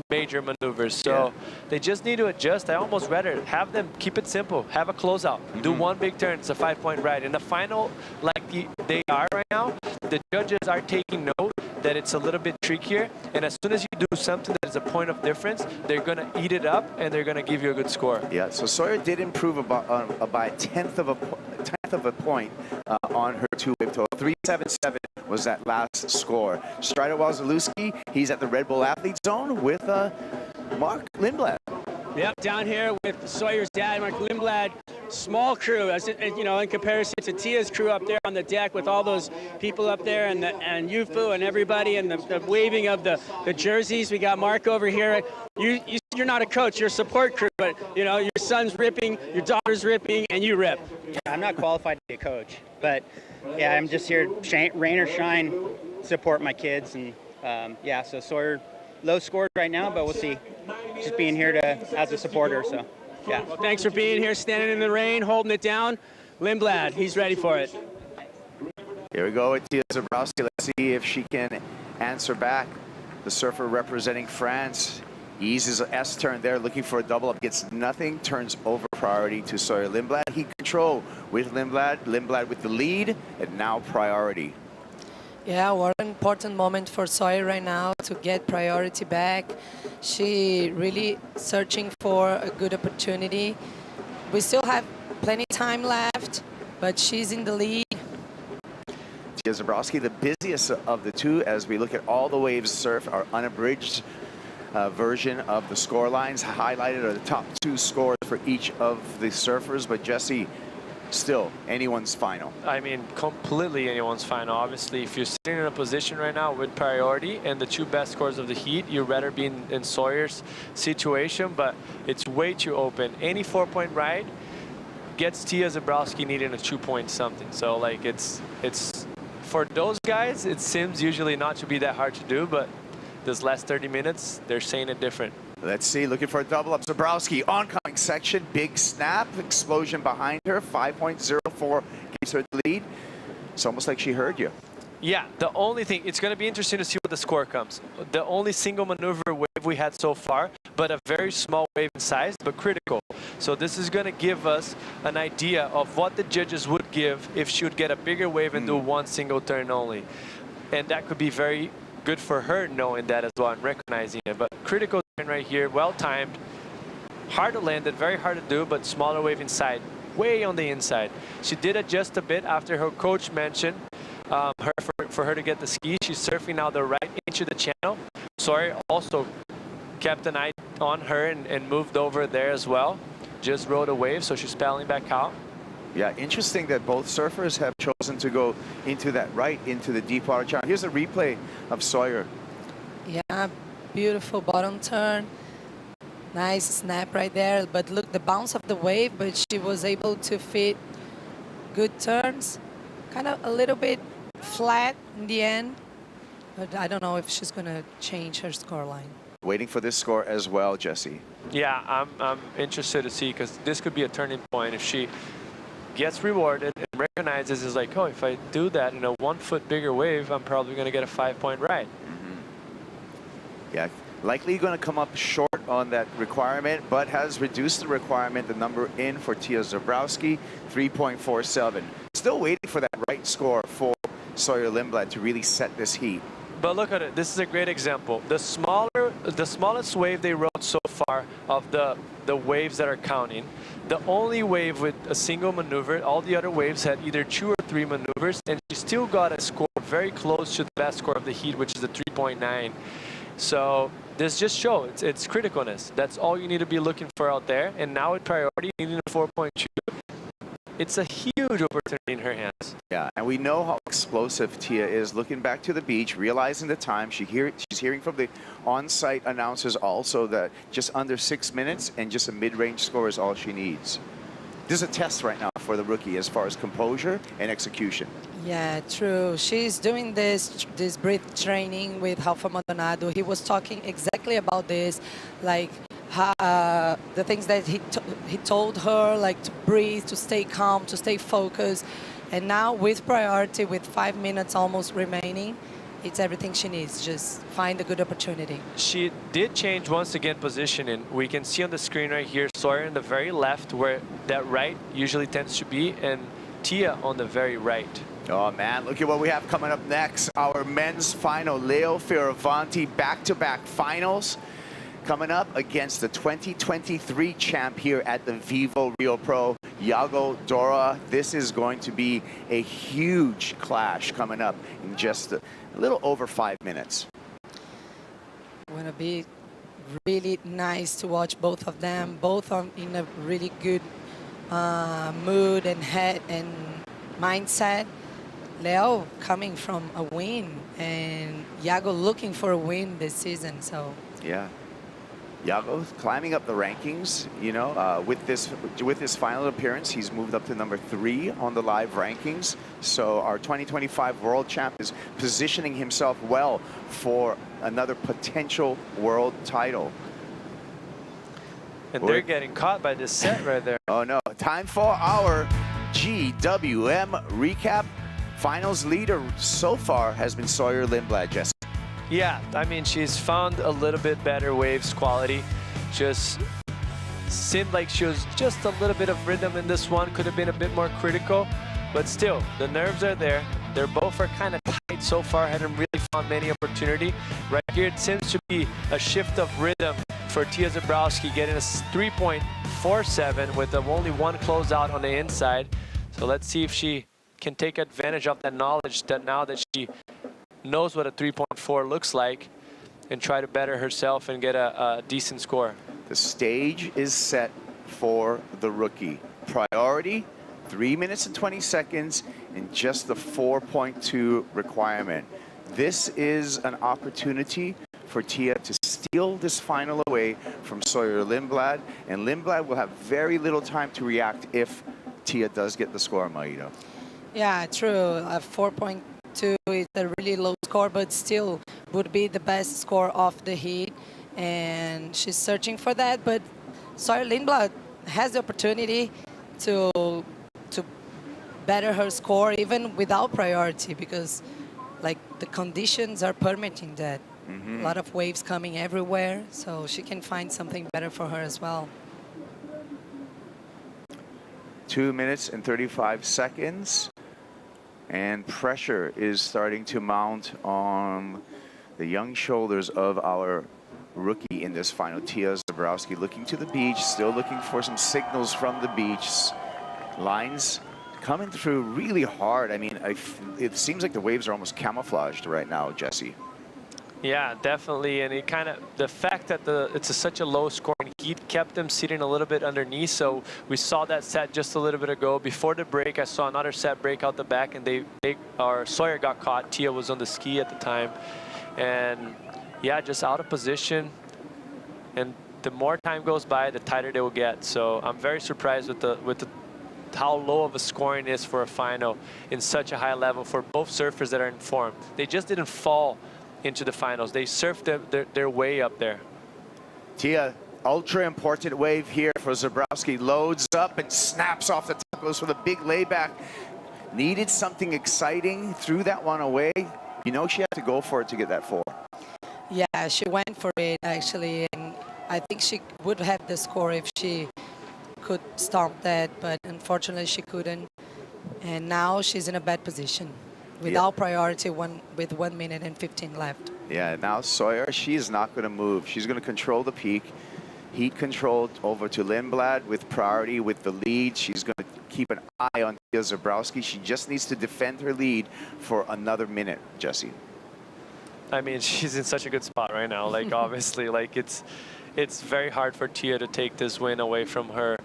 major maneuvers. So they just need to adjust. I almost rather have them keep it simple, have a closeout, do one big turn. It's a 5-point ride. In the final, like they are right now, the judges are taking note that it's a little bit trickier, and as soon as you do something that is a point of difference, they're going to eat it up and they're going to give you a good score. Yeah, so Sawyer did improve about by a tenth of a point on her two-wave total. 377 was that last score. Strider Wazalewski, he's at the Red Bull Athlete Zone with Mark Lindblad. Yep, down here with Sawyer's dad, Mark Lindblad. Small crew, as you know, in comparison to Tia's crew up there on the deck with all those people up there and Yufu and everybody and the waving of the jerseys. We got Mark over here. You're not a coach, you're a support crew, but you know your son's ripping, your daughter's ripping, and you rip. Yeah, I'm not qualified to be a coach, but yeah, I'm just here, rain or shine, support my kids, and yeah. So Sawyer, low scores right now, but we'll see. Just being here as a supporter, so yeah. Well, thanks for being here, standing in the rain, holding it down. Lindblad, he's ready for it. Here we go with Tia Zabrowski. Let's see if she can answer back. The surfer representing France eases an S turn there, looking for a double up, gets nothing, turns over priority to Sawyer Lindblad. He control with Lindblad. Lindblad with the lead, and now priority. Yeah, what an important moment for Sawyer right now to get priority back. She really searching for a good opportunity. We still have plenty time left, but she's in the lead. Tia Zabrowski, the busiest of the two, as we look at all the waves surf, our unabridged version of the score lines. Highlighted are the top two scores for each of the surfers, but Jessie, still anyone's final. I mean, completely anyone's final. Obviously, if you're sitting in a position right now with priority and the two best scores of the heat, you'd rather be in Sawyer's situation, but it's way too open. Any 4-point ride gets Tia Zabrowski needing a 2-point something. So like it's for those guys, it seems usually not to be that hard to do, but this last 30 minutes, they're saying it different. Let's see, looking for a double up. Zabrowski, oncoming section, big snap, explosion behind her, 5.04 gives her the lead. It's almost like she heard you. Yeah, the only thing, it's going to be interesting to see what the score comes. The only single maneuver wave we had so far, but a very small wave in size, but critical. So this is going to give us an idea of what the judges would give if she would get a bigger wave and do one single turn only. And that could be very good for her knowing that as well and recognizing it. But critical turn right here, well timed, hard to land it, very hard to do, but smaller wave inside, way on the inside. She did adjust a bit after her coach mentioned for her to get the ski. She's surfing now the right into the channel. Sorry, also kept an eye on her and moved over there as well. Just rode a wave, so she's paddling back out. Yeah, interesting that both surfers have chosen to go into that right, into the deep water channel. Here's a replay of Sawyer. Yeah, beautiful bottom turn. Nice snap right there. But look, the bounce of the wave, but she was able to fit good turns. Kind of a little bit flat in the end. But I don't know if she's going to change her scoreline. Waiting for this score as well, Jessie. Yeah, I'm interested to see, because this could be a turning point. If she gets rewarded and recognizes is like, oh, if I do that in a 1 foot bigger wave, I'm probably going to get a 5-point ride. Yeah, likely going to come up short on that requirement, but has reduced the requirement, the number in for Tia Zebrowski, 3.47. Still waiting for that right score for Sawyer Lindblad to really set this heat. But look at it. This is a great example. The smallest wave they rode so far of the waves that are counting, the only wave with a single maneuver, all the other waves had either 2 or 3 maneuvers, and she still got a score very close to the best score of the heat, which is the 3.9. So this just shows it's criticalness. That's all you need to be looking for out there. And now with priority, needing a 4.2, it's a huge opportunity in her hands. Yeah, and we know how explosive Tia is. Looking back to the beach, realizing the time, she's hearing from the on-site announcers also that just under 6 minutes and just a mid-range score is all she needs. This is a test right now for the rookie as far as composure and execution. Yeah, true. She's doing this breath training with Rafa Maldonado. He was talking exactly about this, like the things that he told her, like to breathe, to stay calm, to stay focused. And now with priority, with 5 minutes almost remaining, it's everything she needs. Just find a good opportunity. She did change once again positioning. We can see on the screen right here, Sawyer in the very left, where that right usually tends to be, and Tia on the very right. Oh man, look at what we have coming up next. Our men's final, Leo Fioravanti, back-to-back finals. Coming up against the 2023 champ here at the VIVO Rio Pro, Yago Dora. This is going to be a huge clash coming up in just a little over 5 minutes. Going to be really nice to watch both of them. Both are in a really good mood and head and mindset. Leo coming from a win, and Yago looking for a win this season. So yeah. Yago climbing up the rankings, you know, with this final appearance, he's moved up to number 3 on the live rankings. So our 2025 world champ is positioning himself well for another potential world title. And they're getting caught by this set right there. Oh no, time for our GWM recap. Finals leader so far has been Sawyer Lindblad, Jesse. Yeah, I mean, she's found a little bit better waves quality. Just seemed like she was just a little bit of rhythm in this one. Could have been a bit more critical, but still, the nerves are there. They're both are kind of tight so far. Hadn't really found many opportunity. Right here, it seems to be a shift of rhythm for Tia Zebrowski, getting a 3.47 with only 1 closeout on the inside. So let's see if she can take advantage of that knowledge that now that she knows what a 3.4 looks like and try to better herself and get a decent score. The stage is set for the rookie. Priority, 3 minutes and 20 seconds, and just the 4.2 requirement. This is an opportunity for Tia to steal this final away from Sawyer Lindblad, and Lindblad will have very little time to react if Tia does get the score, Maito. yeah, true. 4.2 is a really low score, but still would be the best score of the heat. And she's searching for that, but Sawyer Lindblad has the opportunity to better her score even without priority, because like the conditions are permitting that. A lot of waves coming everywhere, so she can find something better for her as well. 2 minutes and 35 seconds. And pressure is starting to mount on the young shoulders of our rookie in this final. Tia Zebrowski looking to the beach, still looking for some signals from the beach. Lines coming through really hard. I mean, it seems like the waves are almost camouflaged right now, Jesse. Yeah, definitely, and it kind of, the fact that it's such a low scoring heat kept them sitting a little bit underneath. So we saw that set just a little bit ago. Before the break, I saw another set break out the back, and Sawyer got caught. Tia was on the ski at the time, and yeah, just out of position. And the more time goes by, the tighter they will get. So I'm very surprised with how low of a scoring is for a final in such a high level for both surfers that are in form. They just didn't fall into the finals. They surfed their way up there. Tia, ultra important wave here for Zebrowski. Loads up and snaps off the top goes for the big layback. Needed something exciting, threw that one away. You know she had to go for it to get that 4. Yeah, she went for it actually, and I think she would have the score if she could stomp that, but unfortunately she couldn't. And now she's in a bad position without priority with 1 minute and 15 left. Yeah, now Sawyer, she's not going to move. She's going to control the peak. Heat controlled over to Lindblad with priority with the lead. She's going to keep an eye on Tia Zebrowski. She just needs to defend her lead for another minute, Jesse. I mean, she's in such a good spot right now. Like, obviously, like it's very hard for Tia to take this win away from her.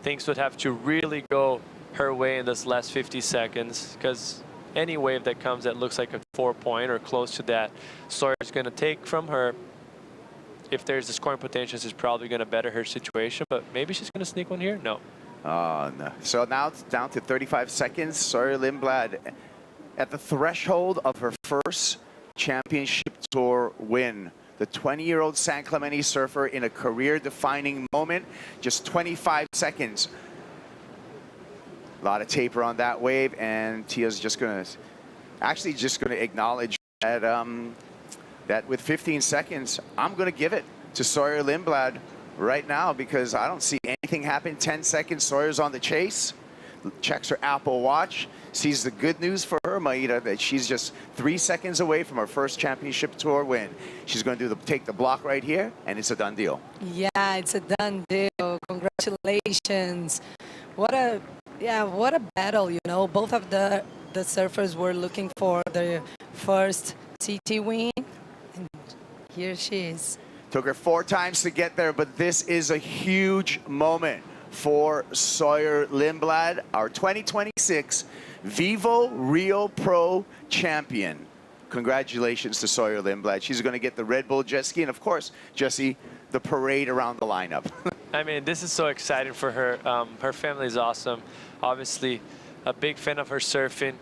Things would have to really go her way in this last 50 seconds, because any wave that comes that looks like a 4-point or close to that, Sawyer's going to take from her. If there's the scoring potential, she's probably going to better her situation, but maybe she's going to sneak one here. No. Oh, no. So now it's down to 35 seconds. Sawyer Lindblad at the threshold of her first championship tour win. The 20-year-old San Clemente surfer in a career-defining moment. Just 25 seconds. A lot of taper on that wave, and Tia's just going to acknowledge that that with 15 seconds, I'm going to give it to Sawyer Lindblad right now because I don't see anything happen. 10 seconds, Sawyer's on the chase. Checks her Apple Watch, sees the good news for her, Maida, that she's just 3 seconds away from her first championship tour win. She's going to take the block right here, and it's a done deal. Yeah, it's a done deal. Congratulations. What a battle, you know. Both of the surfers were looking for their first CT win. And here she is. Took her 4 times to get there, but this is a huge moment for Sawyer Lindblad, our 2026 VIVO Rio Pro champion. Congratulations to Sawyer Lindblad. She's going to get the Red Bull jet ski, and of course, Jesse, the parade around the lineup. I mean, this is so exciting for her. Her family is awesome. Obviously, a big fan of her surfing.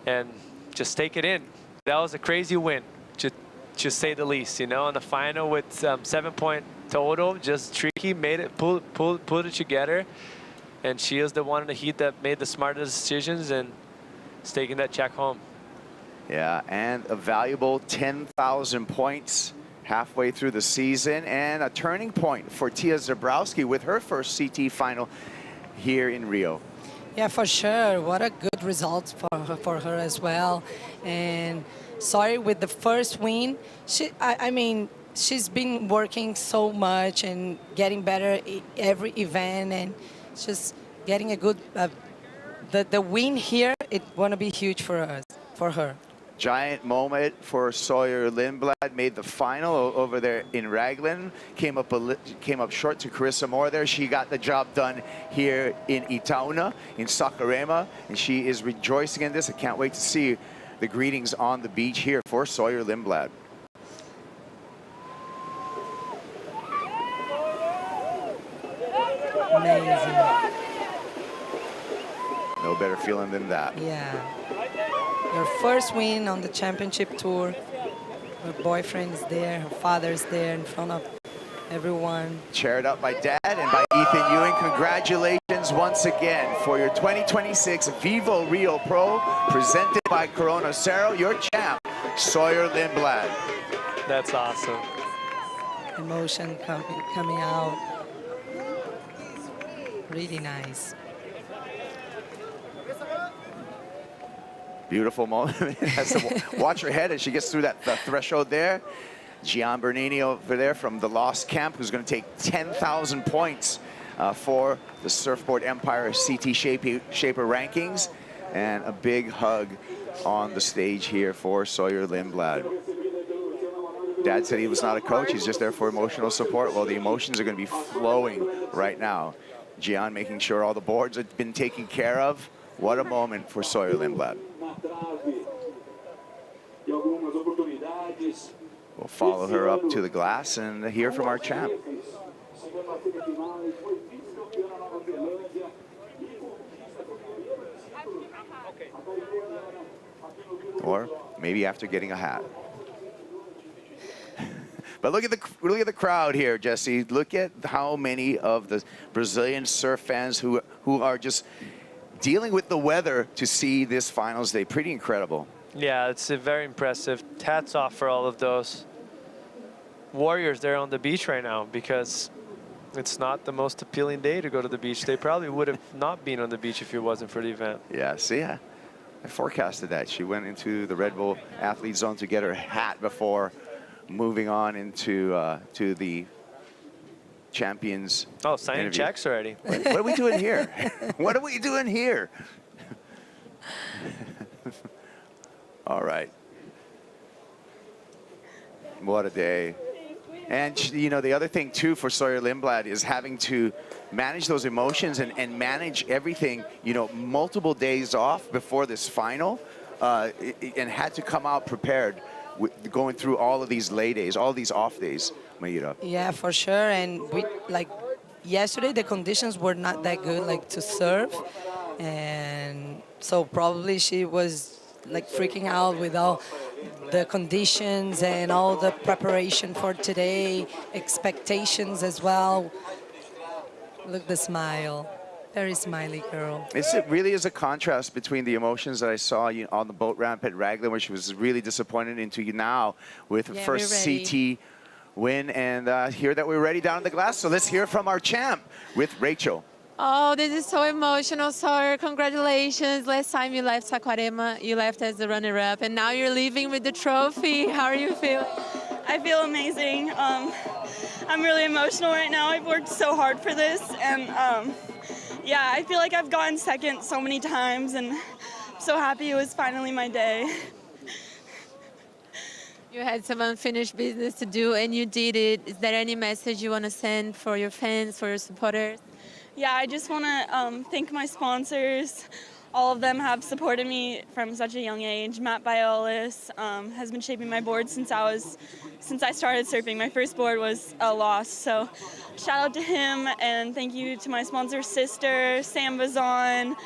And just take it in. That was a crazy win, to say the least. You know, in the final with 7-point total, just tricky, made it, pulled it together. And she is the one in the heat that made the smartest decisions and is taking that check home. Yeah, and a valuable 10,000 points halfway through the season, and a turning point for Tia Zebrowski with her first CT final here in Rio. Yeah, for sure. What a good result for her as well. And sorry, with the first win, I mean, she's been working so much and getting better every event, and just getting a good, the win here, it's going to be huge for her. Giant moment for Sawyer Lindblad. Made the final over there in Raglan. Came up short to Carissa Moore there. She got the job done here in Itaúna, in Saquarema, and she is rejoicing in this. I can't wait to see the greetings on the beach here for Sawyer Lindblad. Amazing. No better feeling than that. Yeah. Her first win on the championship tour. Her boyfriend is there, her father's there in front of everyone. Chaired up by Dad and by Ethan Ewing. Congratulations once again for your 2026 VIVO Rio Pro, presented by Corona Cero. Your champ, Sawyer Lindblad. That's awesome. Emotion coming out. Really nice. Beautiful moment. Has to watch her head as she gets through that threshold there. Gian Bernini over there from the Lost Camp, who's going to take 10,000 points for the Surfboard Empire CT Shaper rankings. And a big hug on the stage here for Sawyer Lindblad. Dad said he was not a coach. He's just there for emotional support. Well, the emotions are going to be flowing right now. Gian making sure all the boards have been taken care of. What a moment for Sawyer Lindblad. We'll follow her up to the glass and hear from our champ. Or maybe after getting a hat. But look at the crowd here, Jesse. Look at how many of the Brazilian surf fans who are just dealing with the weather to see this finals day. Pretty incredible. Yeah, it's very impressive. Hats off for all of those warriors there on the beach right now, because it's not the most appealing day to go to the beach. They probably would have not been on the beach if it wasn't for the event. Yeah, see, I forecasted that. She went into the Red Bull athlete zone to get her hat before moving on into to the champions. Oh, signing interview. checks already. What are we doing here? What are we doing here? All right. What a day. And, you know, the other thing, too, for Sawyer Lindblad is having to manage those emotions and manage everything, you know, multiple days off before this final, and had to come out prepared with going through all of these lay days, all these off days, Mayura. Yeah, for sure. And we, like, yesterday the conditions were not that good, like, to surf. And so probably she was, like, freaking out with all the conditions and all the preparation for today, expectations as well. Look the smile. Very smiley girl. It really is a contrast between the emotions that I saw on the boat ramp at Raglan, where she was really disappointed, into now with the first CT win, and hear that we're ready down in the glass. So let's hear from our champ with Rachel. Oh, this is so emotional, Sawyer. Congratulations. Last time you left Saquarema, you left as the runner-up, and now you're leaving with the trophy. How are you feeling? I feel amazing. I'm really emotional right now. I've worked so hard for this, and yeah, I feel like I've gotten second so many times, and I'm so happy it was finally my day. You had some unfinished business to do, and you did it. Is there any message you want to send for your fans, for your supporters? Yeah, I just want to thank my sponsors. All of them have supported me from such a young age. Matt Biolis has been shaping my board since I started surfing. My first board was a loss, so shout out to him, and thank you to my sponsor sister, Sam Bazan,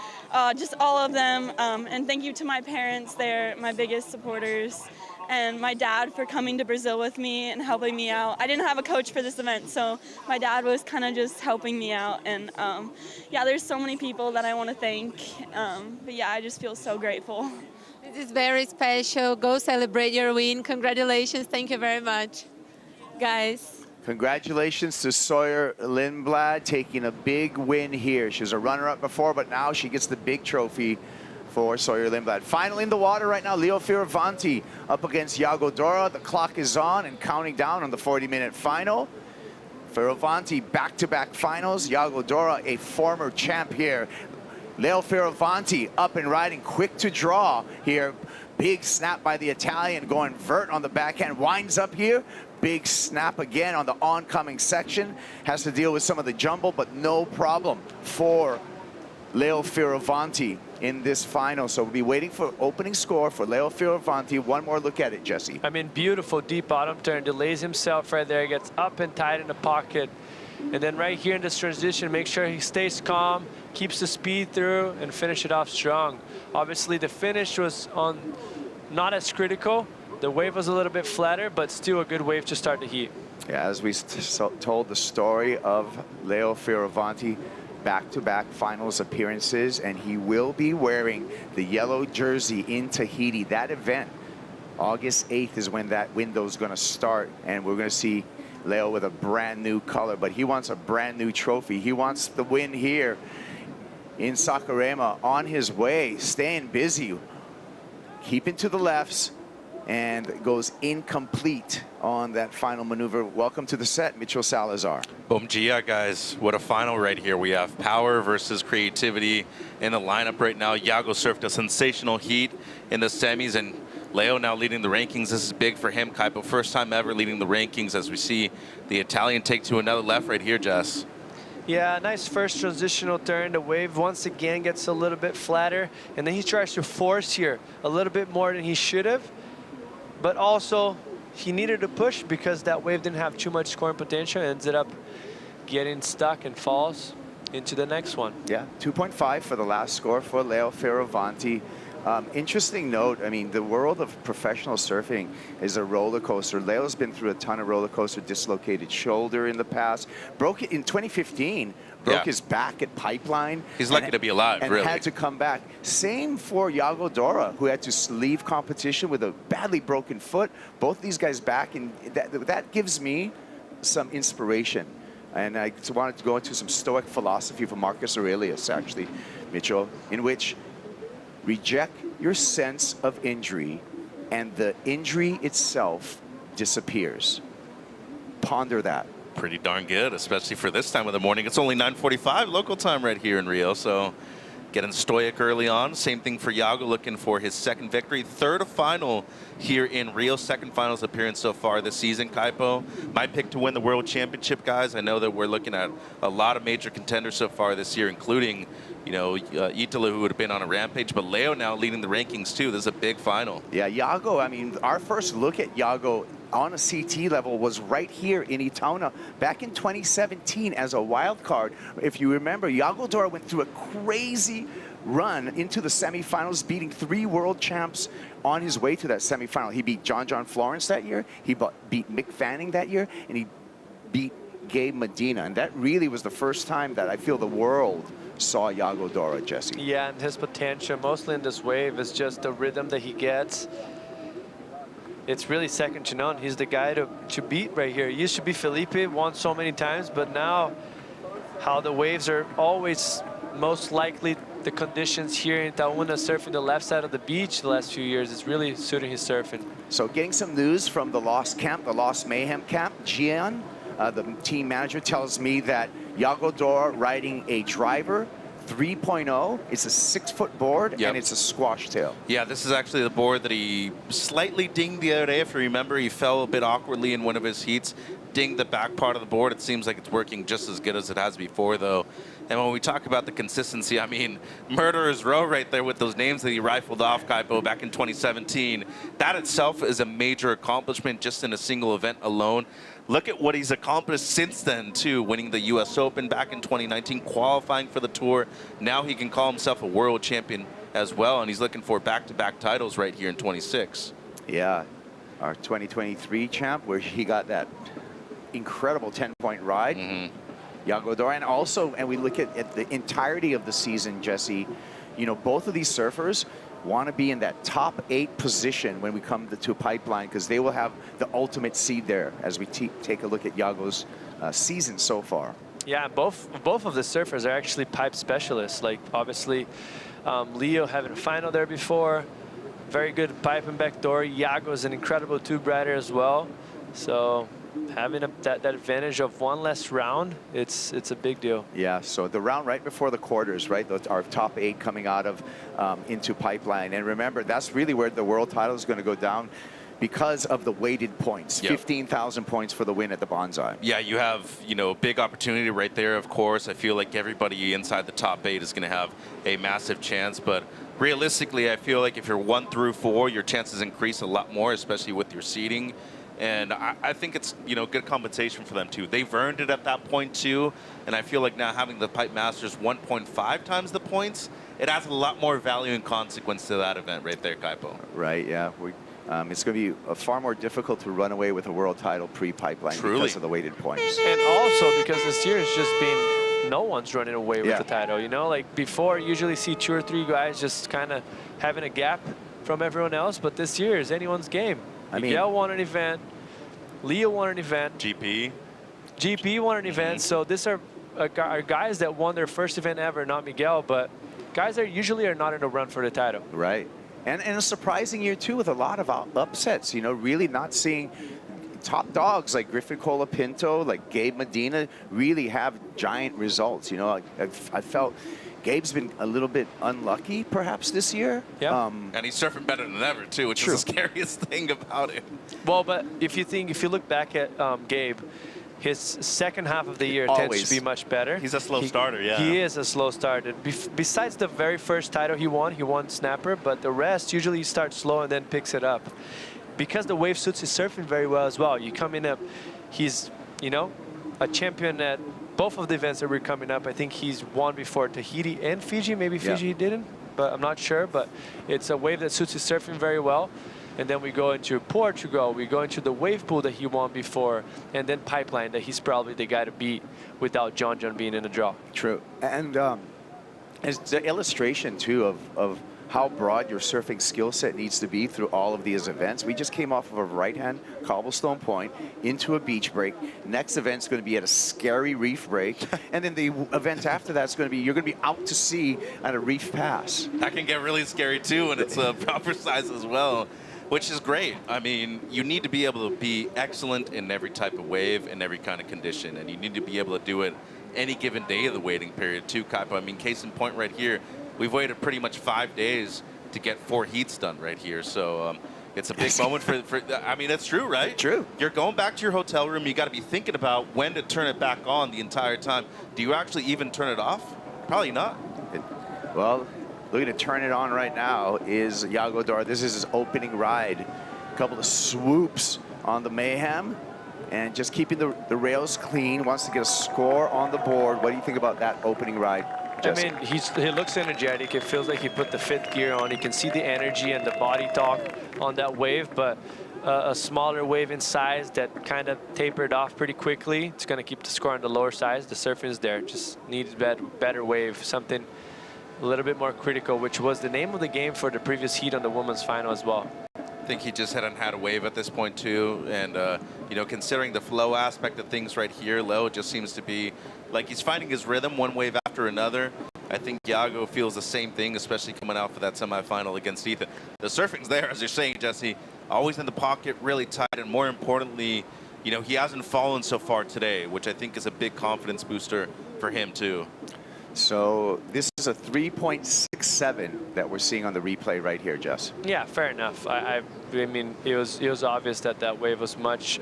just all of them, and thank you to my parents. They're my biggest supporters, and my dad for coming to Brazil with me and helping me out. I didn't have a coach for this event, so my dad was kind of just helping me out. And yeah, there's so many people that I want to thank. But yeah, I just feel so grateful. This is very special. Go celebrate your win. Congratulations. Thank you very much, guys. Congratulations to Sawyer Lindblad taking a big win here. She was a runner-up before, but now she gets the big trophy for Sawyer Lindblad. Finally in the water right now, Leo Fioravanti up against Yago Dora. The clock is on and counting down on the 40-minute final. Fioravanti back-to-back finals. Yago Dora, a former champ here. Leo Fioravanti up and riding, quick to draw here. Big snap by the Italian, going vert on the backhand, winds up here. Big snap again on the oncoming section. Has to deal with some of the jumble, but no problem for Leo Fioravanti in this final. So we'll be waiting for opening score for Leo Fioravanti. One more look at it, Jesse. I mean, beautiful deep bottom turn, delays himself right there, gets up and tight in the pocket. And then right here in this transition, make sure he stays calm, keeps the speed through, and finish it off strong. Obviously, the finish was not as critical. The wave was a little bit flatter, but still a good wave to start the heat. Yeah, as we told the story of Leo Fioravanti, back-to-back finals appearances, and he will be wearing the yellow jersey in Tahiti. That event, August 8th, is when that window is going to start, and we're going to see Leo with a brand new color, but he wants a brand new trophy. He wants the win here in Saquarema, on his way, staying busy, keeping to the lefts, and goes incomplete on that final maneuver. Welcome to the set, Mitchell Salazar. Bom dia, guys. What a final right here. We have power versus creativity in the lineup right now. Yago surfed a sensational heat in the semis, and Leo now leading the rankings. This is big for him, Kaipo. First time ever leading the rankings, as we see the Italian take to another left right here, Jess. Yeah, nice first transitional turn. The wave once again gets a little bit flatter, and then he tries to force here a little bit more than he should have. But also, he needed to push because that wave didn't have too much scoring potential. Ended up getting stuck and falls into the next one. Yeah, 2.5 for the last score for Leo Fioravanti. Interesting note, I mean, the world of professional surfing is a roller coaster. Leo's been through a ton of roller coaster, dislocated shoulder in the past. Broke it in 2015, broke his back at Pipeline. He's lucky to be alive, and really. had to come back. Same for Yago Dora, who had to leave competition with a badly broken foot. Both these guys back, and that gives me some inspiration. And I wanted to go into some Stoic philosophy from Marcus Aurelius, actually, Mitchell, in which reject your sense of injury and the injury itself disappears. Ponder that. Pretty darn good, especially for this time of the morning. It's only 9:45 local time right here in Rio, so getting stoic early on. Same thing for Yago, looking for his second victory. Third final here in Rio. Second finals appearance so far this season, Kaipo. My pick to win the World Championship, guys. I know that we're looking at a lot of major contenders so far this year, including, you know, Italo, who would have been on a rampage, but Leo now leading the rankings too. This is a big final. Yeah, Yago, I mean, our first look at Yago on a CT level was right here in Itaúna back in 2017 as a wild card. If you remember, Yago Dora went through a crazy run into the semifinals, beating 3 world champs on his way to that semifinal. He beat John Florence that year, he beat Mick Fanning that year, and he beat Gabe Medina. And that really was the first time that I feel the world saw Yago Dora, Jesse. Yeah, and his potential, mostly in this wave, is just the rhythm that he gets. It's really second to none. He's the guy to beat right here. He used to be Felipe, won so many times, but now how the waves are always most likely the conditions here in Itaúna, surfing the left side of the beach the last few years, is really suiting his surfing. So getting some news from the Lost Camp, the Lost Mayhem Camp, Gian, the team manager, tells me that Yago Dora riding a driver 3.0. It's a 6-foot board, and it's a squash tail. Yeah, this is actually the board that he slightly dinged the other day. If you remember, he fell a bit awkwardly in one of his heats, dinged the back part of the board. It seems like it's working just as good as it has before, though. And when we talk about the consistency, I mean, Murderer's Row right there with those names that he rifled off, Kaipo, back in 2017. That itself is a major accomplishment just in a single event alone. Look at what he's accomplished since then, too, winning the U.S. Open back in 2019, qualifying for the Tour. Now he can call himself a world champion as well, and he's looking for back-to-back titles right here in 26. Yeah, our 2023 champ, where he got that incredible 10-point ride. Yago Dora, and also, and we look at the entirety of the season, Jesse, you know, both of these surfers want to be in that top 8 position when we come to Pipeline, because they will have the ultimate seed there as we take a look at Yago's season so far. Yeah, both of the surfers are actually pipe specialists. Like, obviously, Leo having a final there before, very good pipe and backdoor. Yago's an incredible tube rider as well. So having that advantage of one less round, it's a big deal. Yeah, so the round right before the quarters, right? Our top 8 coming out of into Pipeline. And remember, that's really where the world title is going to go down because of the weighted points. 15,000 points for the win at the Bonsai. Yeah, you have, you know, big opportunity right there, of course. I feel like everybody inside the top 8 is going to have a massive chance. But realistically, I feel like if you're 1 through 4, your chances increase a lot more, especially with your seeding. And I think it's, you know, good compensation for them, too. They've earned it at that point, too. And I feel like now having the Pipe Masters 1.5 times the points, it adds a lot more value and consequence to that event right there, Kaipo. Right, yeah. It's going to be far more difficult to run away with a world title pre-Pipeline because of the weighted points. And also because this year has just been no one's running away with the title. You know, like before, you usually see 2 or 3 guys just kind of having a gap from everyone else. But this year is anyone's game. Miguel won an event. Leo won an event. GP won an event. So these are guys that won their first event ever, not Miguel, but guys that usually are not in a run for the title. Right. And a surprising year, too, with a lot of upsets, you know, really not seeing top dogs like Griffin Colapinto, like Gabe Medina really have giant results. You know, I felt Gabe's been a little bit unlucky, perhaps, this year. Yeah. And he's surfing better than ever, too, which is the scariest thing about it. Well, but if you look back at Gabe, his second half of the year tends to be much better. He's a slow starter, yeah. He is a slow starter. Besides the very first title he won Snapper, but the rest, usually he starts slow and then picks it up. Because the wave suits his surfing very well as well. You come in he's, you know, a champion at both of the events that were coming up. I think he's won before Tahiti and Fiji. Maybe Fiji he didn't. but I'm not sure. But it's a wave that suits his surfing very well. And then we go into Portugal, we go into the wave pool that he won before, and then Pipeline that he's probably the guy to beat without John being in the draw. True. And it's the illustration, too, of how broad your surfing skill set needs to be through all of these events. We just came off of a right-hand cobblestone point into a beach break. Next event's going to be at a scary reef break. And then the event after that's going to be, you're going to be out to sea at a reef pass. That can get really scary, too, when it's a proper size as well, which is great. I mean, you need to be able to be excellent in every type of wave, in every kind of condition, and you need to be able to do it any given day of the waiting period, too, Kaipo. I mean, case in point right here, we've waited pretty much 5 days to get 4 heats done right here. So it's a big moment for, I mean, it's true, right? True. You're going back to your hotel room. You got to be thinking about when to turn it back on the entire time. Do you actually even turn it off? Probably not. Well, looking to turn it on right now is Yago Dora. This is his opening ride. A couple of swoops on the Mayhem. And just keeping the rails clean, wants to get a score on the board. What do you think about that opening ride, Jesse? I mean, he looks energetic. It feels like he put the 5th gear on. You can see the energy and the body talk on that wave, but a smaller wave in size that kind of tapered off pretty quickly. It's going to keep the score on the lower size. The surfing is there. Just needs better wave, something a little bit more critical, which was the name of the game for the previous heat on the women's final as well. I think he just hadn't had a wave at this point too, and you know, considering the flow aspect of things right here, Leo just seems to be like he's finding his rhythm one wave after another. I think Yago feels the same thing, especially coming out for that semifinal against Ethan. The surfing's there, as you're saying, Jesse, always in the pocket, really tight, and more importantly, you know, he hasn't fallen so far today, which I think is a big confidence booster for him too. So this is a 3.67 that we're seeing on the replay right here, Jess. Yeah, fair enough. I mean, it was obvious that that wave was much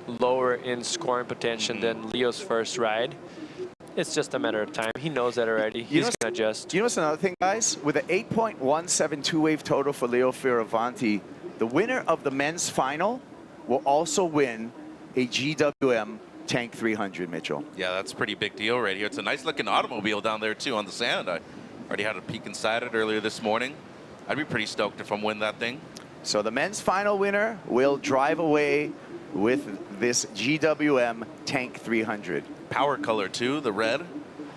lower in scoring potential than Leo's first ride. It's just a matter of time. He knows that already. He's going to adjust. Do you know what's another thing, guys? With an 8.172 wave total for Leo Fioravanti, the winner of the men's final will also win a GWM Tank 300, Mitchell. Yeah, that's a pretty big deal right here. It's a nice looking automobile down there too on the sand. I already had a peek inside it earlier this morning. I'd be pretty stoked if I win that thing. So the men's final winner will drive away with this GWM Tank 300. Power color too, the red,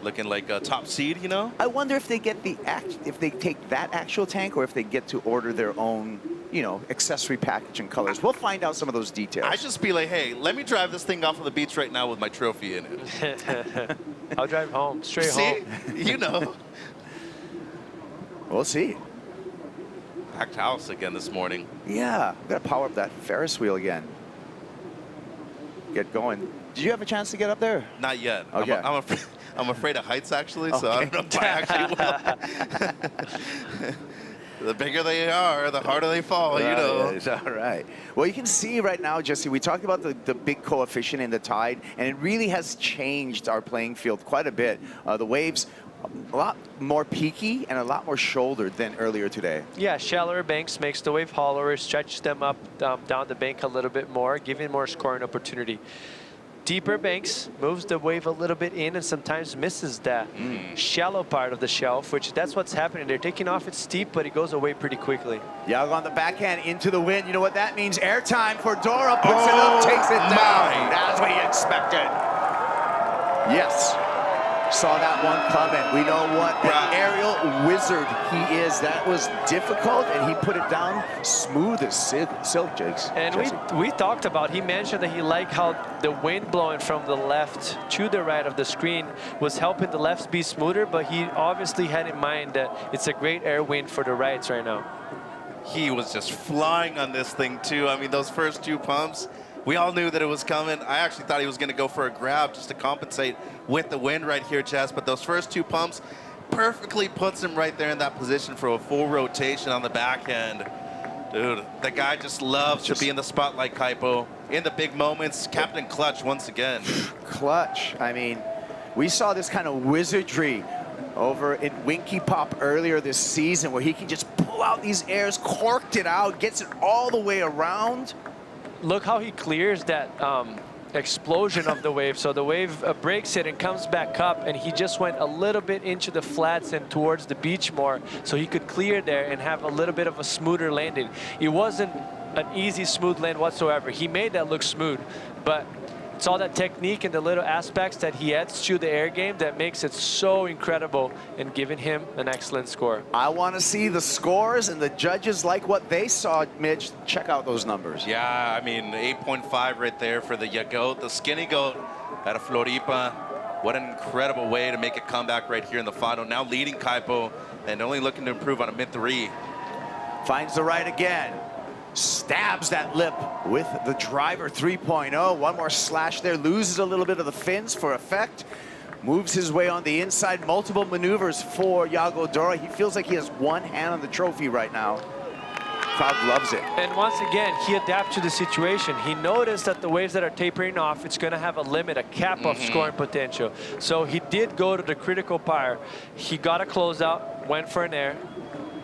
looking like a top seed, you know? I wonder if they get if they take that actual tank or if they get to order their own, you know, accessory package and colors. We'll find out some of those details. I just be like, hey, let me drive this thing off of the beach right now with my trophy in it. I'll drive home, straight home. You know. We'll see. Packed house again this morning. Yeah, we gotta power up that Ferris wheel again. Get going. Did you have a chance to get up there? Not yet. Okay. I'm afraid of heights, actually, so I don't know if I actually will. The bigger they are, the harder they fall, you know. It's all right. Well, you can see right now, Jesse, we talked about the big coefficient in the tide, and it really has changed our playing field quite a bit. The waves, a lot more peaky and a lot more shouldered than earlier today. Yeah, shallower banks makes the wave hollower, stretches them up down the bank a little bit more, giving more scoring opportunity. Deeper banks moves the wave a little bit in and sometimes misses that shallow part of the shelf, which that's what's happening. They're taking off, it's steep, but it goes away pretty quickly. Yago on the backhand into the wind. You know what that means? Airtime for Dora, puts it up, takes it down. That's what he expected. Yes. Saw that one coming. We know what an aerial wizard he is. That was difficult, and he put it down smooth as silk, Jakes. And we talked about, he mentioned that he liked how the wind blowing from the left to the right of the screen was helping the lefts be smoother, but he obviously had in mind that it's a great air wind for the rights right now. He was just flying on this thing, too. I mean, those first 2 pumps, we all knew that it was coming. I actually thought he was going to go for a grab just to compensate with the wind right here, Jess. But those first 2 pumps perfectly puts him right there in that position for a full rotation on the backhand. Dude, the guy just loves to be in the spotlight, Kaipo. In the big moments, Captain Clutch once again. Clutch. I mean, we saw this kind of wizardry over in Winky Pop earlier this season where he can just pull out these airs, corked it out, gets it all the way around. Look how he clears that explosion of the wave. So the wave breaks it and comes back up, and he just went a little bit into the flats and towards the beach more, so he could clear there and have a little bit of a smoother landing. It wasn't an easy, smooth land whatsoever. He made that look smooth, but it's all that technique and the little aspects that he adds to the air game that makes it so incredible and giving him an excellent score. I want to see the scores, and the judges like what they saw, Mitch. Check out those numbers. Yeah, I mean, 8.5 right there for the Yago, the skinny goat out of Floripa. What an incredible way to make a comeback right here in the final. Now leading Kaipo and only looking to improve on a mid-3. Finds the right again. Stabs that lip with the driver 3.0. One more slash there. Loses a little bit of the fins for effect. Moves his way on the inside. Multiple maneuvers for Yago Dora. He feels like he has one hand on the trophy right now. Crowd loves it. And once again, he adapted to the situation. He noticed that the waves that are tapering off, it's going to have a limit, a cap of scoring potential. So he did go to the critical pyre. He got a closeout, went for an air,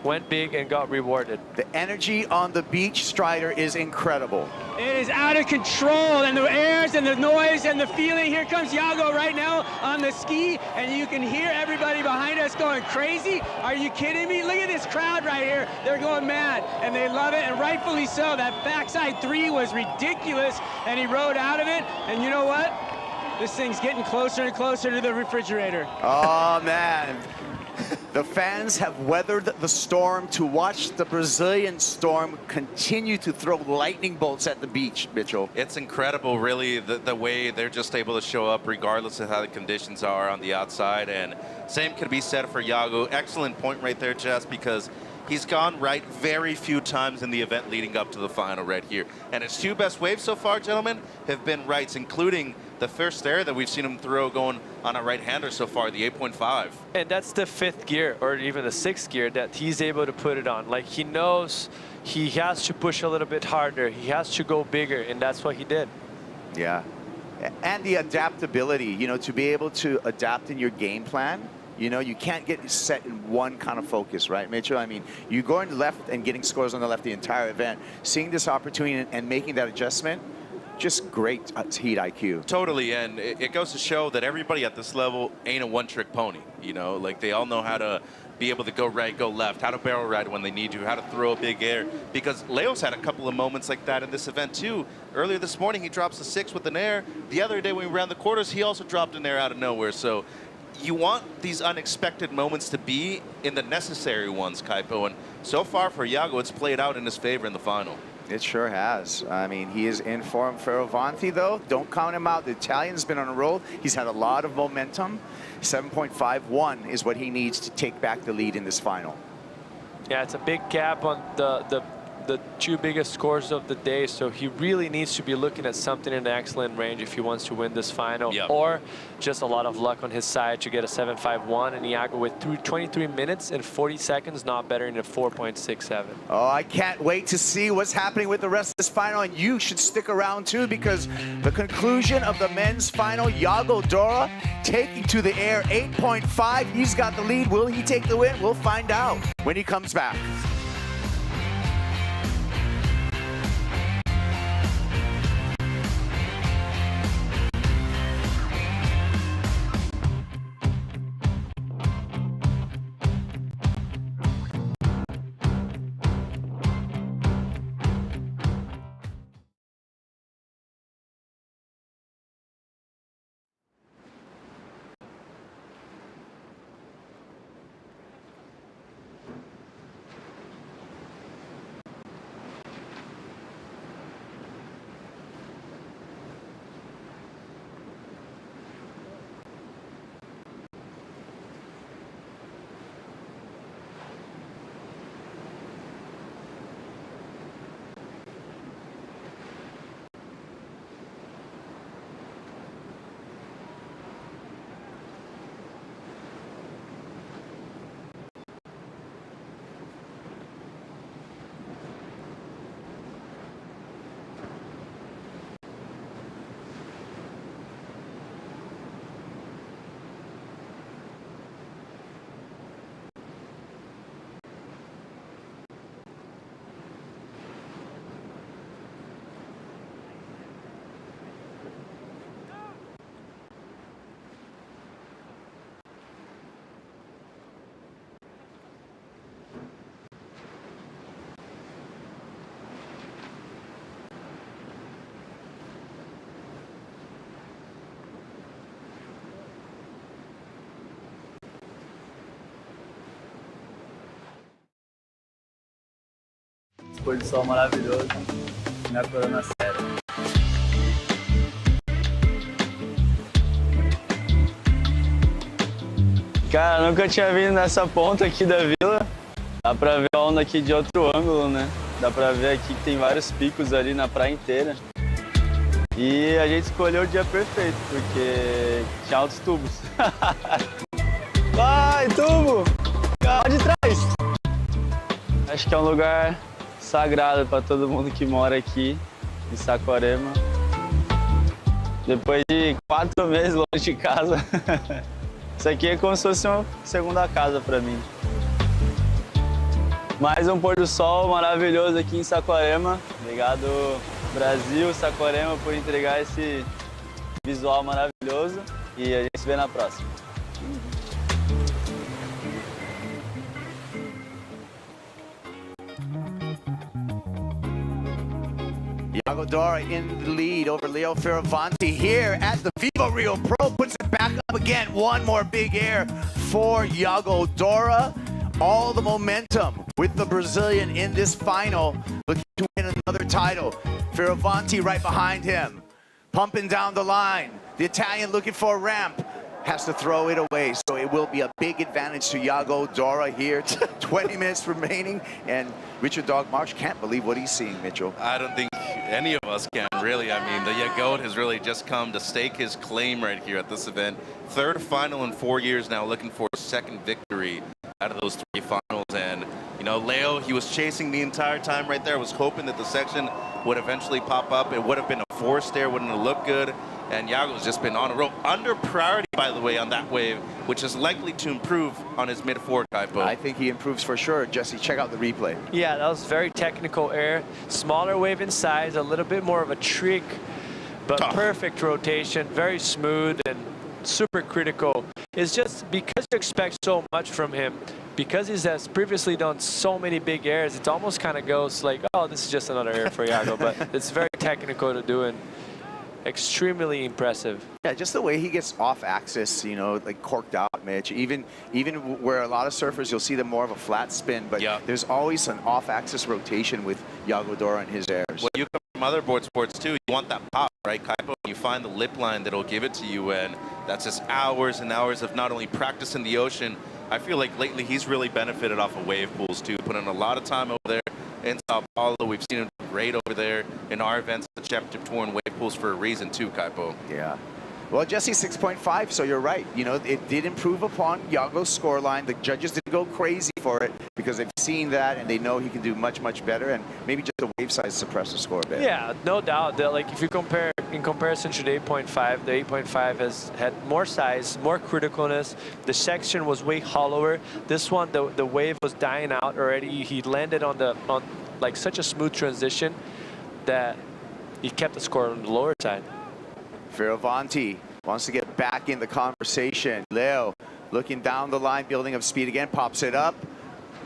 went big, and got rewarded. The energy on the beach, Strider, is incredible. It is out of control, and the airs and the noise and the feeling. Here comes Yago right now on the ski, and you can hear everybody behind us going crazy. Are you kidding me? Look at this crowd right here. They're going mad, and they love it, and rightfully so. That backside 3 was ridiculous, and he rode out of it, and you know what? This thing's getting closer and closer to the refrigerator. Oh, man. The fans have weathered the storm to watch the Brazilian storm continue to throw lightning bolts at the beach, Mitchell. It's incredible, really, the way they're just able to show up regardless of how the conditions are on the outside. And same could be said for Yago. Excellent point right there, Jess, because he's gone right very few times in the event leading up to the final right here. And his 2 best waves so far, gentlemen, have been rights, including the first air that we've seen him throw going on a right-hander so far, the 8.5. And that's the 5th gear, or even the 6th gear, that he's able to put it on. Like, he knows he has to push a little bit harder. He has to go bigger, and that's what he did. Yeah. And the adaptability, you know, to be able to adapt in your game plan. You know, you can't get set in one kind of focus, right, Mitchell? I mean, you going left and getting scores on the left the entire event, seeing this opportunity and making that adjustment, just great heat IQ. Totally, and it goes to show that everybody at this level ain't a one-trick pony, you know? Like, they all know how to be able to go right, go left, how to barrel ride when they need to, how to throw a big air. Because Leo's had a couple of moments like that in this event, too. Earlier this morning, he drops a 6 with an air. The other day when we ran the quarters, he also dropped an air out of nowhere. So you want these unexpected moments to be in the necessary ones, Kaipo. And so far for Yago, it's played out in his favor in the final. It sure has. I mean, he is in form. Fioravanti, though, don't count him out. The Italian's been on a roll. He's had a lot of momentum. 7.51 is what he needs to take back the lead in this final. Yeah, it's a big gap on the 2 biggest scores of the day, so he really needs to be looking at something in the excellent range if he wants to win this final. Yep. Or just a lot of luck on his side to get a 7.51, and Yago with 23 minutes and 40 seconds, not better than a 4.67. Oh, I can't wait to see what's happening with the rest of this final, and you should stick around too, because the conclusion of the men's final, Yago Dora taking to the air 8.5. He's got the lead. Will he take the win? We'll find out when he comes back. pôr do sol maravilhoso na Corona Cero. Cara, nunca tinha vindo nessa ponta aqui da vila. Dá pra ver a onda aqui de outro ângulo, né? Dá pra ver aqui que tem vários picos ali na praia inteira. E a gente escolheu o dia perfeito, porque tinha altos tubos. Vai, tubo! Lá de trás! Acho que é um lugar sagrado para todo mundo que mora aqui em Saquarema. Depois de 4 meses longe de casa, isso aqui é como se fosse uma segunda casa para mim. Mais um pôr do sol maravilhoso aqui em Saquarema. Obrigado, Brasil, Saquarema, por entregar esse visual maravilhoso. E a gente se vê na próxima. Yago Dora in the lead over Leo Fioravanti here at the VIVO Rio Pro. Puts it back up again. One more big air for Yago Dora. All the momentum with the Brazilian in this final. Looking to win another title. Fioravanti right behind him. Pumping down the line. The Italian looking for a ramp. Has to throw it away, so it will be a big advantage to Yago Dora here. 20 minutes remaining, and Richard Dog Marsh can't believe what he's seeing, Mitchell. I don't think any of us can, really. I mean, the Yago has really just come to stake his claim right here at this event. Third final in 4 years now, looking for a second victory out of those 3 finals. And, you know, Leo, he was chasing the entire time right there, was hoping that the section would eventually pop up. It would have been a force there, wouldn't have looked good. And Yago's just been on a roll. Under priority, by the way, on that wave, which is likely to improve on his mid-4 Kaipo. I think he improves for sure. Jesse, check out the replay. Yeah, that was very technical air. Smaller wave in size, a little bit more of a trick, but perfect rotation, very smooth and super critical. It's just because you expect so much from him, because he has previously done so many big airs, it almost kind of goes like, oh, this is just another air for Yago, but it's very technical to do and extremely impressive. Yeah, just the way he gets off axis, you know, like corked out, Mitch. Even where a lot of surfers, you'll see them more of a flat spin, but there's always an off-axis rotation with Yago Dora and his airs. Well, you come from other board sports too. You want that pop, right, Kaipo? You find the lip line that'll give it to you, and that's just hours and hours of not only practice in the ocean. I feel like lately he's really benefited off of wave pools too, put in a lot of time over there in Sao Paulo. We've seen him great over there in our events, the Championship Tour and wave pools for a reason too, Kaipo. Yeah. Well, Jesse, 6.5, so you're right. You know, it did improve upon Yago's scoreline. The judges didn't go crazy for it because they've seen that and they know he can do much, much better, and maybe just the wave size suppressed the score a bit. Yeah, no doubt that, like, if you compare, in comparison to the 8.5, the 8.5 has had more size, more criticalness. The section was way hollower. This one, the wave was dying out already. He landed on like such a smooth transition that he kept the score on the lower side. Fioravanti wants to get back in the conversation. Leo looking down the line, building up speed again, pops it up,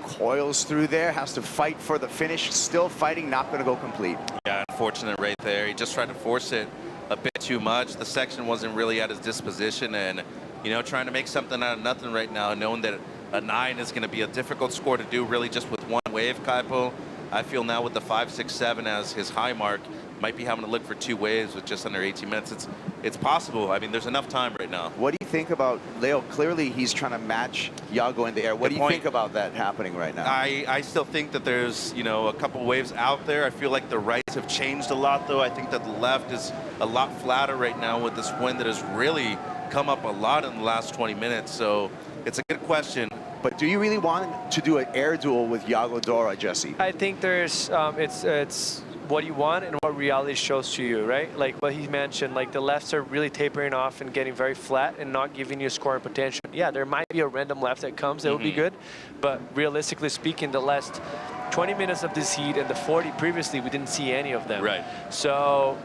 coils through there, has to fight for the finish, still fighting, not going to go complete. Yeah, unfortunate right there. He just tried to force it a bit too much. The section wasn't really at his disposition, and, you know, trying to make something out of nothing right now, knowing that a 9 is going to be a difficult score to do really just with one wave, Kaipo. I feel now with the 5, 6, 7 as his high mark, might be having to look for 2 waves with just under 18 minutes. It's possible. I mean, there's enough time right now. What do you think about Leo? Clearly, he's trying to match Yago in the air. What do you think about that happening right now? I still think that there's, you know, a couple waves out there. I feel like the rights have changed a lot, though. I think that the left is a lot flatter right now with this wind that has really come up a lot in the last 20 minutes. So it's a good question. But do you really want to do an air duel with Yago Dora, Jesse? I think there's, it's what you want and what reality shows to you, right? Like what he mentioned, like the lefts are really tapering off and getting very flat and not giving you scoring potential. Yeah, there might be a random left that comes, that would be good. But realistically speaking, the last 20 minutes of this heat and the 40 previously, we didn't see any of them. Right. So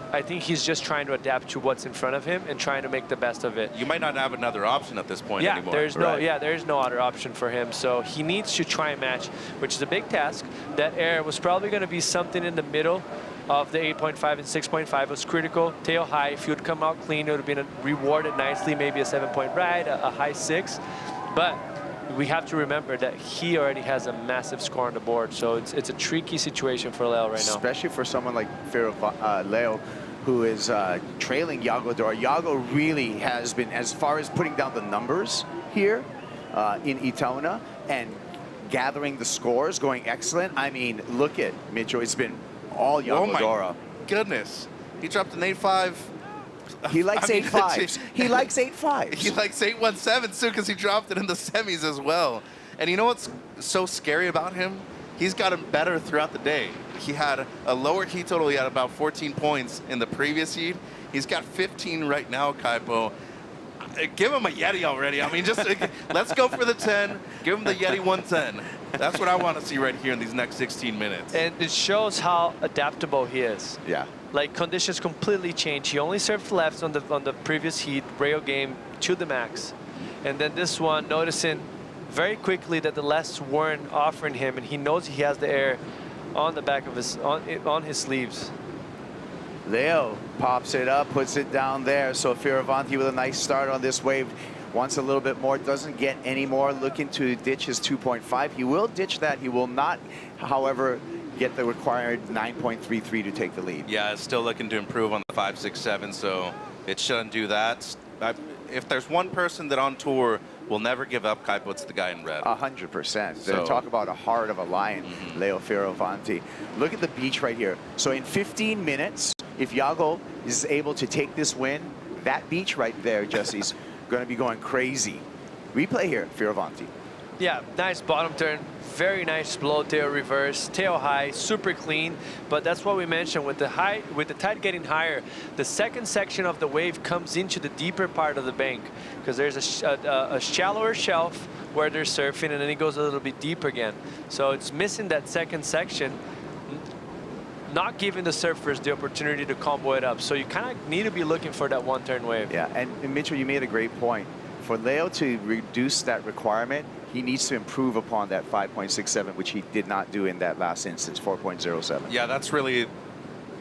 I think he's just trying to adapt to what's in front of him and trying to make the best of it. You might not have another option at this point anymore. There's no other option for him. So he needs to try and match, which is a big task. That air was probably going to be something in the middle of the 8.5 and 6.5 was critical. Tail high, if you would come out clean, it would have been rewarded nicely, maybe a 7-point ride, a high 6. But we have to remember that he already has a massive score on the board. So it's a tricky situation for Leo right now. Especially for someone like Leo, who is trailing Yago Dora. Yago really has been, as far as putting down the numbers here in Itona and gathering the scores, going excellent. I mean, look at Mitchell. It's been all Yago Dora. Goodness. He dropped an 8-5. He likes 8-5s. He likes 8-5s. He likes 8-1-7s too, because he dropped it in the semis as well. And you know what's so scary about him? He's gotten better throughout the day. He had a lower heat total. He had about 14 points in the previous heat. He's got 15 right now, Kaipo. Give him a Yeti already. I mean, just let's go for the 10. Give him the Yeti 110. That's what I want to see right here in these next 16 minutes. And it shows how adaptable he is. Yeah. Like, conditions completely changed. He only served lefts on the previous heat, Rio game, to the max. And then this one, noticing very quickly that the lefts weren't offering him, and he knows he has the air on the back of his, on his sleeves. Leo pops it up, puts it down there. So Fioravanti with a nice start on this wave. Wants a little bit more, doesn't get any more. Looking to ditch his 2.5. He will ditch that. He will not, however, get the required 9.33 to take the lead. Yeah, it's still looking to improve on the 5, 6, 7, so it shouldn't do that. If there's one person that on tour will never give up, Kaipo, it's the guy in red. 100%. So, talk about a heart of a lion, Leo Fioravanti. Look at the beach right here. So in 15 minutes, if Yago is able to take this win, that beach right there, Jesse's going to be going crazy. Replay here, Fioravanti. Yeah, nice bottom turn. Very nice blow tail reverse, tail high, super clean. But that's what we mentioned with the tide getting higher. The second section of the wave comes into the deeper part of the bank because there's a shallower shelf where they're surfing, and then it goes a little bit deeper again. So it's missing that second section, not giving the surfers the opportunity to combo it up. So you kind of need to be looking for that one-turn wave. Yeah, and Mitchell, you made a great point. For Leo to reduce that requirement, he needs to improve upon that 5.67, which he did not do in that last instance, 4.07. Yeah, that's really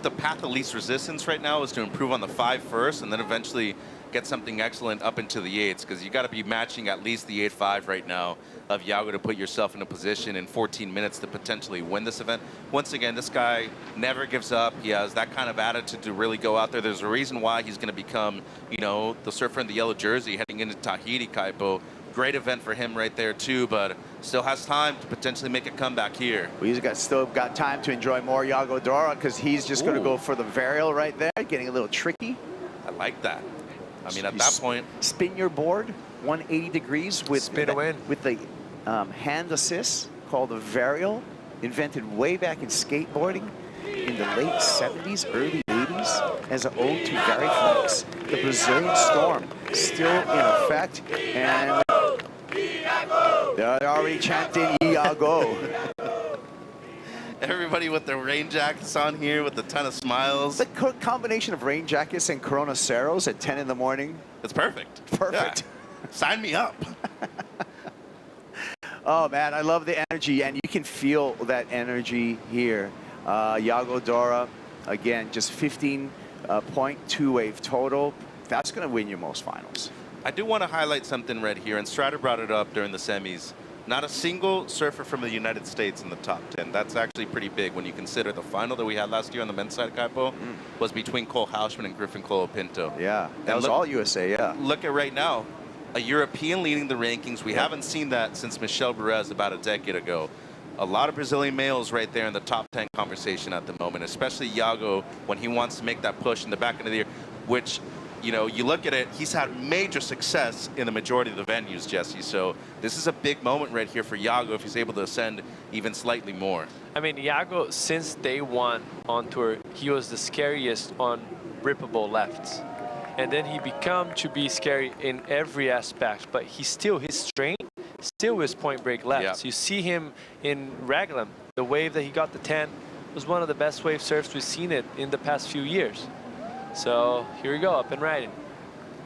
the path of least resistance right now, is to improve on the 5 first and then eventually get something excellent up into the 8s, because you got to be matching at least the 8.5 right now of Yago to put yourself in a position in 14 minutes to potentially win this event. Once again, this guy never gives up. He has that kind of attitude to really go out there. There's a reason why he's going to become, you know, the surfer in the yellow jersey heading into Tahiti, Kaipo. Great event for him right there too, but still has time to potentially make a comeback here. Well, he's still got time to enjoy more Yago Dora, because he's just going to go for the varial right there, getting a little tricky. I like that. I mean, at that point, spin your board 180 degrees with the hand assist called the varial, invented way back in skateboarding in the late 70s, early 80s as an ode to Variflex. The Brazilian storm still in effect, and they're already chanting Yago. Everybody with their rain jackets on here with a ton of smiles. The combination of rain jackets and Corona Ceros at 10 in the morning. It's perfect. Perfect. Yeah. Sign me up. Oh, man, I love the energy, and you can feel that energy here. Yago Dora, again, just 15.2 wave total. That's going to win you most finals. I do want to highlight something right here, and Strider brought it up during the semis. Not a single surfer from the United States in the top 10. That's actually pretty big when you consider the final that we had last year on the men's side, Kaipo, was between Cole Hausman and Griffin Colapinto. Yeah, that was all USA, yeah. Look at right now, a European leading the rankings. We haven't seen that since Michel Perez about a decade ago. A lot of Brazilian males right there in the top 10 conversation at the moment, especially Yago when he wants to make that push in the back end of the year, which, you know, you look at it, he's had major success in the majority of the venues, Jesse. So this is a big moment right here for Yago if he's able to ascend even slightly more. I mean, Yago, since day one on tour, he was the scariest on rippable lefts. And then he became to be scary in every aspect, but he still, his strength still is point break lefts. You see him in Raglan, the wave that he got the 10 was one of the best wave surfs we've seen it in the past few years. So here we go, up and riding.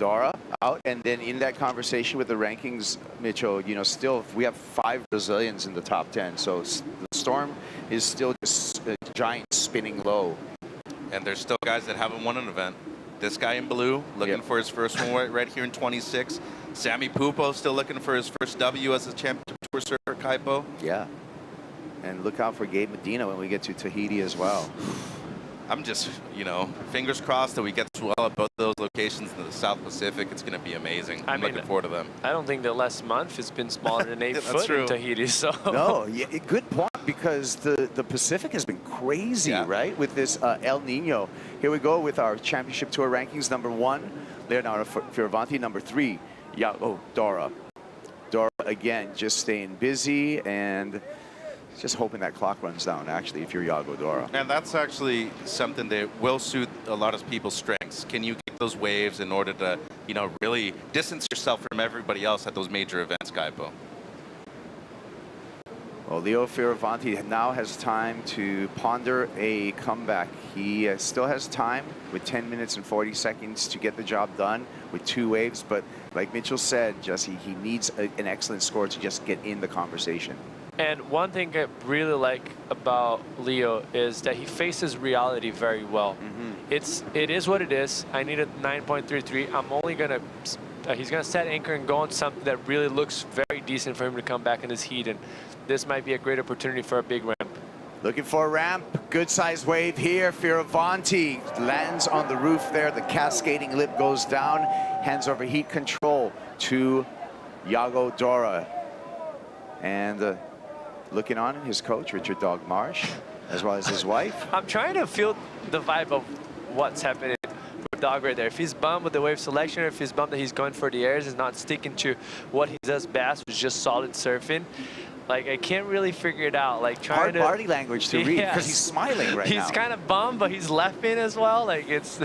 Dora out, and then in that conversation with the rankings, Mitchell, you know, still we have 5 Brazilians in the top 10, so the storm is still just a giant spinning low. And there's still guys that haven't won an event. This guy in blue, looking for his first one right here in 26. Sammy Pupo still looking for his first W as a championship tour surfer, Kaipo. Yeah. And look out for Gabe Medina when we get to Tahiti as well. I'm just, you know, fingers crossed that we get to well at both those locations in the South Pacific. It's going to be amazing. I'm looking forward to them. I don't think the last month has been smaller than 8 foot in Tahiti. So No, yeah, good point, because the Pacific has been crazy, right? With this El Nino. Here we go with our championship tour rankings. Number 1, Leonardo Fioravanti. Number 3, Yago Dora. Dora again, just staying busy and just hoping that clock runs down, actually, if you're Yago Dora. And that's actually something that will suit a lot of people's strengths. Can you get those waves in order to, you know, really distance yourself from everybody else at those major events, Kaipo? Well, Leo Fioravanti now has time to ponder a comeback. He still has time with 10 minutes and 40 seconds to get the job done with 2 waves. But like Mitchell said, Jesse, he needs an excellent score to just get in the conversation. And one thing I really like about Leo is that he faces reality very well. It is what it is. I need a 9.33. I'm only gonna he's gonna set anchor and go on something that really looks very decent for him to come back in this heat, and this might be a great opportunity for a big ramp. Looking for a ramp, good sized wave here. Fioravanti lands on the roof there. The cascading lip goes down, hands over heat control to Yago Dora. And looking on, his coach, Richard Dog Marsh, as well as his wife. I'm trying to feel the vibe of what's happening with Dog right there. If he's bummed with the wave selection, or if he's bummed that he's going for the airs, he's not sticking to what he does best, which is just solid surfing. Like, I can't really figure it out. Like, trying Hard body language to read, because he's smiling right now. He's kind of bummed, but he's laughing as well. Like, it's...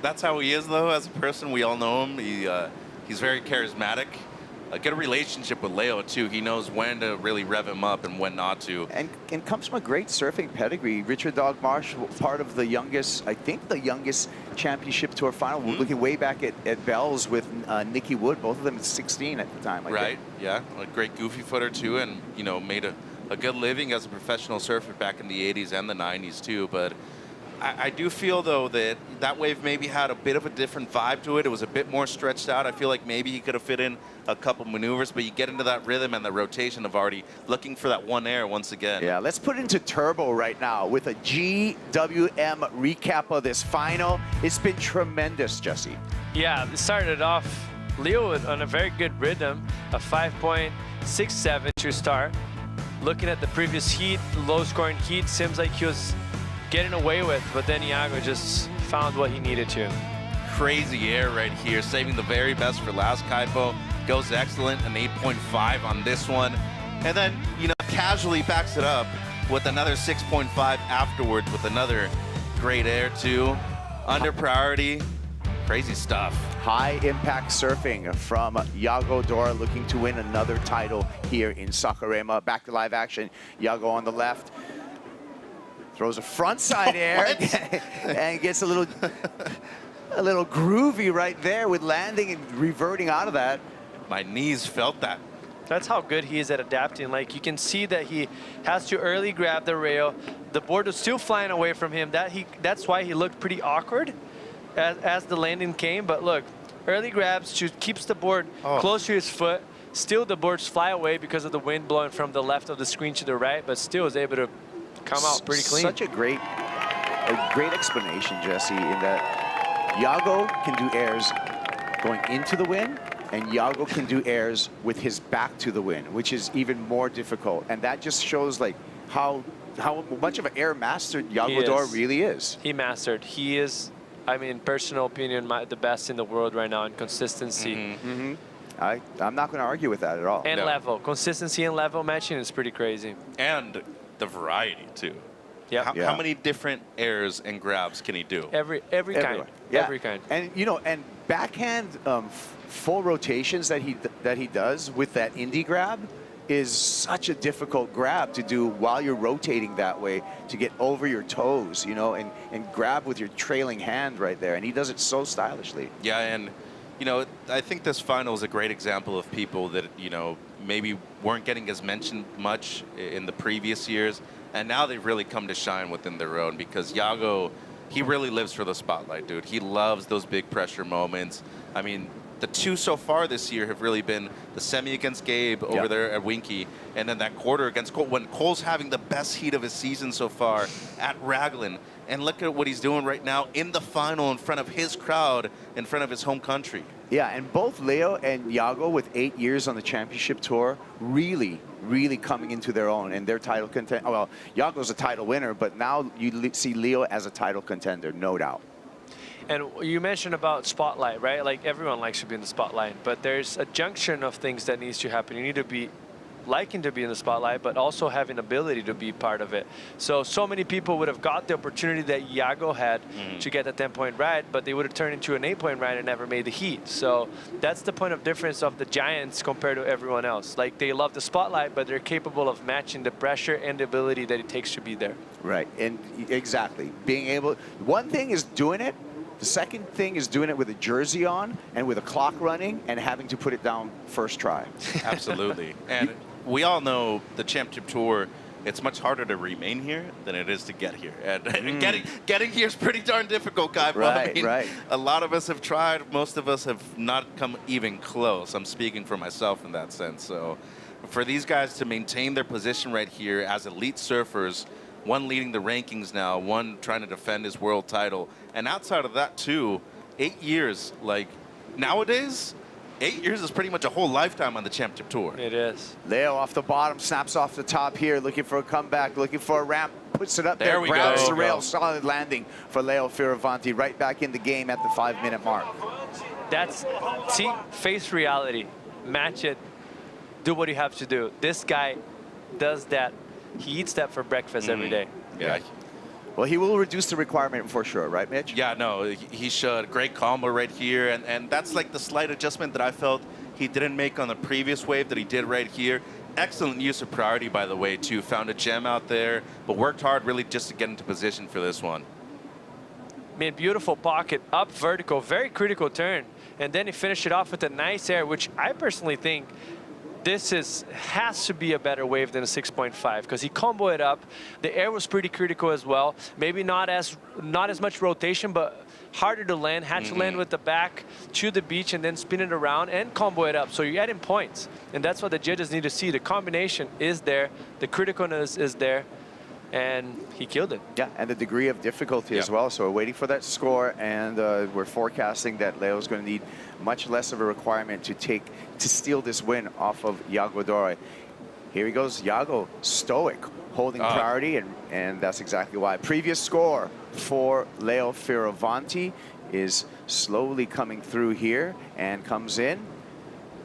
That's how he is, though, as a person. We all know him. He's very charismatic. A good relationship with Leo, too. He knows when to really rev him up and when not to. And comes from a great surfing pedigree. Richard Dog Marsh, part of the youngest, I think the youngest championship tour final. We're looking way back at Bell's with Nicky Wood, both of them at 16 at the time. Right, yeah. A great goofy footer, too, and, you know, made a good living as a professional surfer back in the 80s and the 90s, too. But I do feel, though, that that wave maybe had a bit of a different vibe to it. It was a bit more stretched out. I feel like maybe he could have fit in a couple maneuvers, but you get into that rhythm and the rotation of already looking for that one air once again. Yeah, let's put it into turbo right now with a GWM recap of this final. It's been tremendous, Jesse. Yeah, it started off Leo on a very good rhythm, a 5.67 to start. Looking at the previous heat, low-scoring heat, seems like he was getting away with, but then Yago just found what he needed to. Crazy air right here, saving the very best for last. Kaipo goes excellent, an 8.5 on this one. And then, you know, casually backs it up with another 6.5 afterwards with another great air too. Under priority, crazy stuff. High impact surfing from Yago Dora, looking to win another title here in Saquarema. Back to live action, Yago on the left. Throws a frontside air and gets a little groovy right there with landing and reverting out of that. My knees felt that. That's how good he is at adapting. Like, you can see that he has to early grab the rail. The board was still flying away from him. That's why he looked pretty awkward as the landing came. But look, early grabs, keeps the board close to his foot. Still, the boards fly away because of the wind blowing from the left of the screen to the right, but still is able to come out pretty clean. Such a great explanation, Jesse, in that Yago can do airs going into the wind, and Yago can do airs with his back to the wind, which is even more difficult. And that just shows like how much of an air master Yago Dora really is. He mastered. He is, I mean, personal opinion, the best in the world right now in consistency. I'm not going to argue with that at all. And level. Consistency and level matching is pretty crazy. And the variety too. Yeah. How many different airs and grabs can he do? Every kind. Yeah. Every kind. And you know, and backhand full rotations that he does with that indie grab is such a difficult grab to do while you're rotating that way, to get over your toes, you know, and grab with your trailing hand right there. And he does it so stylishly. Yeah, and you know, I think this final is a great example of people that, you know, maybe weren't getting as mentioned much in the previous years, and now they've really come to shine within their own, because Yago, he really lives for the spotlight, dude. He loves those big pressure moments. I mean, the two so far this year have really been the semi against Gabe over there at Winky, and then that quarter against Cole, when Cole's having the best heat of his season so far at Raglan. And look at what he's doing right now in the final in front of his crowd, in front of his home country. Yeah, and both Leo and Yago, with 8 years on the championship tour, really coming into their own and their title contender. Well, Yago's a title winner, but now you see Leo as a title contender, no doubt. And you mentioned about spotlight, right? Like, everyone likes to be in the spotlight, but there's a junction of things that needs to happen. You need to be liking to be in the spotlight, but also having ability to be part of it. So many people would have got the opportunity that Yago had to get a 10-point ride, but they would have turned into an 8-point ride and never made the heat. So that's the point of difference of the Giants compared to everyone else. Like, they love the spotlight, but they're capable of matching the pressure and the ability that it takes to be there. Right, and exactly. Being able, one thing is doing it. The second thing is doing it with a jersey on and with a clock running and having to put it down first try. Absolutely. And we all know the championship tour, it's much harder to remain here than it is to get here. And getting here is pretty darn difficult, guy. Right, I mean, right. A lot of us have tried. Most of us have not come even close. I'm speaking for myself in that sense. So for these guys to maintain their position right here as elite surfers, one leading the rankings now, one trying to defend his world title. And outside of that, too, 8 years. Like, nowadays, 8 years is pretty much a whole lifetime on the championship tour. It is. Leo off the bottom, snaps off the top here, looking for a comeback, looking for a ramp, puts it up there, we grabs go. the rail, solid landing for Leo Fioravanti, right back in the game at the 5-minute mark. That's, see, face reality, match it, do what you have to do. This guy does that. He eats that for breakfast every day. Yeah. Well, he will reduce the requirement for sure, right, Mitch? Yeah, no, he should. Great combo right here. And that's like the slight adjustment that I felt he didn't make on the previous wave that he did right here. Excellent use of priority, by the way, too. Found a gem out there, but worked hard really just to get into position for this one. Man, beautiful pocket, up vertical, very critical turn. And then he finished it off with a nice air, which I personally think this has to be a better wave than a 6.5 because he comboed it up. The air was pretty critical as well. Maybe not as much rotation, but harder to land. Had to land with the back to the beach and then spin it around and combo it up. So you're adding points, and that's what the judges need to see. The combination is there, the criticalness is there, and he killed it. Yeah, and the degree of difficulty as well. So we're waiting for that score, and we're forecasting that Leo's going to need much less of a requirement to steal this win off of Yago Dore. Here he goes, Yago, stoic, holding priority, and that's exactly why. Previous score for Leo Fioravanti is slowly coming through here and comes in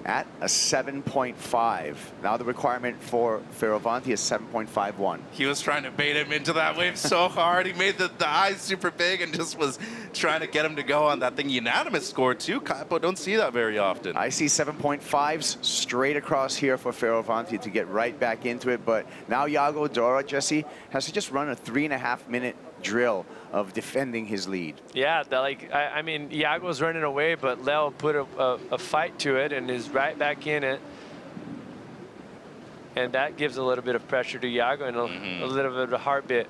at a 7.5. Now the requirement for Fioravanti is 7.51. He was trying to bait him into that wave so hard. He made the eyes super big and just was trying to get him to go on that thing. Unanimous score too, Kaipo. Don't see that very often. I see 7.5s straight across here for Fioravanti to get right back into it. But now Yago Dore, Jesse, has to just run a 3.5-minute drill of defending his lead. Yeah, I mean, Yago's running away, but Leo put a fight to it and is right back in it. And that gives a little bit of pressure to Yago and a little bit of a heartbeat.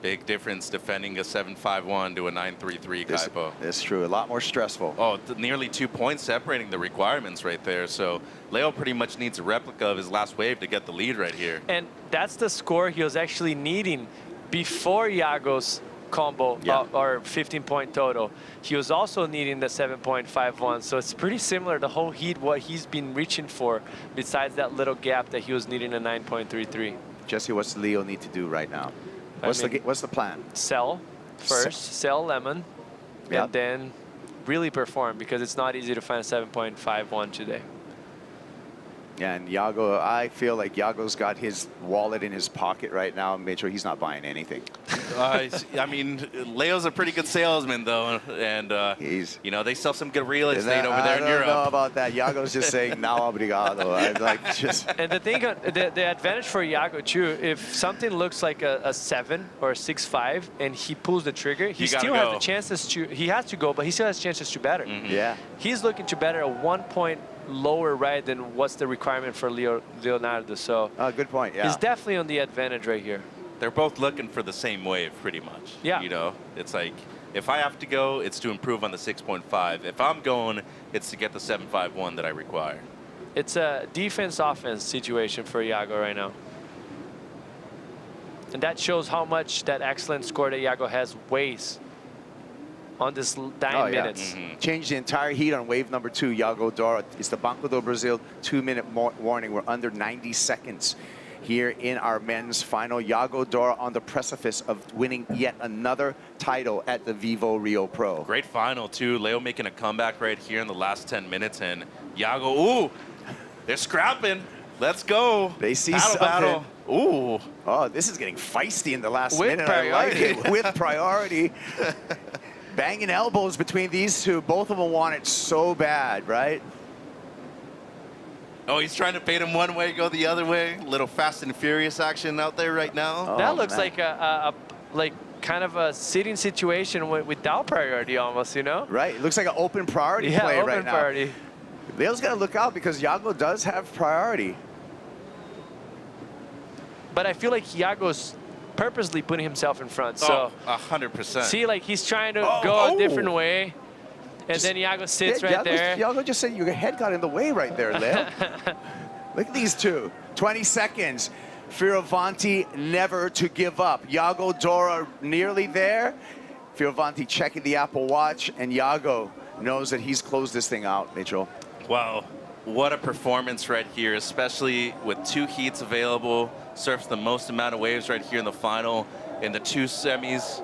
Big difference defending a 7.51 to a 9.33, Kaipo. That's true. A lot more stressful. Oh, nearly 2 points separating the requirements right there. So Leo pretty much needs a replica of his last wave to get the lead right here. And that's the score he was actually needing before Yago's combo or 15-point total. He was also needing the 7.51. So it's pretty similar, the whole heat, what he's been reaching for, besides that little gap that he was needing a 9.33. Jesse, what's Leo need to do right now? What's the plan? Sell first, sell lemon, and then really perform, because it's not easy to find a 7.51 today. Yeah, and Yago, I feel like Yago's got his wallet in his pocket right now and made sure he's not buying anything. I mean, Leo's a pretty good salesman, though, and you know, they sell some good real estate over there in Europe. I don't know about that. Yago's just saying, "No obrigado." And the thing, the advantage for Yago too, if something looks like a 7 or a 6.5 and he pulls the trigger, he still has the chances to. He has to go, but he still has chances to better. Yeah. He's looking to better a 1 point lower ride than what's the requirement for Leonardo. So good point. Yeah. He's definitely on the advantage right here. They're both looking for the same wave, pretty much. Yeah. You know, it's like, if I have to go, it's to improve on the 6.5. If I'm going, It's to get the 7.51 that I require. It's a defense-offense situation for Yago right now. And that shows how much that excellent score that Yago has weighs on this 9 minutes. Changed the entire heat on wave number 2, Yago Dora. It's the Banco do Brasil 2-minute warning. We're under 90 seconds here in our men's final. Yago Dora on the precipice of winning yet another title at the VIVO Rio Pro. Great final, too. Leo making a comeback right here in the last 10 minutes. And Yago, ooh, they're scrapping. Let's go. They see battle, something. battle. Ooh. Oh, this is getting feisty in the last With minute. priority. I like it. With priority. Banging elbows between these two. Both of them want it so bad, right? Oh, he's trying to bait him one way, go the other way. Little Fast and Furious action out there right now. That looks like a kind of a sitting situation without priority almost, you know? Right. It looks like an open priority play open right now. priority. Leo's got to look out because Yago does have priority. But I feel like Yago's purposely putting himself in front. So 100%. see, like he's trying to go a different way. And then Yago sits right there. Yago just said your head got in the way right there, Leo. Look at these two. 20 seconds. Fioravanti never to give up. Yago Dora nearly there. Fioravanti checking the Apple Watch, and Yago knows that he's closed this thing out, Mitchell. Wow, what a performance right here, especially with 2 heats available. Surfs the most amount of waves right here in the final, in the 2 semis,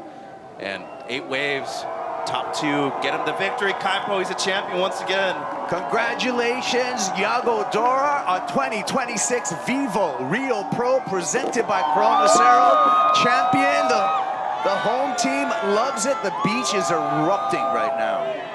and 8 waves. Top 2, get him the victory. Kaipo, he's a champion once again. Congratulations, Yago Dora, on 2026 VIVO Rio Pro, presented by Cero. Champion, the home team loves it. The beach is erupting right now.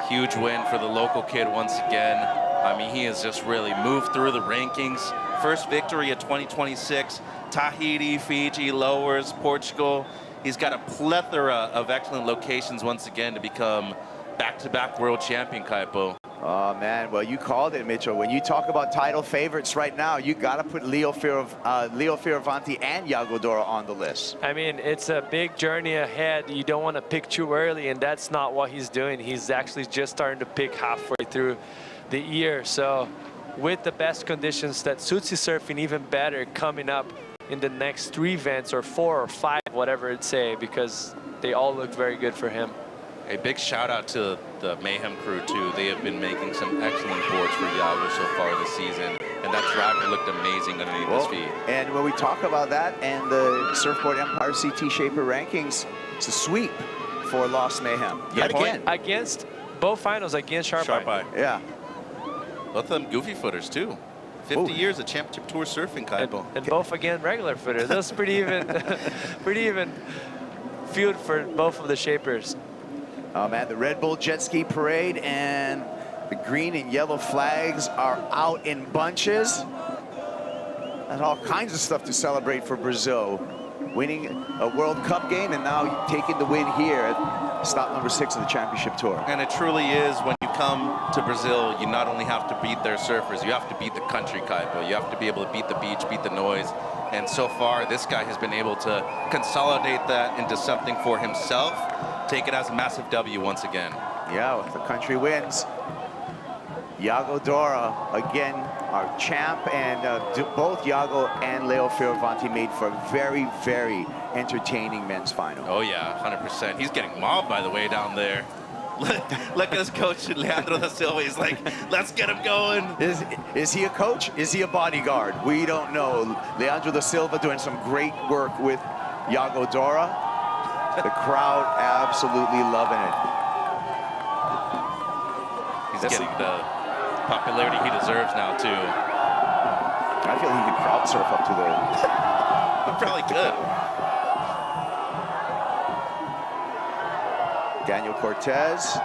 Huge win for the local kid once again. I mean, he has just really moved through the rankings. First victory of 2026. Tahiti, Fiji, Lowers, Portugal. He's got a plethora of excellent locations once again to become back-to-back world champion, Kaipo. Oh, man. Well, you called it, Mitchell. When you talk about title favorites right now, you got to put Leo Fioravanti and Yago Dora on the list. I mean, it's a big journey ahead. You don't want to pick too early, and that's not what he's doing. He's actually just starting to pick halfway through the year. So with the best conditions that suits his surfing even better coming up in the next 3 events, or 4 or 5, whatever it'd say, because they all look very good for him. A big shout out to the Mayhem crew too. They have been making some excellent boards for Yago so far this season, and that driver looked amazing underneath his feet. And when we talk about that and the Surfboard Empire CT Shaper rankings, it's a sweep for Lost Mayhem. Yet again. Against both finals, against Sharp Eye. Yeah. Both of them goofy footers too. 50 years of championship tour surfing, Kaipo. And both again regular footers. That's pretty even, pretty even field for both of the shapers. Oh man, the Red Bull Jet Ski Parade and the green and yellow flags are out in bunches. And all kinds of stuff to celebrate for Brazil. Winning a World Cup game and now taking the win here at stop number 6 of the championship tour. And it truly is, when you come to Brazil, you not only have to beat their surfers, you have to beat the country, Kaipo. You have to be able to beat the beach, beat the noise. And so far, this guy has been able to consolidate that into something for himself. Take it as a massive W once again. Yeah, if the country wins. Yago Dora, again, our champ, and both Yago and Leo Fioravanti made for a very, very entertaining men's final. Oh yeah, 100%. He's getting mobbed, by the way, down there. Look at his coach, Leandro da Silva. He's like, let's get him going. Is he a coach? Is he a bodyguard? We don't know. Leandro da Silva doing some great work with Yago Dora. The crowd absolutely loving it. He's getting the popularity he deserves now, too. I feel he could crowd surf up to the... He probably could. Daniel Cortez,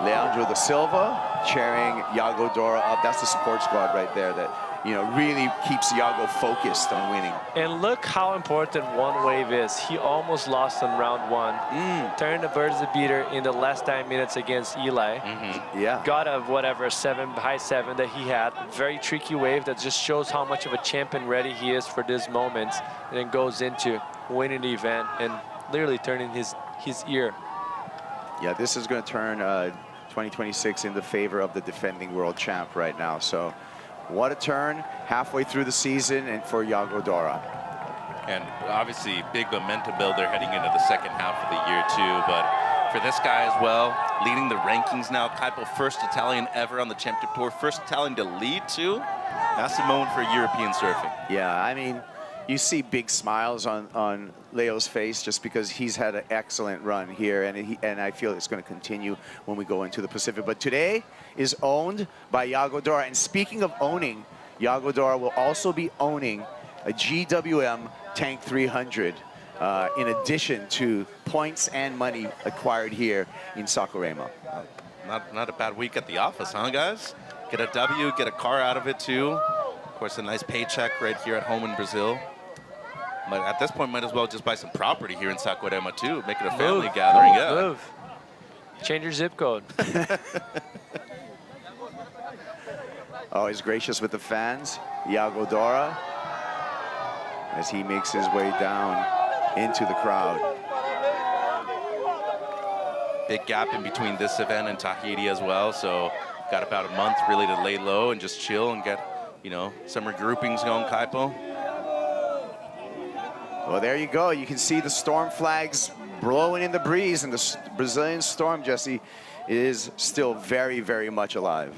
Leandro da Silva cheering Yago Dora up. That's the support squad right there that, you know, really keeps Yago focused on winning. And look how important one wave is. He almost lost on round 1. Turned the birds the beater in the last 9 minutes against Eli. Yeah. Got a whatever high 7 that he had. Very tricky wave that just shows how much of a champion ready he is for this moment. And then goes into winning the event and literally turning his ear. Yeah, this is going to turn 2026 in the favor of the defending world champ right now. So what a turn halfway through the season and for Yago Dora. And obviously big momentum builder heading into the second half of the year too. But for this guy as well, leading the rankings now. Kaipo, first Italian ever on the championship tour, first Italian to lead too. That's the moment for European surfing. Yeah, I mean, you see big smiles on Leo's face just because he's had an excellent run here, and I feel it's going to continue when we go into the Pacific. But today is owned by Yago Dora. And speaking of owning, Yago Dora will also be owning a GWM Tank 300 in addition to points and money acquired here in Saquarema. Not a bad week at the office, huh, guys? Get a W, get a car out of it too. Of course, a nice paycheck right here at home in Brazil. But at this point, might as well just buy some property here in Saquarema too, make it a family gathering. Yeah. Move. Change your zip code. Always gracious with the fans, Yago Dora, as he makes his way down into the crowd. Big gap in between this event and Tahiti as well, so got about a month really to lay low and just chill and get, you know, summer groupings going, Kaipo. Well, there you go. You can see the storm flags blowing in the breeze, and the Brazilian storm, Jesse, is still very, very much alive.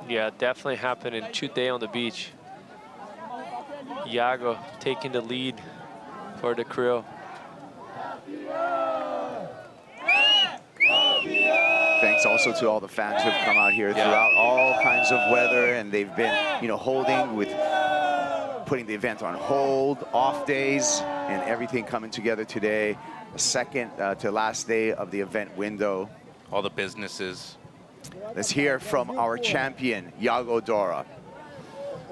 Yeah, definitely happening today on the beach. Yago taking the lead for the crew. Thanks also to all the fans who have come out here throughout all kinds of weather, and they've been, you know, holding with putting the event on hold, off days, and everything coming together today. The second to last day of the event window. All the businesses. Let's hear from our champion, Yago Dora.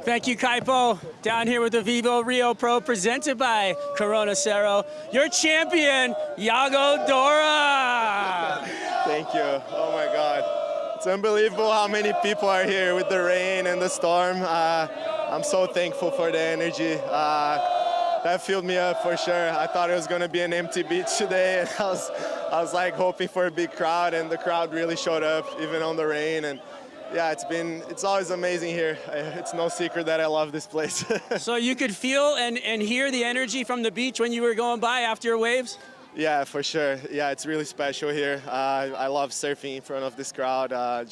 Thank you, Kaipo. Down here with the VIVO Rio Pro presented by Corona Cero. Your champion, Yago Dora. Thank you. Oh my God. It's unbelievable how many people are here with the rain and the storm. I'm so thankful for the energy. That filled me up for sure. I thought it was going to be an empty beach today, and I was like hoping for a big crowd, and the crowd really showed up even on the rain. And yeah, it's always amazing here. It's no secret that I love this place. So you could feel and hear the energy from the beach when you were going by after your waves? Yeah, for sure. Yeah, it's really special here. I love surfing in front of this crowd. I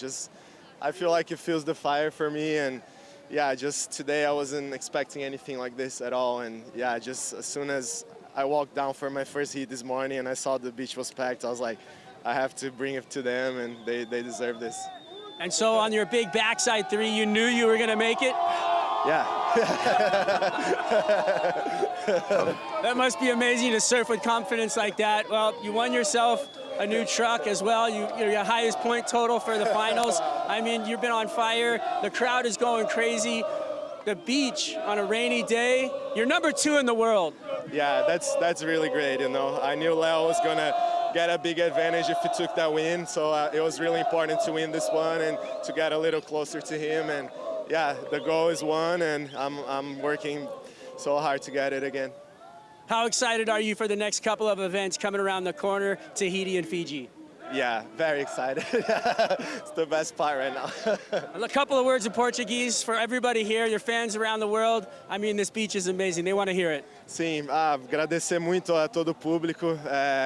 feel like it feels the fire for me, and yeah, just today I wasn't expecting anything like this at all. And yeah, just as soon as I walked down for my first heat this morning and I saw the beach was packed, I was like, I have to bring it to them, and they deserve this. And so on your big backside three, you knew you were going to make it? Yeah. That must be amazing to surf with confidence like that. Well, you won yourself a new truck as well. You're your highest point total for the finals. I mean, you've been on fire. The crowd is going crazy. The beach on a rainy day, you're #2 in the world. Yeah, that's really great, you know. I knew Leo was going to get a big advantage if he took that win, so it was really important to win this one and to get a little closer to him. And yeah, the goal is won, and I'm working so hard to get it again. How excited are you for the next couple of events coming around the corner, Tahiti and Fiji? Yeah, very excited. It's the best part right now. A couple of words in Portuguese for everybody here, your fans around the world. I mean, this beach is amazing. They want to hear it. Sim, agradecer muito a todo o público.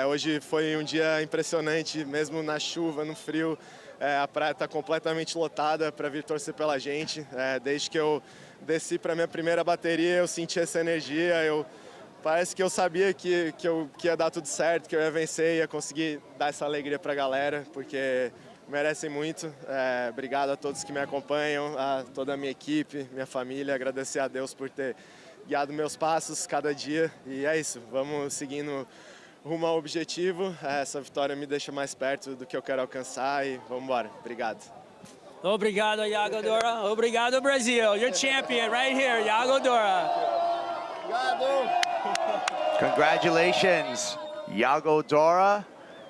Hoje foi dia impressionante, mesmo na chuva, no frio. A praia está completamente lotada para vir torcer pela gente. Desde que eu desci para minha primeira bateria, eu senti essa energia. Parece que eu sabia que ia dar tudo certo, que eu ia vencer, ia conseguir dar essa alegria para a galera, porque merecem muito. Obrigado a todos que me acompanham, a toda a minha equipe, minha família. Agradecer a Deus por ter guiado meus passos cada dia. E é isso, vamos seguindo rumo ao objetivo. Essa vitória me deixa mais perto do que eu quero alcançar e vamos embora. Obrigado. Obrigado, Yago Dora. Obrigado, Brazil. You're champion right here, Yago Dora. Congratulations, Yago Dora,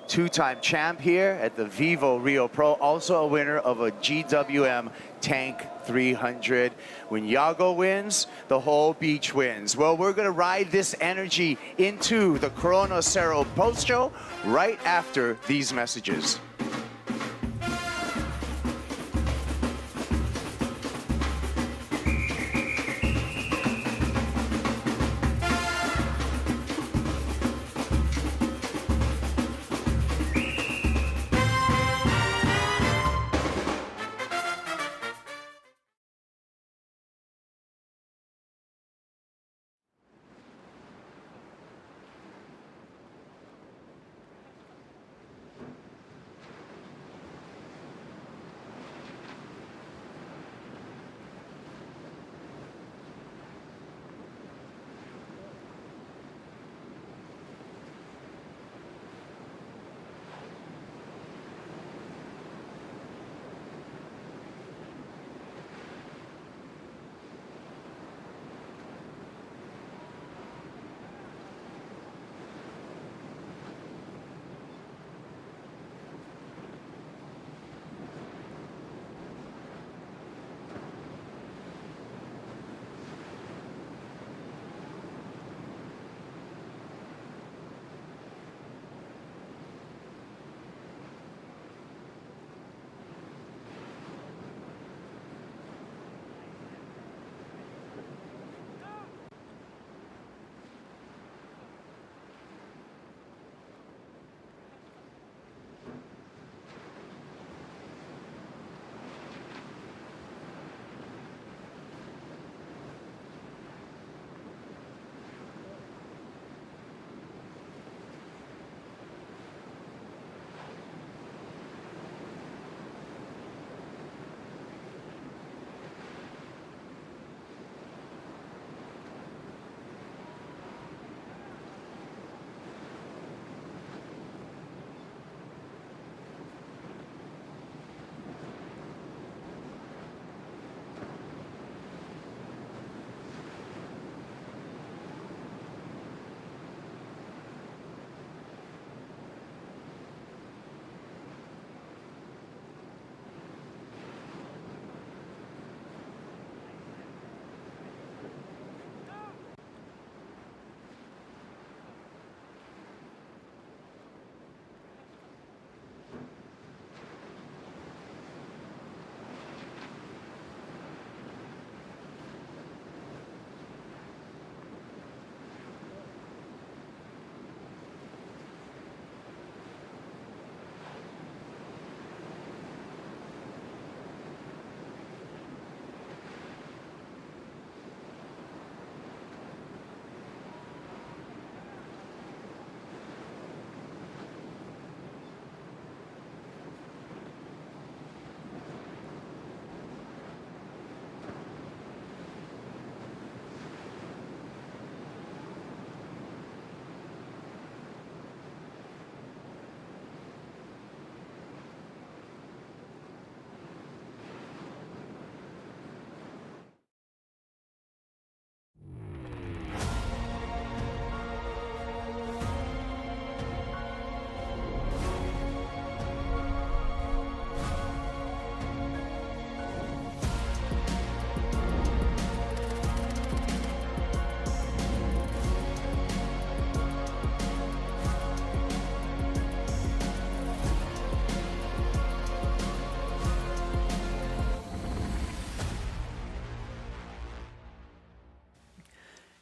two-time champ here at the VIVO Rio Pro, also a winner of a GWM Tank 300. When Yago wins, the whole beach wins. Well, we're gonna ride this energy into the Corona Cero post-show right after these messages.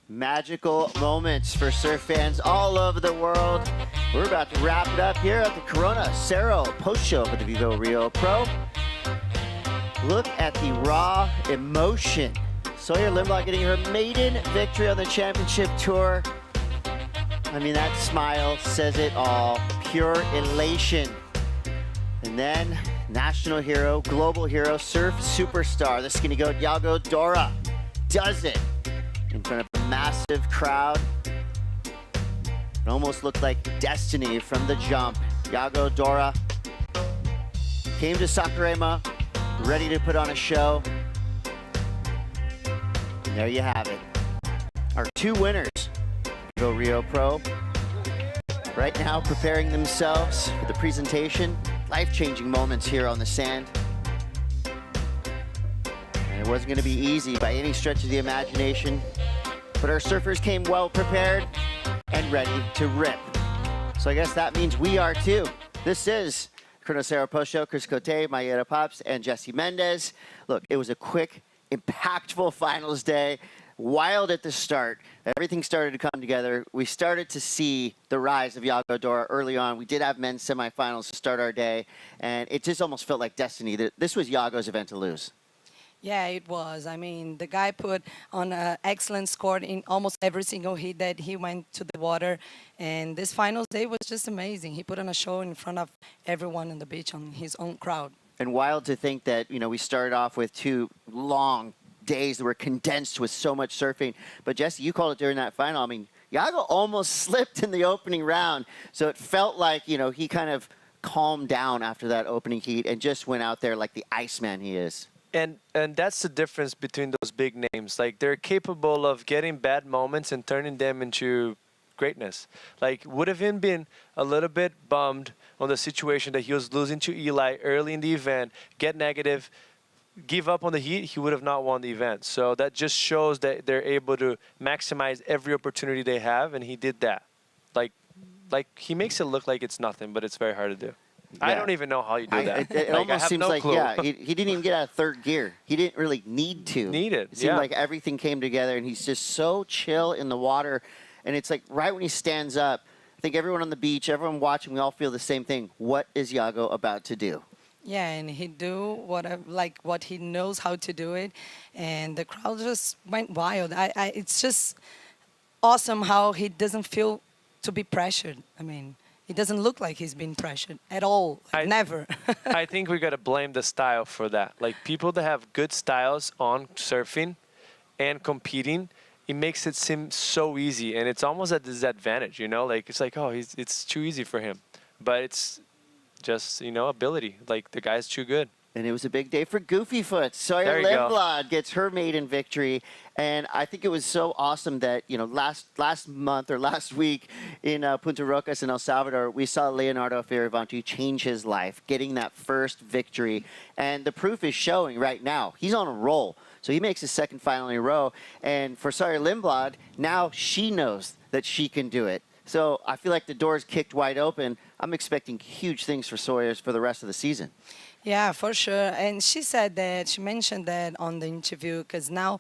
Magical moments for surf fans all over the world. We're about to wrap it up here at the Corona Cero post show for the VIVO Rio Pro. Look at the raw emotion. Sawyer Lindblad getting her maiden victory on the championship tour. I mean, that smile says it all. Pure elation. And then national hero, global hero, surf superstar, the skinny goat Yago Dora does it in front of a massive crowd. It almost looked like destiny from the jump. Yago Dora came to Saquarema, ready to put on a show. And there you have it. Our two winners, VIVO Rio Pro, right now preparing themselves for the presentation. Life-changing moments here on the sand. And it wasn't going to be easy by any stretch of the imagination, but our surfers came well prepared and ready to rip. So I guess that means we are too. This is Corona Cero Post Show. Chris Cote, Mayera Pops, and Jesse Mendez. Look, it was a quick, impactful finals day. Wild at the start. Everything started to come together. We started to see the rise of Yago Dora early on. We did have men's semifinals to start our day, and it just almost felt like destiny that this was Yago's event to lose. Yeah, it was. I mean, the guy put on an excellent score in almost every single heat that he went to the water. And this finals day was just amazing. He put on a show in front of everyone on the beach on his own crowd. And wild to think that, you know, we started off with two long days that were condensed with so much surfing. But Jesse, you called it during that final. I mean, Yago almost slipped in the opening round. So it felt like, you know, he kind of calmed down after that opening heat and just went out there like the Iceman he is. And that's the difference between those big names. Like, they're capable of getting bad moments and turning them into greatness. Like, would have been a little bit bummed on the situation that he was losing to Eli early in the event, get negative, give up on the heat, he would have not won the event. So that just shows that they're able to maximize every opportunity they have, and he did that. Like he makes it look like it's nothing, but it's very hard to do. Yeah. I don't even know how you do that. It like, almost seems like, yeah, he didn't even get out of third gear. He didn't really need to. It seemed like everything came together, and he's just so chill in the water. And it's like right when he stands up, I think everyone on the beach, everyone watching, we all feel the same thing. What is Yago about to do? Yeah, and he do what he knows how to do it, and the crowd just went wild. It's just awesome how he doesn't feel to be pressured. I mean, it doesn't look like he's been pressured at all. Never. I think we got to blame the style for that. Like, people that have good styles on surfing and competing, it makes it seem so easy, and it's almost a disadvantage, you know? Like, it's like, oh, it's too easy for him. But it's just, you know, ability. Like, the guy's too good. And it was a big day for Goofyfoot. Sawyer Lindblad gets her maiden victory. And I think it was so awesome that, you know, last month or last week in Punta Rocas in El Salvador, we saw Leonardo Fioravanti change his life, getting that first victory. And the proof is showing right now. He's on a roll. So he makes his second final in a row. And for Sawyer Lindblad, now she knows that she can do it. So I feel like the door's kicked wide open. I'm expecting huge things for Sawyers for the rest of the season. Yeah, for sure. And she said that, she mentioned that on the interview, because now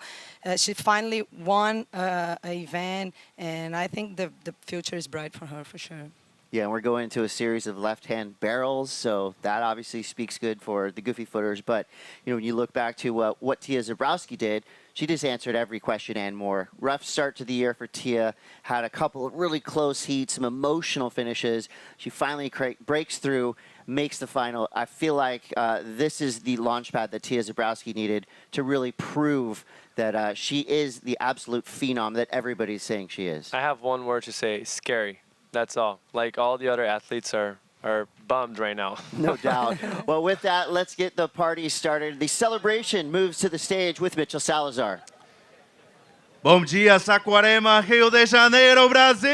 she finally won an event, and I think the future is bright for her, for sure. Yeah, and we're going into a series of left-hand barrels, so that obviously speaks good for the Goofy Footers. But, you know, when you look back to what Tia Zabrowski did, she just answered every question and more. Rough start to the year for Tia, had a couple of really close heats, some emotional finishes. She finally breaks through, makes the final. I feel like this is the launch pad that Tia Zabrowski needed to really prove that she is the absolute phenom that everybody's saying she is. I have one word to say: scary. That's all. Like, all the other athletes are bummed right now. No doubt. Well, with that, let's get the party started. The celebration moves to the stage with Mitchell Salazar. Bom dia, Saquarema, Rio de Janeiro, Brasil!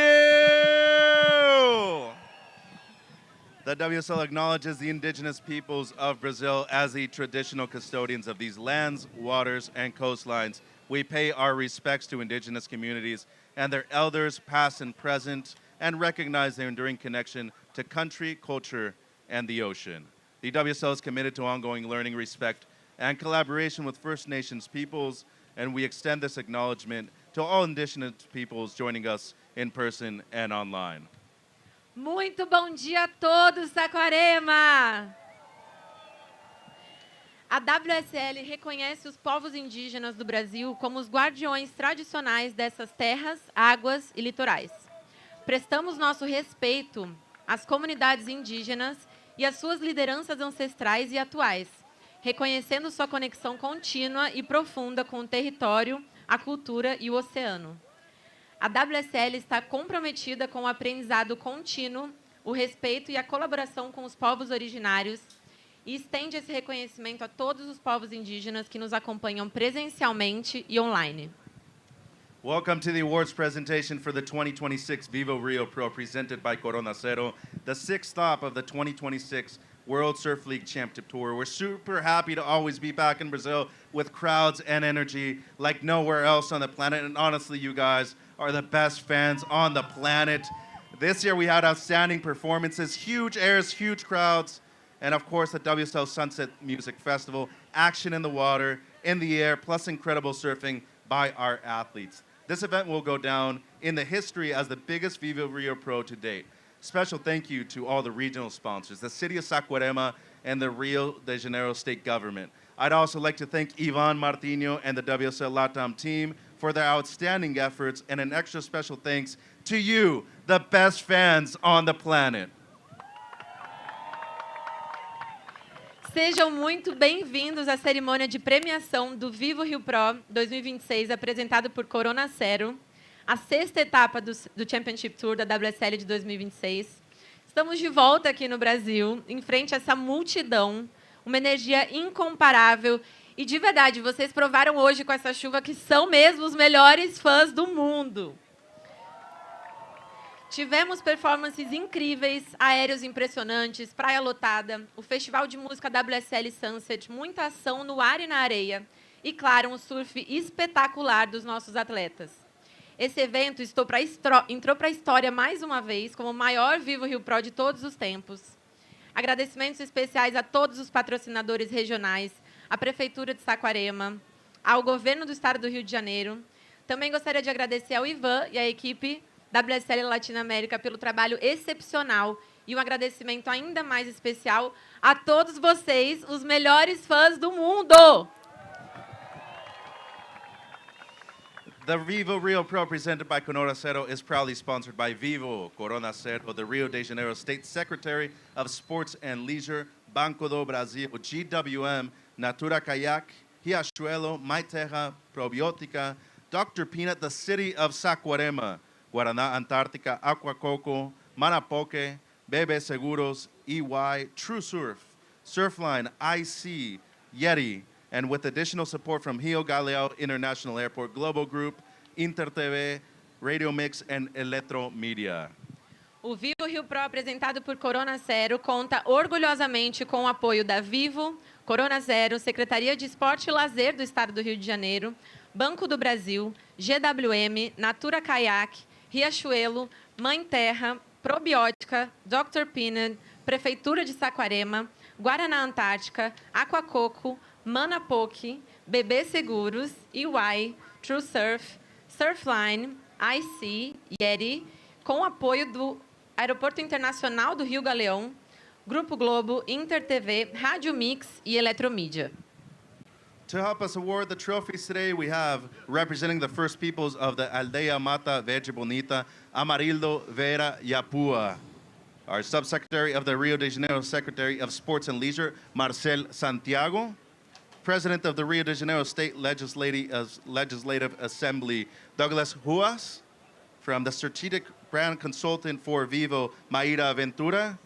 The WSL acknowledges the indigenous peoples of Brazil as the traditional custodians of these lands, waters, and coastlines. We pay our respects to indigenous communities and their elders, past and present, and recognize their enduring connection to country, culture, and the ocean. The WSL is committed to ongoing learning, respect, and collaboration with First Nations peoples, and we extend this acknowledgement to all indigenous peoples joining us in person and online. Muito bom dia a todos, Saquarema! A WSL reconhece os povos indígenas do Brasil como os guardiões tradicionais dessas terras, águas e litorais. Prestamos nosso respeito às comunidades indígenas e às suas lideranças ancestrais e atuais, reconhecendo sua conexão contínua e profunda com o território, a cultura e o oceano. A WSL está comprometida com o aprendizado contínuo, o respeito e a colaboração com os povos originários e estende esse reconhecimento a todos os povos indígenas que nos acompanham presencialmente e online. Welcome to the awards presentation for the 2026 VIVO Rio Pro presented by Cero, the sixth stop of the 2026 World Surf League Championship Tour. We're super happy to always be back in Brazil with crowds and energy like nowhere else on the planet. And honestly, you guys are the best fans on the planet. This year we had outstanding performances, huge airs, huge crowds, and of course the WSL Sunset Music Festival, action in the water, in the air, plus incredible surfing by our athletes. This event will go down in the history as the biggest VIVO Rio Pro to date. Special thank you to all the regional sponsors, the city of Saquarema and the Rio de Janeiro state government. I'd also like to thank Ivan Martino and the WSL LATAM team for their outstanding efforts, and an extra special thanks to you, the best fans on the planet. Sejam muito bem-vindos à cerimônia de premiação do VIVO Rio Pro 2026, apresentado por Cero, a sexta etapa do Championship Tour da WSL de 2026. Estamos de volta aqui no Brasil, em frente a essa multidão, uma energia incomparável. E, de verdade, vocês provaram hoje com essa chuva que são mesmo os melhores fãs do mundo. Tivemos performances incríveis, aéreos impressionantes, praia lotada, o festival de música WSL Sunset, muita ação no ar e na areia e, claro, um surf espetacular dos nossos atletas. Esse evento entrou para a história mais uma vez como o maior VIVO Rio Pro de todos os tempos. Agradecimentos especiais a todos os patrocinadores regionais, à Prefeitura de Saquarema, ao Governo do Estado do Rio de Janeiro. Também gostaria de agradecer ao Ivan e à equipe WSL Latinoamérica pelo trabalho excepcional e um agradecimento ainda mais especial a todos vocês, os melhores fãs do mundo! The VIVO Rio Pro presented by Cero is proudly sponsored by VIVO, Cero, the Rio de Janeiro State Secretary of Sports and Leisure, Banco do Brasil, GWM, Natura Kayak, Riachuelo, My Terra, Probiótica, Dr. Peanut, the City of Saquarema, Guaraná Antártica, Aquacoco, Manapoque, Bebe Seguros, EY, True Surf, Surfline, IC, Yeti, and with additional support from Rio Galeão International Airport, Global Group, InterTV, Radio Mix, and Eletro Media. O VIVO Rio Pro, apresentado por Cero, conta orgulhosamente com o apoio da VIVO, Cero, Secretaria de Esporte e Lazer do Estado do Rio de Janeiro, Banco do Brasil, GWM, Natura Kayak, Riachuelo, Mãe Terra, Probiótica, Dr. Peanut, Prefeitura de Saquarema, Guaraná Antártica, Aquacoco, Manapoque, Bebê Seguros, EY, True Surf, Surfline, IC, Yeti, com o apoio do Aeroporto Internacional do Rio Galeão, Grupo Globo, InterTV, Rádio Mix e Eletromídia. To help us award the trophies today, we have, representing the First Peoples of the Aldeia Mata Verde Bonita, Amarildo Vera Yapua. Our Subsecretary of the Rio de Janeiro Secretary of Sports and Leisure, Marcel Santiago. President of the Rio de Janeiro State Legislative Assembly, Douglas Ruas. From the Strategic Brand Consultant for VIVO, Maíra Ventura.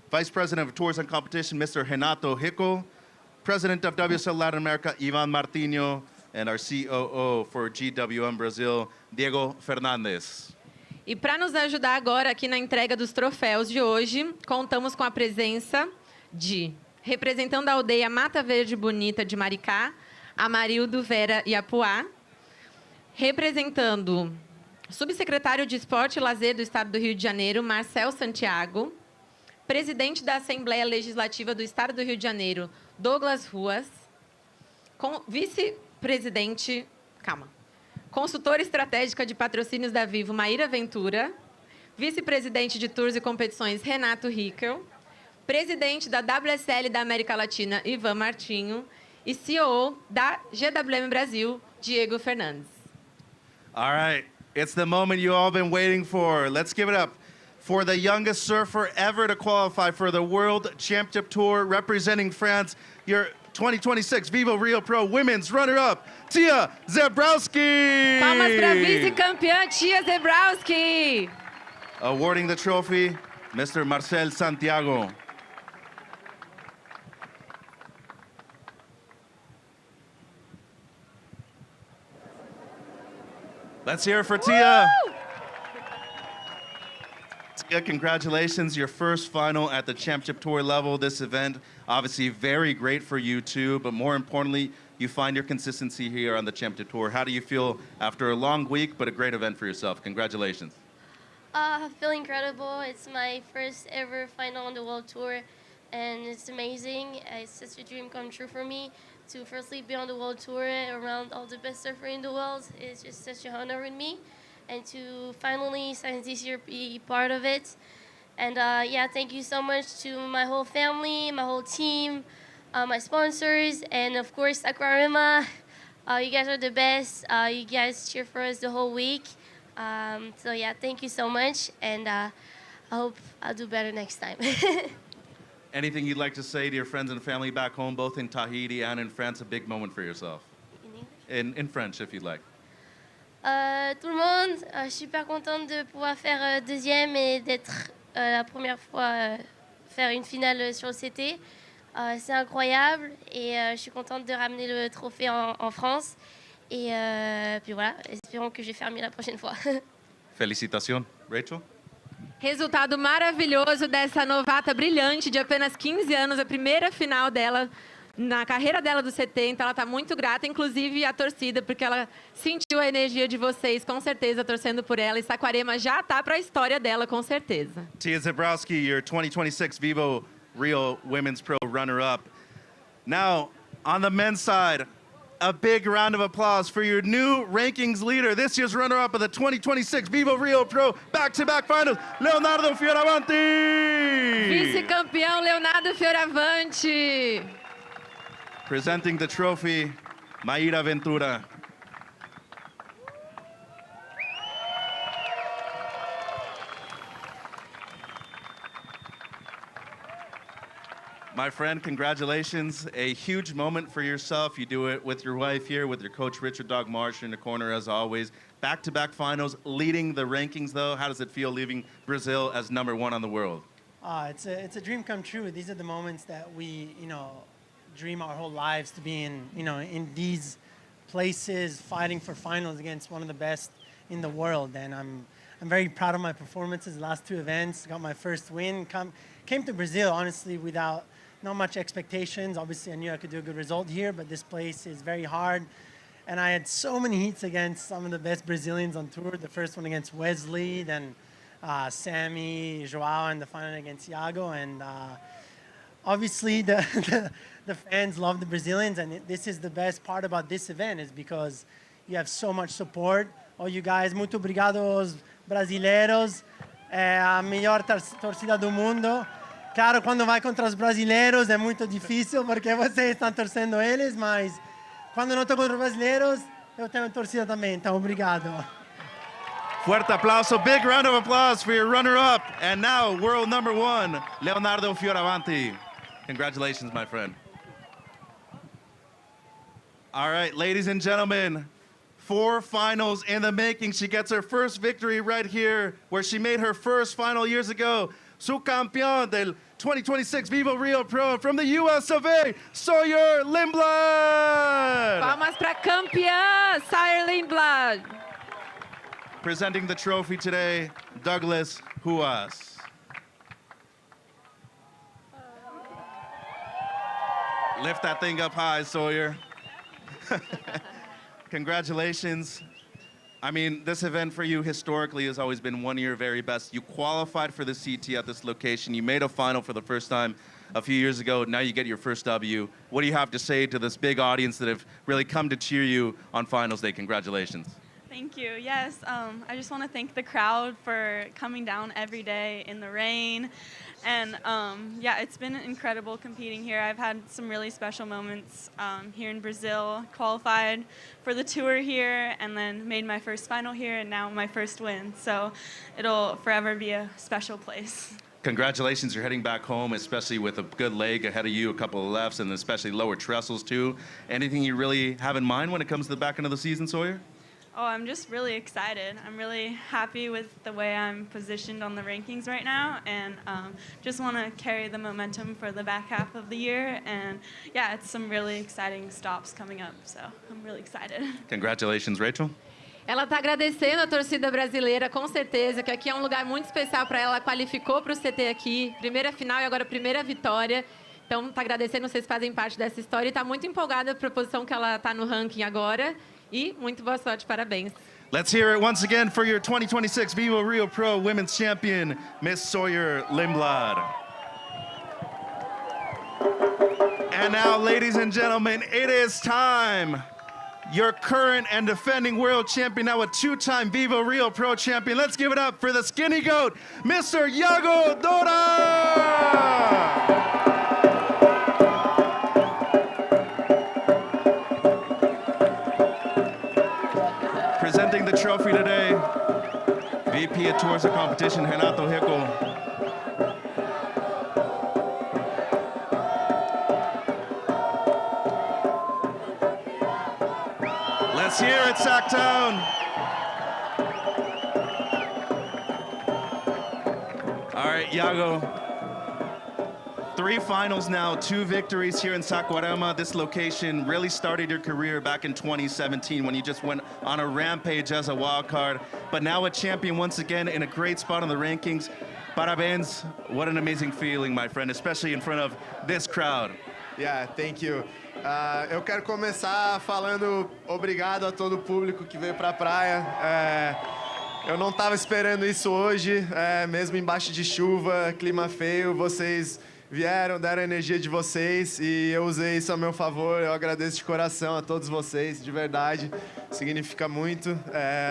Vice President of Tours and Competition, Mr. Renato Hickle. President of WSL Latin America, Ivan Martino, and our COO for GWM Brazil, Diego Fernandes. E para nos ajudar agora aqui na entrega dos troféus de hoje, contamos com a presença de, representando a aldeia Mata Verde Bonita de Maricá, Amarildo Vera Iapuá, representando o subsecretário de Esporte e Lazer do Estado do Rio de Janeiro, Marcel Santiago, presidente da Assembleia Legislativa do Estado do Rio de Janeiro, Douglas Ruas, vice-presidente consultora estratégica de patrocínios da Vivo, Maíra Ventura, vice-presidente de Tours e Competições, Renato Hickel, presidente da WSL da América Latina, Ivan Martinho, e CEO da GWM Brasil, Diego Fernandes. All right, it's the moment you all been waiting for. Let's give it up for the youngest surfer ever to qualify for the World Championship Tour, representing France, your 2026 VIVO Rio Pro Women's runner-up, Tia Zebrowski. Palmas para a vice-campeã Tia Zebrowski. Awarding the trophy, Mr. Marcel Santiago. Let's hear it for Tia. Tia, congratulations, your first final at the Championship Tour level. This event, obviously very great for you too, but more importantly, you find your consistency here on the Championship Tour. How do you feel after a long week, but a great event for yourself? Congratulations. I feel incredible. It's my first ever final on the World Tour, and it's amazing. It's such a dream come true for me to firstly be on the World Tour around all the best surfers in the world. It's just such an honor with me, and to finally, since this year, be part of it. And yeah, thank you so much to my whole family, my whole team, my sponsors, and of course, Saquarema. You guys are the best. You guys cheer for us the whole week. So yeah, thank you so much, and I hope I'll do better next time. Anything you'd like to say to your friends and family back home, both in Tahiti and in France? A big moment for yourself. In French, if you'd like. Tout le monde, je suis super contente de pouvoir faire deuxième et d'être la première fois faire une finale sur le CT. C'est incroyable et je suis contente de ramener le trophée en France. Et puis voilà, espérons que je vais faire mieux la prochaine fois. Felicitación, Rachel. Resultado maravilhoso dessa novata brilhante de apenas 15 anos, a primeira final dela na carreira dela do 70. Ela está muito grata, inclusive a torcida, porque ela sentiu a energia de vocês, com certeza, torcendo por ela. E Saquarema já está para a história dela, com certeza. Tia Zebrowski, your 2026 VIVO Rio Women's Pro runner-up. Now, on the men's side, a big round of applause for your new rankings leader, this year's runner-up of the 2026 VIVO Rio Pro back-to-back finals, Leonardo Fioravanti! Vice-campeão Leonardo Fioravanti. Presenting the trophy, Maíra Ventura. My friend, congratulations. A huge moment for yourself. You do it with your wife here, with your coach, Richard Dog Marsh, in the corner as always. Back-to-back finals, leading the rankings though. How does it feel leaving Brazil as #1 on the world? It's a dream come true. These are the moments that we, dream our whole lives to be in, in these places, fighting for finals against one of the best in the world. And I'm very proud of my performances. The last two events, got my first win. Came to Brazil, honestly, without not much expectations. Obviously, I knew I could do a good result here, but this place is very hard. And I had so many heats against some of the best Brazilians on tour. The first one against Wesley, then Sammy, Joao, and the final against Yago. And obviously, the fans love the Brazilians, and this is the best part about this event, is because you have so much support. All you guys, muito obrigado aos brasileiros, a melhor torcida do mundo. Claro, quando vai contra os brasileiros é muito difícil, porque vocês estão torcendo eles, mas quando não estou contra os brasileiros, eu tenho torcida também, então obrigado. Fuerte aplauso, big round of applause for your runner-up, and now world #1, Leonardo Fioravanti. Congratulations, my friend. All right, ladies and gentlemen, 4 finals in the making. She gets her first victory right here, where she made her first final years ago. Su campeón del 2026 VIVO Rio Pro from the US of A, Sawyer Lindblad. Palmas para campeã, Sawyer Lindblad. Presenting the trophy today, Douglas Huas. Lift that thing up high, Sawyer. Congratulations. I mean, this event for you historically has always been one of your very best. You qualified for the CT at this location. You made a final for the first time a few years ago. Now you get your first W. What do you have to say to this big audience that have really come to cheer you on finals day? Congratulations. Thank you. Yes, I just want to thank the crowd for coming down every day in the rain. And yeah, it's been incredible competing here. I've had some really special moments here in Brazil, qualified for the tour here, and then made my first final here, and now my first win. So it'll forever be a special place. Congratulations, you're heading back home, especially with a good leg ahead of you, a couple of lefts, and especially lower trestles too. Anything you really have in mind when it comes to the back end of the season, Sawyer? Oh, I'm just really excited. I'm really happy with the way I'm positioned on the rankings right now, and just want to carry the momentum for the back half of the year. And yeah, it's some really exciting stops coming up, so I'm really excited. Congratulations, Rachel. Ela está agradecendo a torcida brasileira, com certeza, que aqui é um lugar muito especial para ela. Ela qualificou para o CT aqui, primeira final e agora primeira vitória. Então, está agradecendo, vocês fazem parte dessa história e está muito empolgada para a posição que ela está no ranking agora. E muito boa sorte, parabéns. Let's hear it once again for your 2026 VIVO Rio Pro Women's Champion, Miss Sawyer Lindblad. And now, ladies and gentlemen, it is time. Your current and defending world champion, now a two-time VIVO Rio Pro champion. Let's give it up for the skinny goat, Mr. Yago Dora! Presenting the trophy today, VP of Tours of Competition, Renato Hickel. Let's hear it, Sacktown. All right, Yago. 3 finals now, 2 victories here in Saquarema. This location really started your career back in 2017 when you just went on a rampage as a wild card. But now a champion once again in a great spot on the rankings. Parabéns. What an amazing feeling, my friend, especially in front of this crowd. Yeah, thank you. Eu quero começar falando obrigado a todo o público que veio para a praia. Eu não estava esperando isso hoje, mesmo embaixo de chuva, clima feio, vocês vieram, deram a energia de vocês e eu usei isso a meu favor. Eu agradeço de coração a todos vocês, de verdade, significa muito.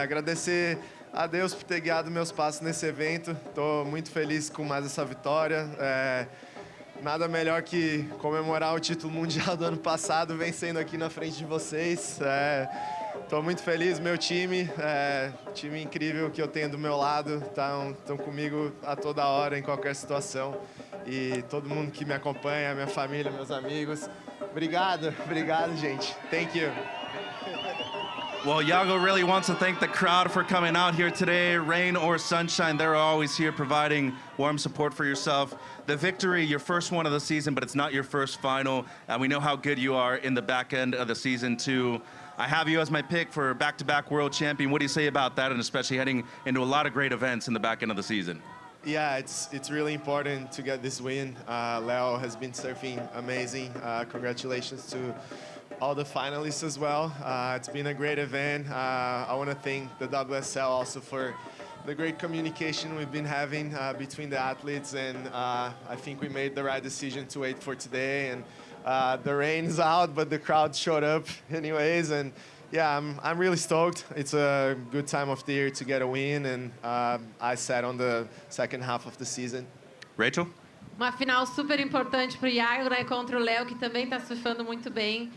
Agradecer a Deus por ter guiado meus passos nesse evento. Estou muito feliz com mais essa vitória. Nada melhor que comemorar o título mundial do ano passado, vencendo aqui na frente de vocês. Estou muito feliz, meu time, time incrível que eu tenho do meu lado, estão comigo a toda hora, em qualquer situação. E todo mundo que me acompanha, minha família, meus amigos. Obrigado, gente. Thank you. Well, Yago really wants to thank the crowd for coming out here today. Rain or sunshine, they're always here providing warm support for yourself. The victory, your first one of the season, but it's not your first final. And we know how good you are in the back end of the season, too. I have you as my pick for back-to-back world champion. What do you say about that, and especially heading into a lot of great events in the back end of the season? Yeah, it's really important to get this win. Leo has been surfing amazing. Congratulations to all the finalists as well. It's been a great event. I want to thank the WSL also for the great communication we've been having between the athletes, and I think we made the right decision to wait for today. And the rain is out, but the crowd showed up anyways, and yeah, I'm really stoked. It's a good time of the year to get a win, and I sat on the second half of the season. Rachel? Uma final super importante para o Yago, né, contra o Léo, que também está surfando muito bem.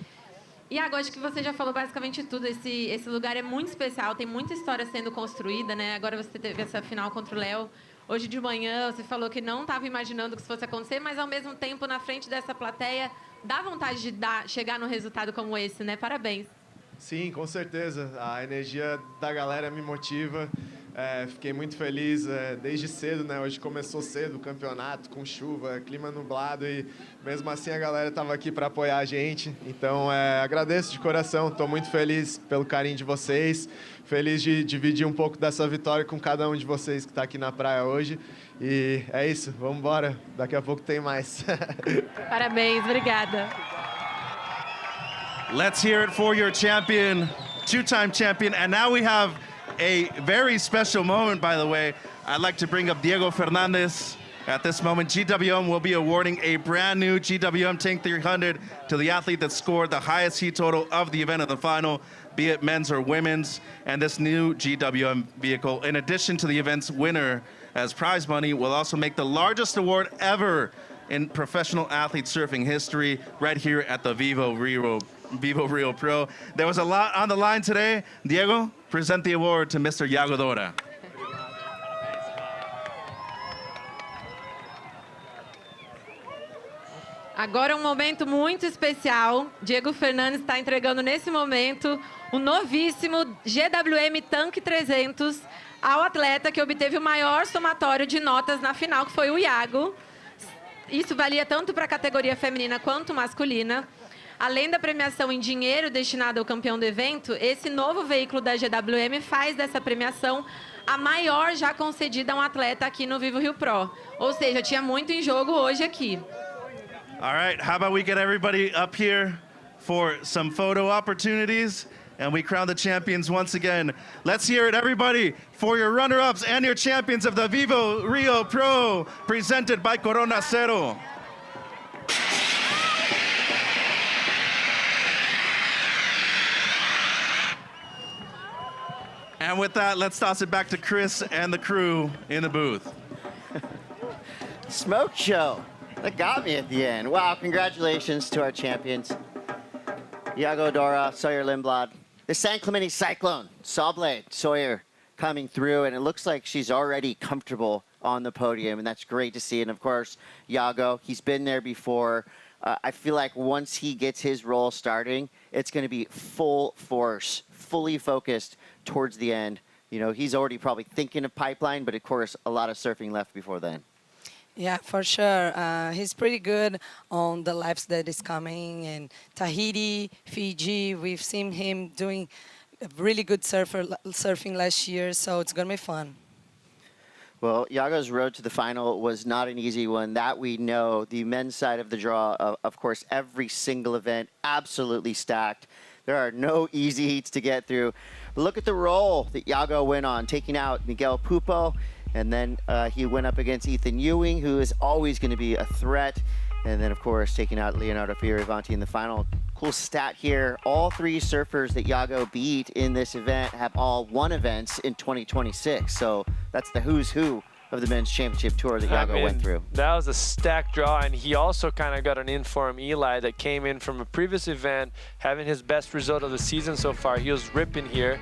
Yago, acho que você já falou basicamente tudo. Esse lugar é muito especial, tem muita história sendo construída, né? Agora você teve essa final contra o Léo. Hoje de manhã você falou que não estava imaginando que isso fosse acontecer, mas ao mesmo tempo, na frente dessa plateia, dá vontade de chegar num resultado como esse, né? Parabéns. Sim, com certeza. A energia da galera me motiva. Fiquei muito feliz desde cedo, né? Hoje começou cedo o campeonato, com chuva, clima nublado, e mesmo assim a galera estava aqui para apoiar a gente. Então, agradeço de coração. Estou muito feliz pelo carinho de vocês. Feliz de dividir um pouco dessa vitória com cada um de vocês que está aqui na praia hoje. E é isso, vamos embora. Daqui a pouco tem mais. Parabéns, obrigada. Let's hear it for your champion, two-time champion. And now we have a very special moment, by the way. I'd like to bring up Diego Fernandez, At this moment, GWM will be awarding a brand new GWM Tank 300 to the athlete that scored the highest heat total of the event of the final, be it men's or women's. And this new GWM vehicle, in addition to the event's winner as prize money, will also make the largest award ever in professional athlete surfing history right here at the VIVO Rio Pro. There was a lot on the line today. Diego, present the award to Mr. Yago Dora. Agora um momento muito especial. Diego Fernandes está entregando nesse momento o novíssimo GWM Tank 300 ao atleta que obteve o maior somatório de notas na final, que foi o Yago. Isso valia tanto para a categoria feminina quanto masculina. Além da premiação em dinheiro destinada ao campeão do evento, esse novo veículo da GWM faz dessa premiação a maior já concedida a um atleta aqui no VIVO Rio Pro. Ou seja, tinha muito em jogo hoje aqui. All right, how about we get everybody up here for some photo opportunities and we crown the champions once again. Let's hear it, everybody, for your runner-ups and your champions of the VIVO Rio Pro, presented by Corona Cero. And with that, let's toss it back to Chris and the crew in the booth. Smoke show. That got me at the end. Wow, congratulations to our champions. Yago Dora, Sawyer Lindblad. The San Clemente Cyclone, Sawblade, Sawyer coming through, and it looks like she's already comfortable on the podium, and that's great to see. And of course, Yago, he's been there before. I feel like once he gets his role starting, it's going to be full force, fully focused towards the end. You know, he's already probably thinking of pipeline, but of course, a lot of surfing left before then. Yeah, for sure. He's pretty good on the laps that is coming. And Tahiti, Fiji, we've seen him doing a really good surfing last year, so it's going to be fun. Well, Yago's road to the final was not an easy one. That we know. The men's side of the draw, of course, every single event absolutely stacked. There are no easy heats to get through. But look at the roll that Yago went on, taking out Miguel Pupo. And then he went up against Ethan Ewing, who is always going to be a threat. And then, of course, taking out Leonardo Fioravanti in the final. Cool stat here. All three surfers that Yago beat in this event have all won events in 2026. So that's the who's who of the men's championship tour that Yago went through. That was a stacked draw, and he also kind of got an in-form Eli that came in from a previous event, having his best result of the season so far. He was ripping here.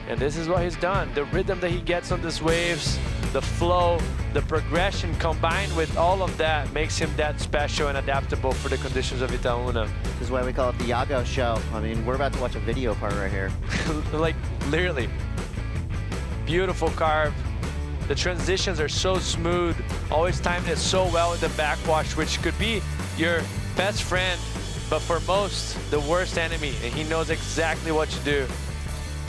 And this is what he's done. The rhythm that he gets on these waves, the flow, the progression combined with all of that makes him that special and adaptable for the conditions of Itaúna. This is why we call it the Yago show. I mean, we're about to watch a video part right here. Like, literally. Beautiful carve. The transitions are so smooth, always timed it so well with the backwash, which could be your best friend, but for most, the worst enemy. And he knows exactly what to do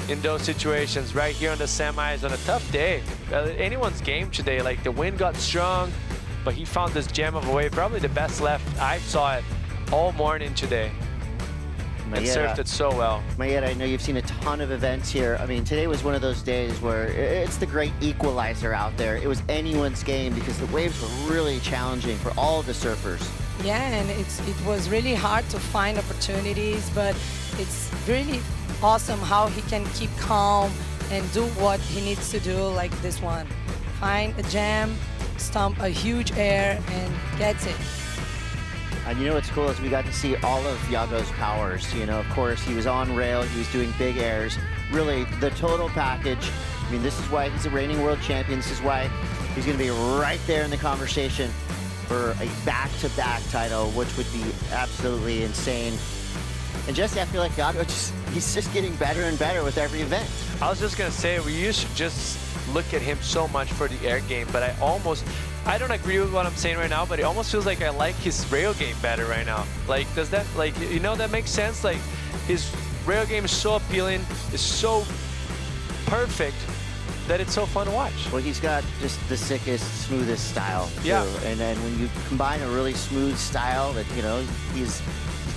in those situations right here on the semis on a tough day. Anyone's game today, like the wind got strong, but he found this gem of a wave, probably the best left. I saw it all morning today. And surfed it so well. Mayetta, I know you've seen a ton of events here. I mean, today was one of those days where it's the great equalizer out there. It was anyone's game because the waves were really challenging for all of the surfers. Yeah, and it was really hard to find opportunities, but it's really awesome how he can keep calm and do what he needs to do, like this one. Find a jam, stomp a huge air, and gets it. And you know what's cool is we got to see all of Yago's powers. You know, of course, he was on rail, he was doing big airs. Really, the total package. I mean, this is why he's a reigning world champion. This is why he's going to be right there in the conversation for a back-to-back title, which would be absolutely insane. And Jesse, I feel like Yago he's just getting better and better with every event. I was just going to say, we used to just look at him so much for the air game, but I don't agree with what I'm saying right now, but it almost feels like I like his rail game better right now. Like, does that, like, you know, that makes sense? Like, his rail game is so appealing, is so perfect that it's so fun to watch. Well, he's got just the sickest, smoothest style, too. Yeah. And then when you combine a really smooth style that, you know, he's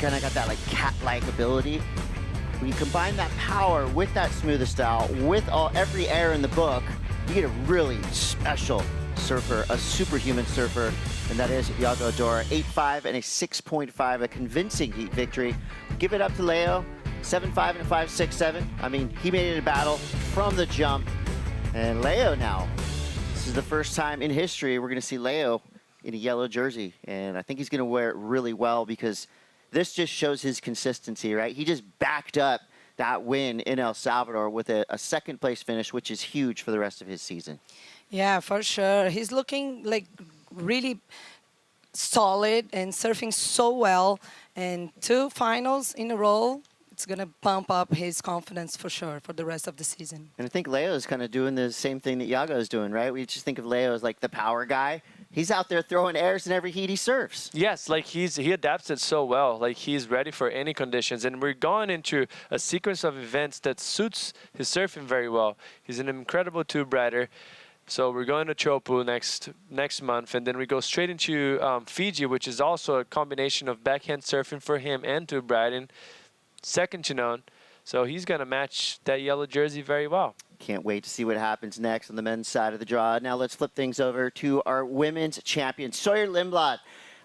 kind of got that, like, cat-like ability. When you combine that power with that smoothest style, with every air in the book, you get a really special surfer, a superhuman surfer, and that is Yago Dora. 8.5 and a 6.5, a convincing heat victory. Give it up to Leo, 7.5 and a 5.67. I mean, he made it a battle from the jump. And Leo now, this is the first time in history we're going to see Leo in a yellow jersey. And I think he's going to wear it really well because this just shows his consistency, right? He just backed up that win in El Salvador with a second place finish, which is huge for the rest of his season. Yeah, for sure. He's looking like really solid and surfing so well. And 2 finals in a row, it's going to pump up his confidence for sure for the rest of the season. And I think Leo's kind of doing the same thing that Yago is doing, right? We just think of Leo as like the power guy. He's out there throwing airs in every heat he surfs. Yes, like he adapts it so well. Like he's ready for any conditions. And we're going into a sequence of events that suits his surfing very well. He's an incredible tube rider. So we're going to Chopu next month, and then we go straight into Fiji, which is also a combination of backhand surfing for him and tube riding, second to none. So he's going to match that yellow jersey very well. Can't wait to see what happens next on the men's side of the draw. Now let's flip things over to our women's champion, Sawyer Lindblad.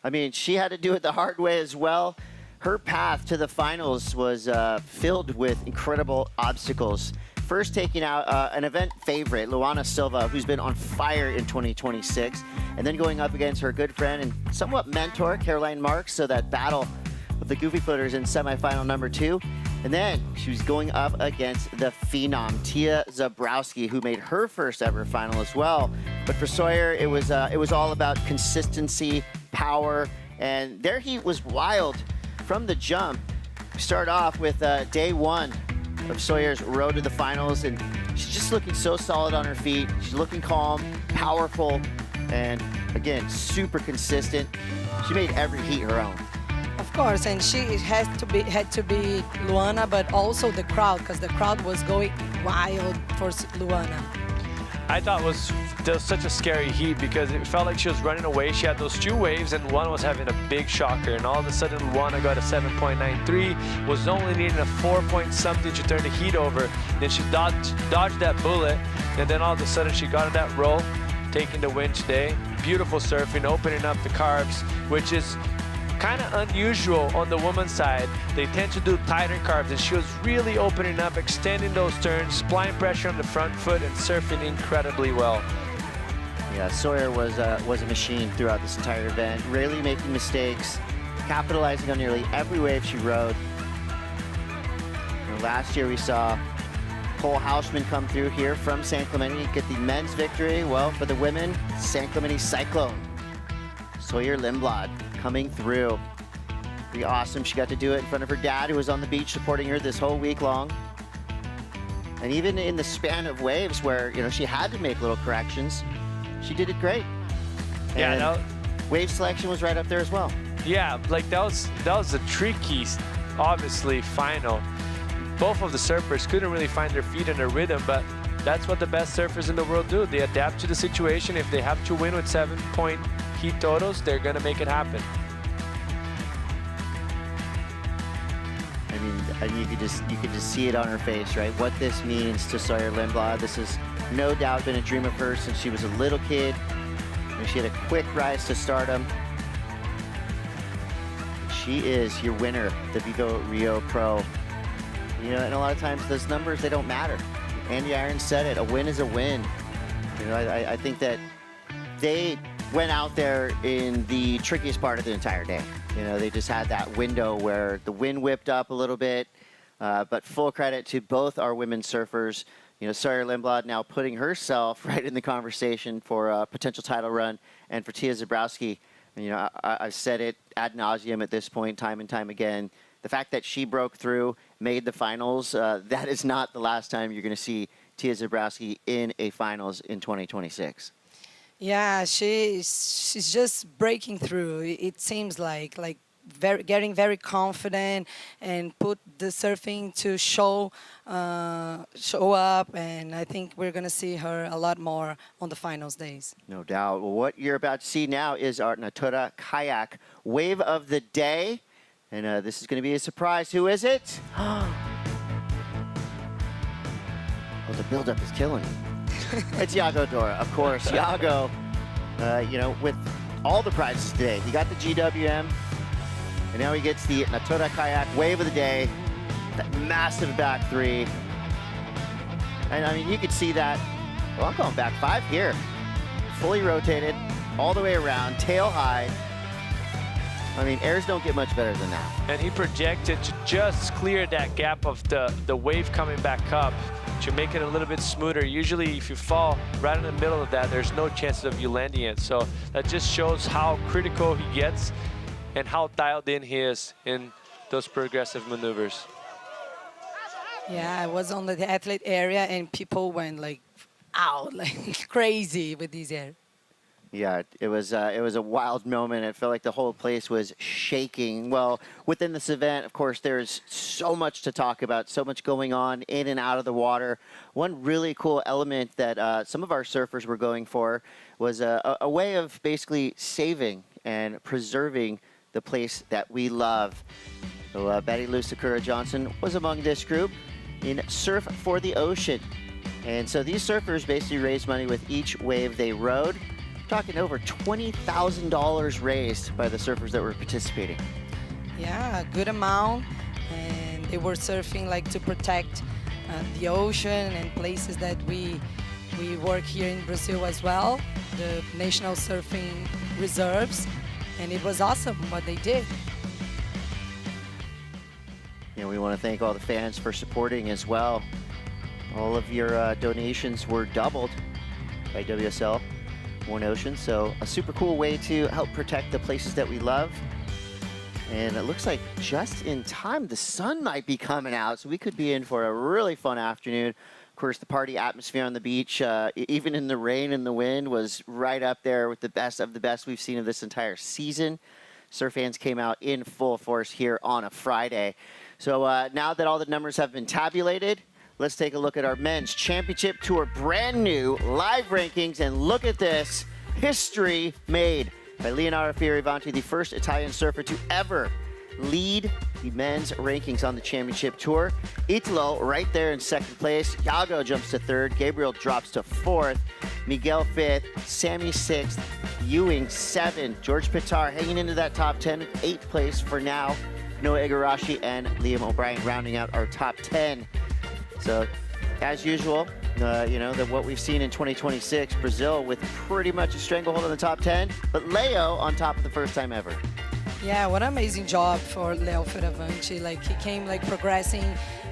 I mean, she had to do it the hard way as well. Her path to the finals was filled with incredible obstacles. First taking out an event favorite, Luana Silva, who's been on fire in 2026, and then going up against her good friend and somewhat mentor, Caroline Marks, so that battle with the Goofy Footers in semifinal number 2. And then she was going up against the phenom, Tia Zabrowski, who made her first ever final as well. But for Sawyer, it was all about consistency, power, and their heat was wild from the jump. We start off with day 1 of Sawyer's road to the finals, and she's just looking so solid on her feet. She's looking calm, powerful, and again, super consistent. She made every heat her own. Of course, and she had to be Luana, but also the crowd, because the crowd was going wild for Luana. I thought there was such a scary heat because it felt like she was running away. She had those 2 waves, and one was having a big shocker. And all of a sudden, Luana got a 7.93, was only needing a 4-point-something to turn the heat over. Then she dodged that bullet, and then all of a sudden, she got in that roll, taking the win today. Beautiful surfing, opening up the carves, which is kind of unusual on the woman's side. They tend to do tighter carves, and she was really opening up, extending those turns, applying pressure on the front foot, and surfing incredibly well. Yeah, Sawyer was a machine throughout this entire event, rarely making mistakes, capitalizing on nearly every wave she rode. Last year we saw Cole Hausman come through here from San Clemente, get the men's victory. Well, for the women, San Clemente Cyclone. Sawyer Lindblad coming through. Pretty awesome. She got to do it in front of her dad, who was on the beach supporting her this whole week long. And even in the span of waves where, you know, she had to make little corrections, she did it great. And yeah, wave selection was right up there as well. Yeah, like that was a tricky, obviously, final. Both of the surfers couldn't really find their feet and their rhythm, but that's what the best surfers in the world do. They adapt to the situation. If they have to win with 7-point heat totals, they're gonna make it happen. I mean, you could just see it on her face, right? What this means to Sawyer Lindblad. This has no doubt been a dream of hers since she was a little kid. And she had a quick rise to stardom. She is your winner, the VIVO Rio Pro. You know, and a lot of times those numbers, they don't matter. Andy Irons said it, a win is a win. You know, I think that they went out there in the trickiest part of the entire day. You know, they just had that window where the wind whipped up a little bit, but full credit to both our women surfers. You know, Sawyer Lindblad now putting herself right in the conversation for a potential title run, and for Tia Zabrowski, you know, I've said it ad nauseum at this point, time and time again. The fact that she broke through, made the finals, that is not the last time you're going to see Tia Zabrowski in a finals in 2026. Yeah, she's just breaking through. It seems like getting very confident and put the surfing to show up. And I think we're gonna see her a lot more on the finals days. No doubt. Well, what you're about to see now is our Natura Kayak Wave of the Day. And this is going to be a surprise. Who is it? Oh, the buildup is killing me. It's Yago Dora, of course. Yago with all the prizes today. He got the GWM, and now he gets the Natura Kayak Wave of the Day, that massive back three. And I mean, you could see that. Well, I'm going back 5 here. Fully rotated, all the way around, tail high. I mean, airs don't get much better than that. And he projected to just clear that gap of the wave coming back up to make it a little bit smoother. Usually, if you fall right in the middle of that, there's no chances of you landing it. So that just shows how critical he gets and how dialed in he is in those progressive maneuvers. Yeah, I was on the athlete area and people went like, ow, like crazy with these air. Yeah, it was a wild moment. It felt like the whole place was shaking. Well, within this event, of course, there's so much to talk about, so much going on in and out of the water. One really cool element that some of our surfers were going for was a way of basically saving and preserving the place that we love. So Betty Lou Sakura Johnson was among this group in Surf for the Ocean. And so these surfers basically raised money with each wave they rode. Talking over $20,000 raised by the surfers that were participating. Yeah, a good amount. And they were surfing like to protect the ocean and places that we work here in Brazil as well, the national surfing reserves. And it was awesome what they did. We want to thank all the fans for supporting as well. All of your donations were doubled by WSL One Ocean, so a super cool way to help protect the places that we love. And it looks like just in time, the sun might be coming out, so we could be in for a really fun afternoon. Of course, the party atmosphere on the beach, even in the rain and the wind, was right up there with the best of the best we've seen of this entire season. Surf fans came out in full force here on a Friday. So now that all the numbers have been tabulated, let's take a look at our men's championship tour brand new live rankings, and look at this. History made by Leonardo Fioravanti, the first Italian surfer to ever lead the men's rankings on the championship tour. Italo right there in second place. Yago jumps to third. Gabriel drops to fourth. Miguel fifth. Sammy sixth. Ewing 7th. George Pitar hanging into that top 10, 8th place for now. Noah Igarashi and Liam O'Brien rounding out our top 10. So, as usual, what we've seen in 2026, Brazil with pretty much a stranglehold in the top 10, but Leo on top for the first time ever. Yeah, what an amazing job for Leo Fioravanti. Like, he came like progressing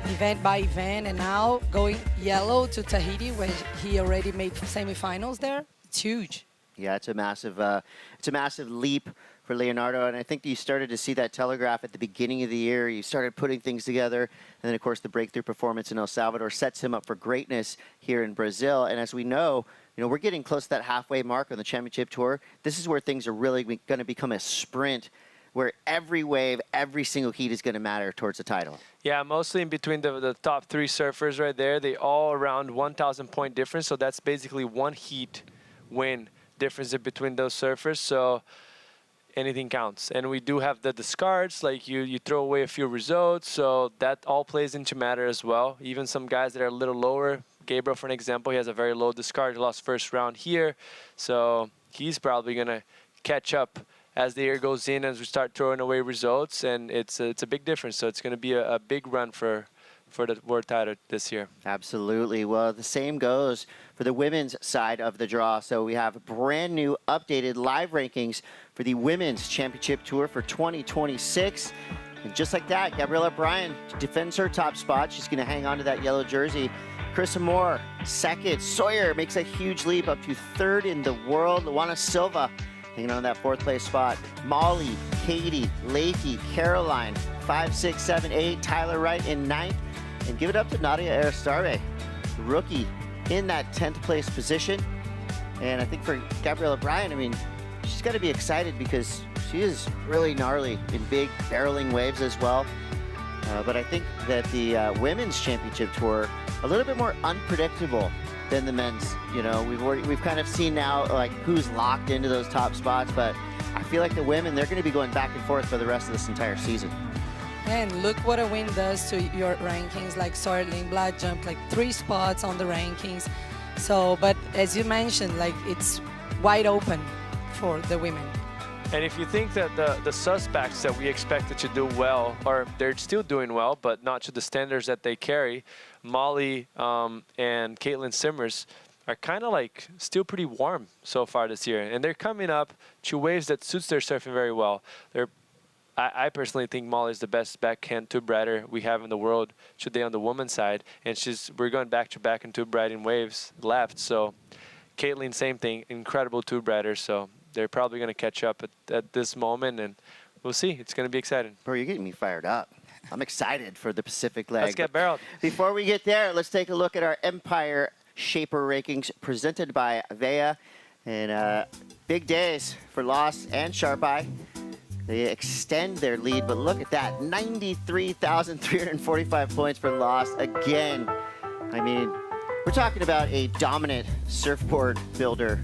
event by event, and now going yellow to Tahiti, where he already made semifinals there. It's huge. Yeah, it's a massive leap for Leonardo, and I think you started to see that telegraph at the beginning of the year. You started putting things together, and then of course the breakthrough performance in El Salvador sets him up for greatness here in Brazil. And as we know, we're getting close to that halfway mark on the championship tour. This is where things are really going to become a sprint, where every wave, every single heat is going to matter towards the title. Yeah, mostly in between the top 3 surfers right there. They all around 1,000 point difference, so that's basically one heat win difference in between those surfers. So anything counts. And we do have the discards, like you throw away a few results, so that all plays into matter as well. Even some guys that are a little lower, Gabriel, for an example, he has a very low discard. He lost first round here, so he's probably going to catch up as the year goes in, as we start throwing away results, and it's a big difference. So it's going to be a big run for the world title this year. Absolutely. Well, the same goes for the women's side of the draw. So we have brand new updated live rankings for the Women's Championship Tour for 2026. And just like that, Gabriella Bryan defends her top spot. She's going to hang on to that yellow jersey. Carissa Moore, second. Sawyer makes a huge leap up to third in the world. Luana Silva hanging on to that fourth place spot. Molly, Katie, Leahy, Caroline, 5, 6, 7, 8. Tyler Wright in ninth. And give it up to Nadia Aristarbe, rookie, in that 10th place position. And I think for Gabriella Bryan, I mean, she's got to be excited because she is really gnarly in big barreling waves as well. But I think that the Women's Championship Tour, a little bit more unpredictable than the men's. We've kind of seen now like who's locked into those top spots, but I feel like the women, they're going to be going back and forth for the rest of this entire season. And look what a win does to your rankings. Like Sawyer Lindblad jumped like 3 spots on the rankings. So, but as you mentioned, like it's wide open for the women. And if you think that the suspects that we expected to do well, or they're still doing well, but not to the standards that they carry, Molly and Caitlin Simmers are kind of like still pretty warm so far this year. And they're coming up to waves that suits their surfing very well. I personally think Molly's the best backhand tube rider we have in the world today on the women's side. And we're going back-to-back in tube riding waves left. So Caitlin, same thing, incredible tube rider. So they're probably going to catch up at this moment, and we'll see. It's going to be exciting. Bro, you're getting me fired up. I'm excited for the Pacific leg. Let's get barreled. Before we get there, let's take a look at our Empire Shaper rankings presented by VEA. And big days for Lost and Sharp Eye. They extend their lead, but look at that, 93,345 points for Lost again. I mean, we're talking about a dominant surfboard builder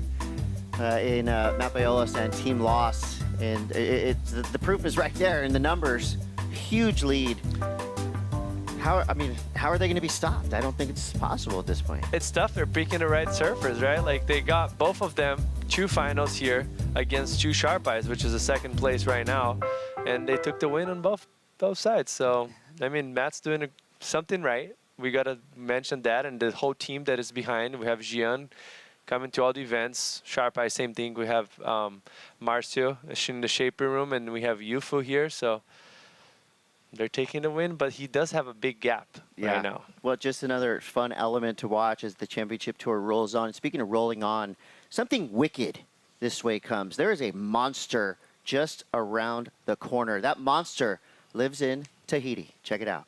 in Matt Biolos and Team Lost, and the proof is right there in the numbers. Huge lead. How are they going to be stopped? I don't think it's possible at this point. It's tough. They're picking the right surfers, right? Like, they got both of them 2 finals here against 2 Sharp Eyes, which is the 2nd place right now, and they took the win on both sides. So, I mean, Matt's doing something right. We got to mention that, and the whole team that is behind. We have Gian coming to all the events. Sharp Eye, same thing. We have Marcio in the Shaper room, and we have Yufu here. So they're taking the win, but he does have a big gap right now. Well, just another fun element to watch as the championship tour rolls on. Speaking of rolling on, something wicked this way comes. There is a monster just around the corner. That monster lives in Tahiti. Check it out.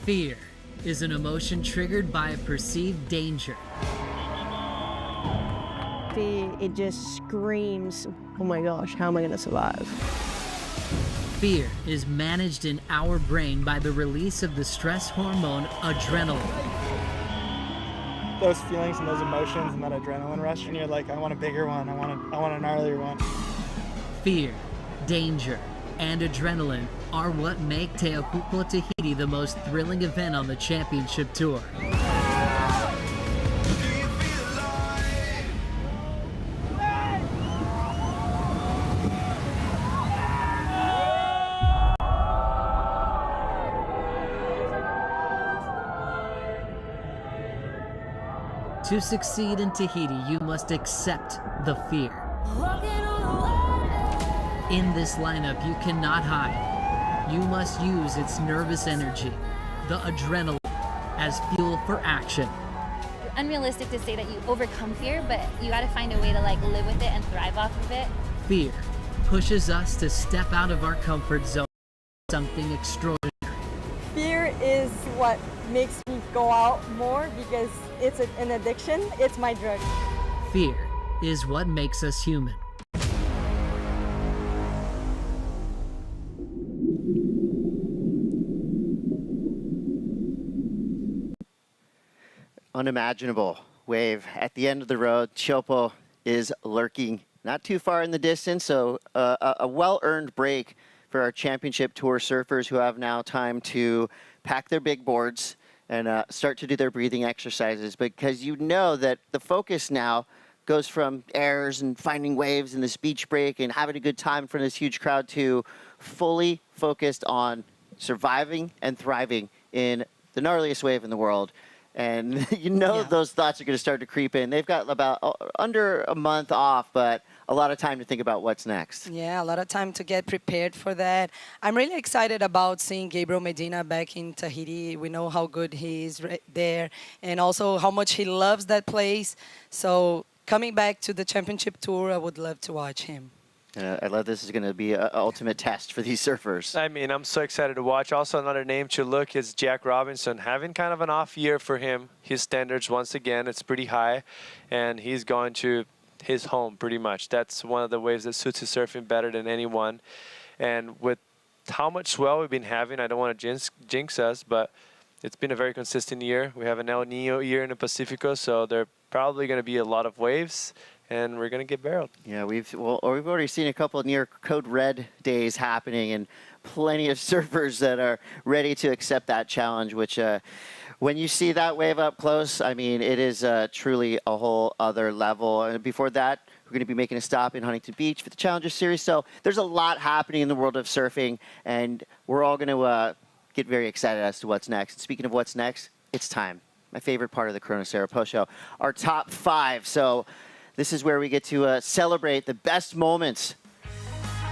Fear is an emotion triggered by a perceived danger. It just screams, oh my gosh, how am I gonna survive? Fear is managed in our brain by the release of the stress hormone adrenaline. Those feelings and those emotions and that adrenaline rush, and you're like, I want a bigger one, I want a gnarlier one. Fear, danger, and adrenaline are what make Teahupo'o Tahiti the most thrilling event on the championship tour. To succeed in Tahiti, you must accept the fear. In this lineup, you cannot hide. You must use its nervous energy, the adrenaline, as fuel for action. It's unrealistic to say that you overcome fear, but you gotta find a way to live with it and thrive off of it. Fear pushes us to step out of our comfort zone, something extraordinary. Fear is what makes me go out more because it's an addiction. It's my drug. Fear is what makes us human. Unimaginable wave at the end of the road. Chopo is lurking not too far in the distance, so a well-earned break for our championship tour surfers who have now time to pack their big boards and start to do their breathing exercises, because you know that the focus now goes from airs and finding waves and this beach break and having a good time for this huge crowd to fully focused on surviving and thriving in the gnarliest wave in the world. And you know those thoughts are going to start to creep in. They've got about under a month off, but a lot of time to think about what's next. Yeah, a lot of time to get prepared for that. I'm really excited about seeing Gabriel Medina back in Tahiti. We know how good he is right there and also how much he loves that place. So coming back to the championship tour, I would love to watch him. I love this is going to be an ultimate test for these surfers. I mean, I'm so excited to watch. Also, another name to look is Jack Robinson. Having kind of an off year for him. His standards, once again, it's pretty high. And he's going to his home, pretty much. That's one of the waves that suits his surfing better than anyone. And with how much swell we've been having, I don't want to jinx us, but it's been a very consistent year. We have an El Nino year in the Pacifico, so there are probably going to be a lot of waves. and we're going to get barreled. Yeah, we've already seen a couple of near code red days happening, and plenty of surfers that are ready to accept that challenge, which when you see that wave up close, I mean, it is truly a whole other level. And before that, we're going to be making a stop in Huntington Beach for the Challenger Series. So there's a lot happening in the world of surfing, and we're all going to get very excited as to what's next. Speaking of what's next, it's time. My favorite part of the Corona Cero post show, our top 5. So this is where we get to celebrate the best moments.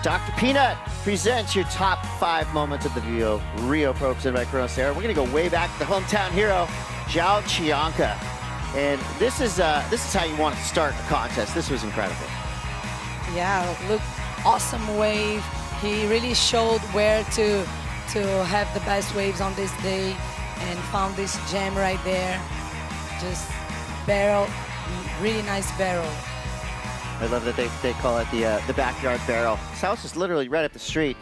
Dr. Peanut presents your top 5 moments of the VIVO Rio Pro presented by Corona Cero. We're going to go way back to the hometown hero, Joao. And this is how you want to start a contest. This was incredible. Yeah, look, awesome wave. He really showed where to have the best waves on this day and found this gem right there. Just barrel, really nice barrel. I love that they call it the backyard barrel. This house is literally right up the street.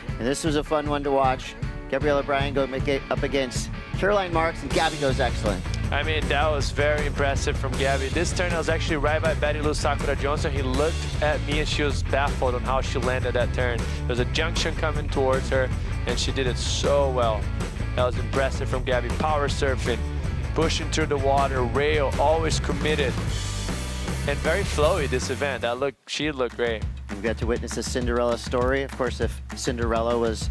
And this was a fun one to watch. Gabriella Bryan go make it up against Caroline Marks, and Gabby goes excellent. I mean, that was very impressive from Gabby. This turn, I was actually right by Betty Lou Sakura Johnson. He looked at me and she was baffled on how she landed that turn. There's a junction coming towards her, and she did it so well. That was impressive from Gabby. Power surfing, pushing through the water, rail, always committed. And very flowy, this event. She looked great. We got to witness a Cinderella story. Of course, if Cinderella was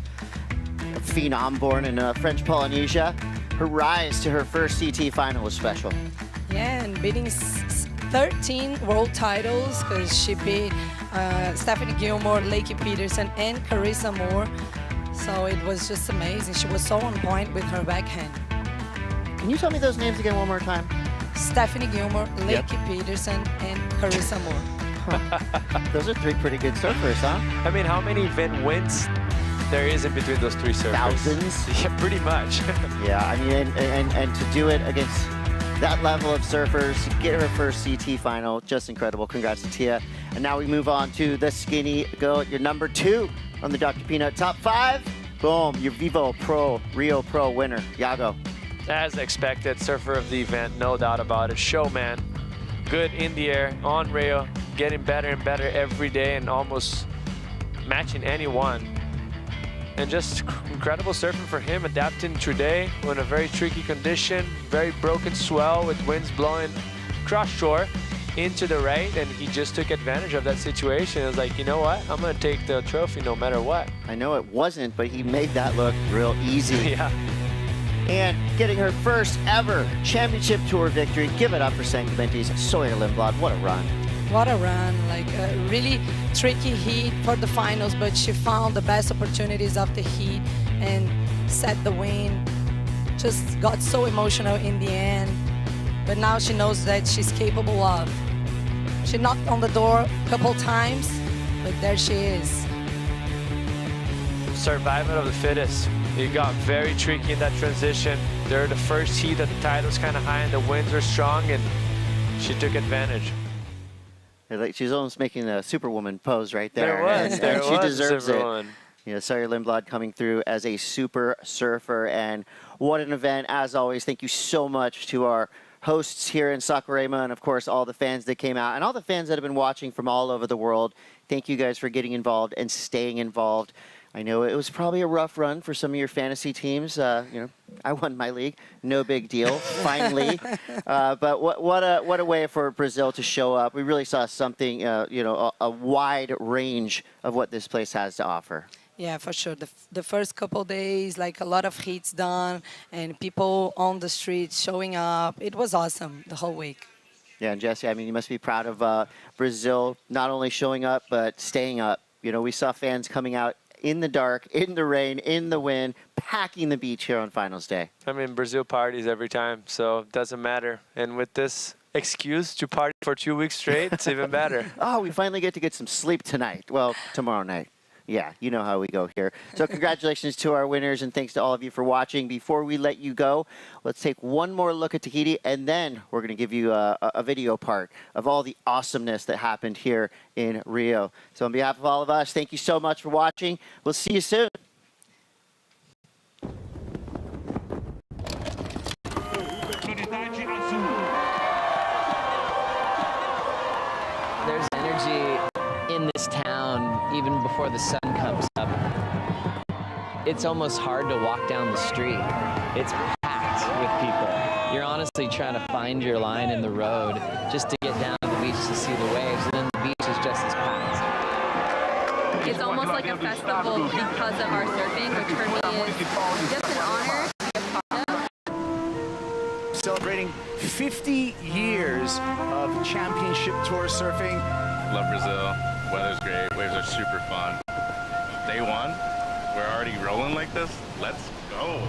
a phenom born in French Polynesia, her rise to her first CT final was special. Yeah, and beating 13 world titles, because she beat Stephanie Gilmore, Lakey Peterson, and Carissa Moore. So it was just amazing. She was so on point with her backhand. Can you tell me those names again one more time? Stephanie Gilmore, Lakey Peterson, and Carissa Moore. Huh. Those are 3 pretty good surfers, huh? I mean, how many event wins there is in between those 3 surfers? Thousands? Yeah, pretty much. Yeah, I mean, and to do it against that level of surfers, get her first CT final, just incredible. Congrats to Tia. And now we move on to the skinny goat, your number 2 on the Dr. Peanut top 5. Boom, your VIVO Rio Pro winner, Yago. As expected, surfer of the event, no doubt about it. Showman, good in the air, on rail, getting better and better every day and almost matching anyone. And just incredible surfing for him, adapting today in a very tricky condition, very broken swell with winds blowing cross shore into the right, and he just took advantage of that situation. It was like, you know what? I'm going to take the trophy no matter what. I know it wasn't, but he made that look real easy. Yeah. And getting her first ever championship tour victory. Give it up for San Clemente's Sawyer Lindblad. What a run. What a run, like a really tricky heat for the finals, but she found the best opportunities of the heat and set the win. Just got so emotional in the end, but now she knows that she's capable of. She knocked on the door a couple times, but there she is. Survival of the fittest. It got very tricky in that transition. They're the first heat that the tide was kind of high and the winds were strong, and she took advantage. Like she's almost making a Superwoman pose right there. There she was deserves it. Superwoman. You know, Sawyer Lindblad coming through as a super surfer, and what an event as always. Thank you so much to our hosts here in Saquarema, and of course all the fans that came out and all the fans that have been watching from all over the world. Thank you guys for getting involved and staying involved. I know it was probably a rough run for some of your fantasy teams. You know, I won my league, no big deal, finally. But what a way for Brazil to show up. We really saw something, you know, a wide range of what this place has to offer. Yeah, for sure. The first couple days, like a lot of heats done and people on the streets showing up. It was awesome the whole week. Yeah, and Jesse, I mean, you must be proud of Brazil not only showing up, but staying up. You know, we saw fans coming out in the dark, in the rain, in the wind, packing the beach here on finals day. I mean, Brazil parties every time, so it doesn't matter. And with this excuse to party for 2 weeks straight, it's even better. Oh, we finally get some sleep tonight. Well, tomorrow night. Yeah, you know how we go here. So congratulations to our winners, and thanks to all of you for watching. Before we let you go, let's take one more look at Tahiti, and then we're going to give you a video part of all the awesomeness that happened here in Rio. So on behalf of all of us, thank you so much for watching. We'll see you soon. before the sun comes up, it's almost hard to walk down the street. It's packed with people. You're honestly trying to find your line in the road just to get down to the beach to see the waves, and then the beach is just as packed. It's almost like a festival because of our surfing, which for me is just an honor to be a part of. Celebrating 50 years of championship tour surfing. Love Brazil. Weather's great. Waves are super fun. Day one. We're already rolling like this. Let's go.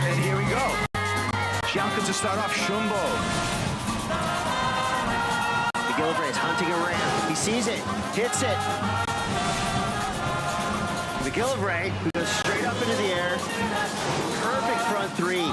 And here we go. Bianca to start off, Shumbo. McGillivray is hunting a ramp. He sees it, hits it. McGillivray, who goes straight up into the air. Perfect front three.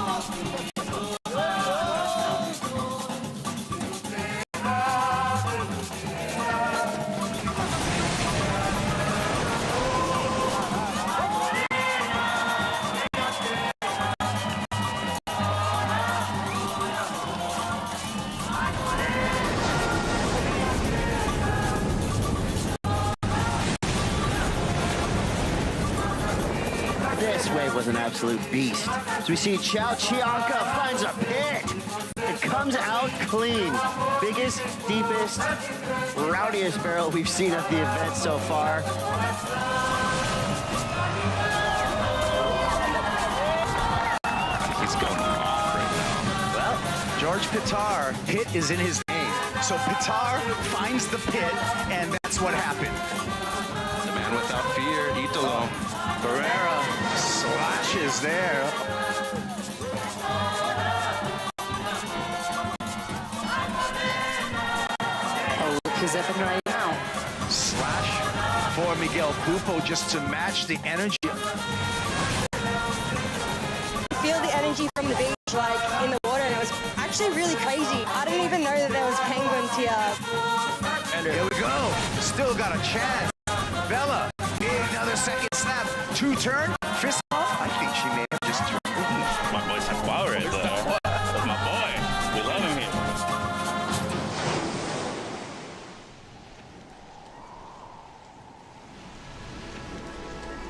This wave was an absolute beast. So we see Chao Chianca finds a pit. It comes out clean. Biggest, deepest, rowdiest barrel we've seen at the event so far. He's going off right now. Well, George Pitar, pit is in his name. So Pitar finds the pit, and that's what happened. The man without fear, Italo. Barrera slashes there. Oh, look who's up and right now. Slash for Miguel Pupo just to match the energy. Feel the energy from the beach, like in the water, and it was actually really crazy. I didn't even know that there was penguins here. And here we go. Still got a chance. Bella, another second snap. Two turn. Fist off. I think she may have just turned. My boy Saquarema right there. That's my boy. We love him here.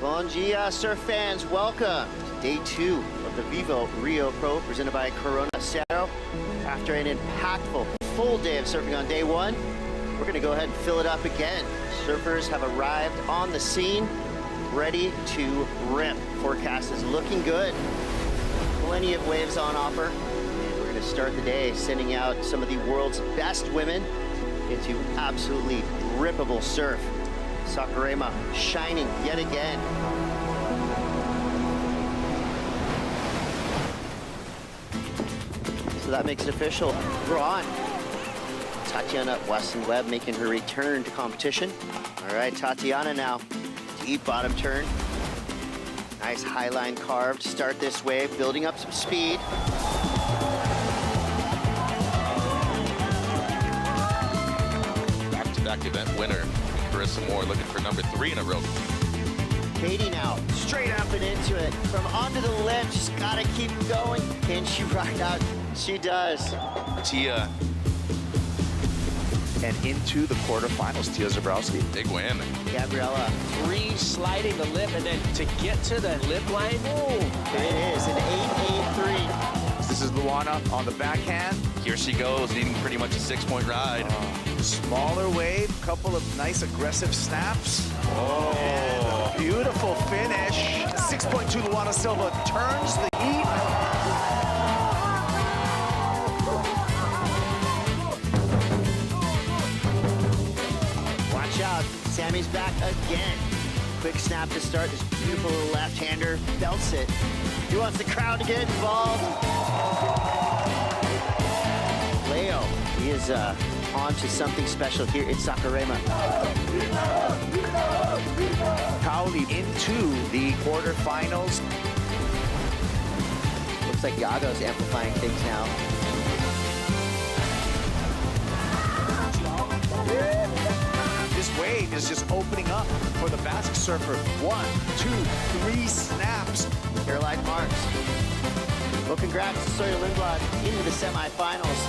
Bon dia, surf fans. Welcome to day 2 of the VIVO Rio Pro presented by Corona Cero. After an impactful full day of surfing on day 1, we're going to go ahead and fill it up again. Surfers have arrived on the scene, ready to rip. Forecast is looking good. Plenty of waves on offer. And we're going to start the day sending out some of the world's best women into absolutely rippable surf. Saquarema shining yet again. So that makes it official. We're on. Tatiana Weston-Webb making her return to competition. All right, Tatiana now. Deep bottom turn. Nice high line carve to start this wave, building up some speed. Back-to-back event winner, Carissa Moore looking for number 3 in a row. Katie now, straight up and into it. From onto the lip, just gotta keep going. Can she ride out? She does. Tia. And into the quarterfinals, Tia Zabrowski. Big win. Gabriella. Sliding the lip, and then to get to the lip line. There it is, an 8-8-3. This is Luana on the backhand. Here she goes, needing pretty much a 6-point ride. Smaller wave, couple of nice aggressive snaps. Oh, beautiful finish. 6.2 Luana Silva turns the heat. Watch out, Sammy's back again. Quick snap to start this beautiful little left-hander, belts it. He wants the crowd to get involved. Leo, he is on to something special here in Saquarema. Pauli into the quarterfinals. Looks like Yago's amplifying things now. This wave is just opening up for the Basque surfer. 1, 2, 3 snaps. Caroline Marks. Well, congrats to Sawyer Lindblad into the semifinals.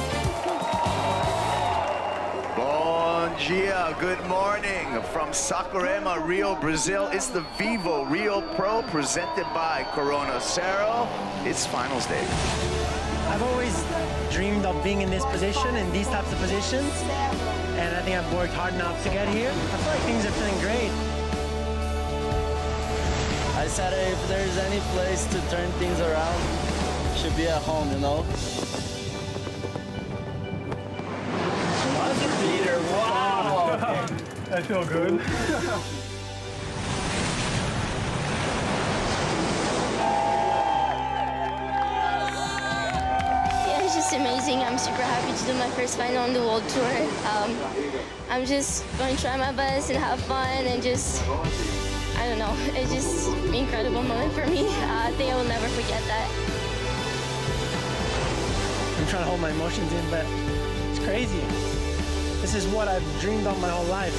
Bom dia, good morning from Saquarema, Rio, Brazil. It's the VIVO Rio Pro presented by Corona Cero. It's finals day. I've always dreamed of being in this position, in these types of positions, and I think I've worked hard enough to get here. I feel like things are feeling great. I said if there's any place to turn things around, it should be at home, you know? Peter, wow! I feel good. Yeah, it's just amazing. I'm super happy to do my first final on the World Tour. I'm just going to try my best and have fun and just, I don't know, it's just an incredible moment for me. I think I will never forget that. I'm trying to hold my emotions in, but it's crazy. This is what I've dreamed of my whole life.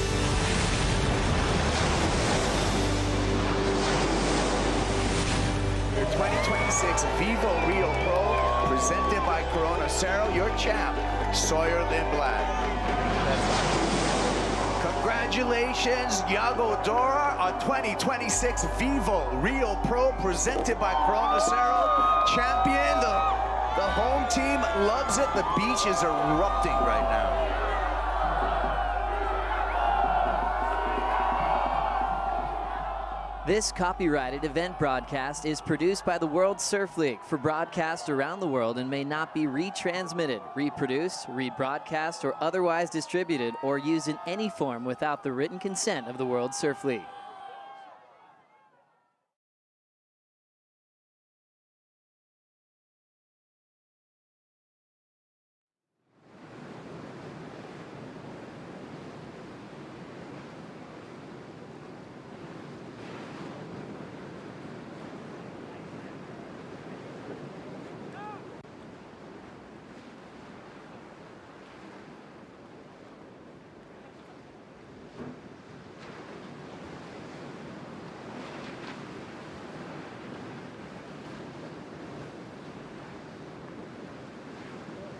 Your 2026 VIVO Rio Pro, presented by Corona Cero, your champ, Sawyer Lindblad. Congratulations, Yago on 2026 VIVO Rio Pro, presented by Corona Cero, champion. The home team loves it. The beach is erupting right now. This copyrighted event broadcast is produced by the World Surf League for broadcast around the world and may not be retransmitted, reproduced, rebroadcast, or otherwise distributed or used in any form without the written consent of the World Surf League.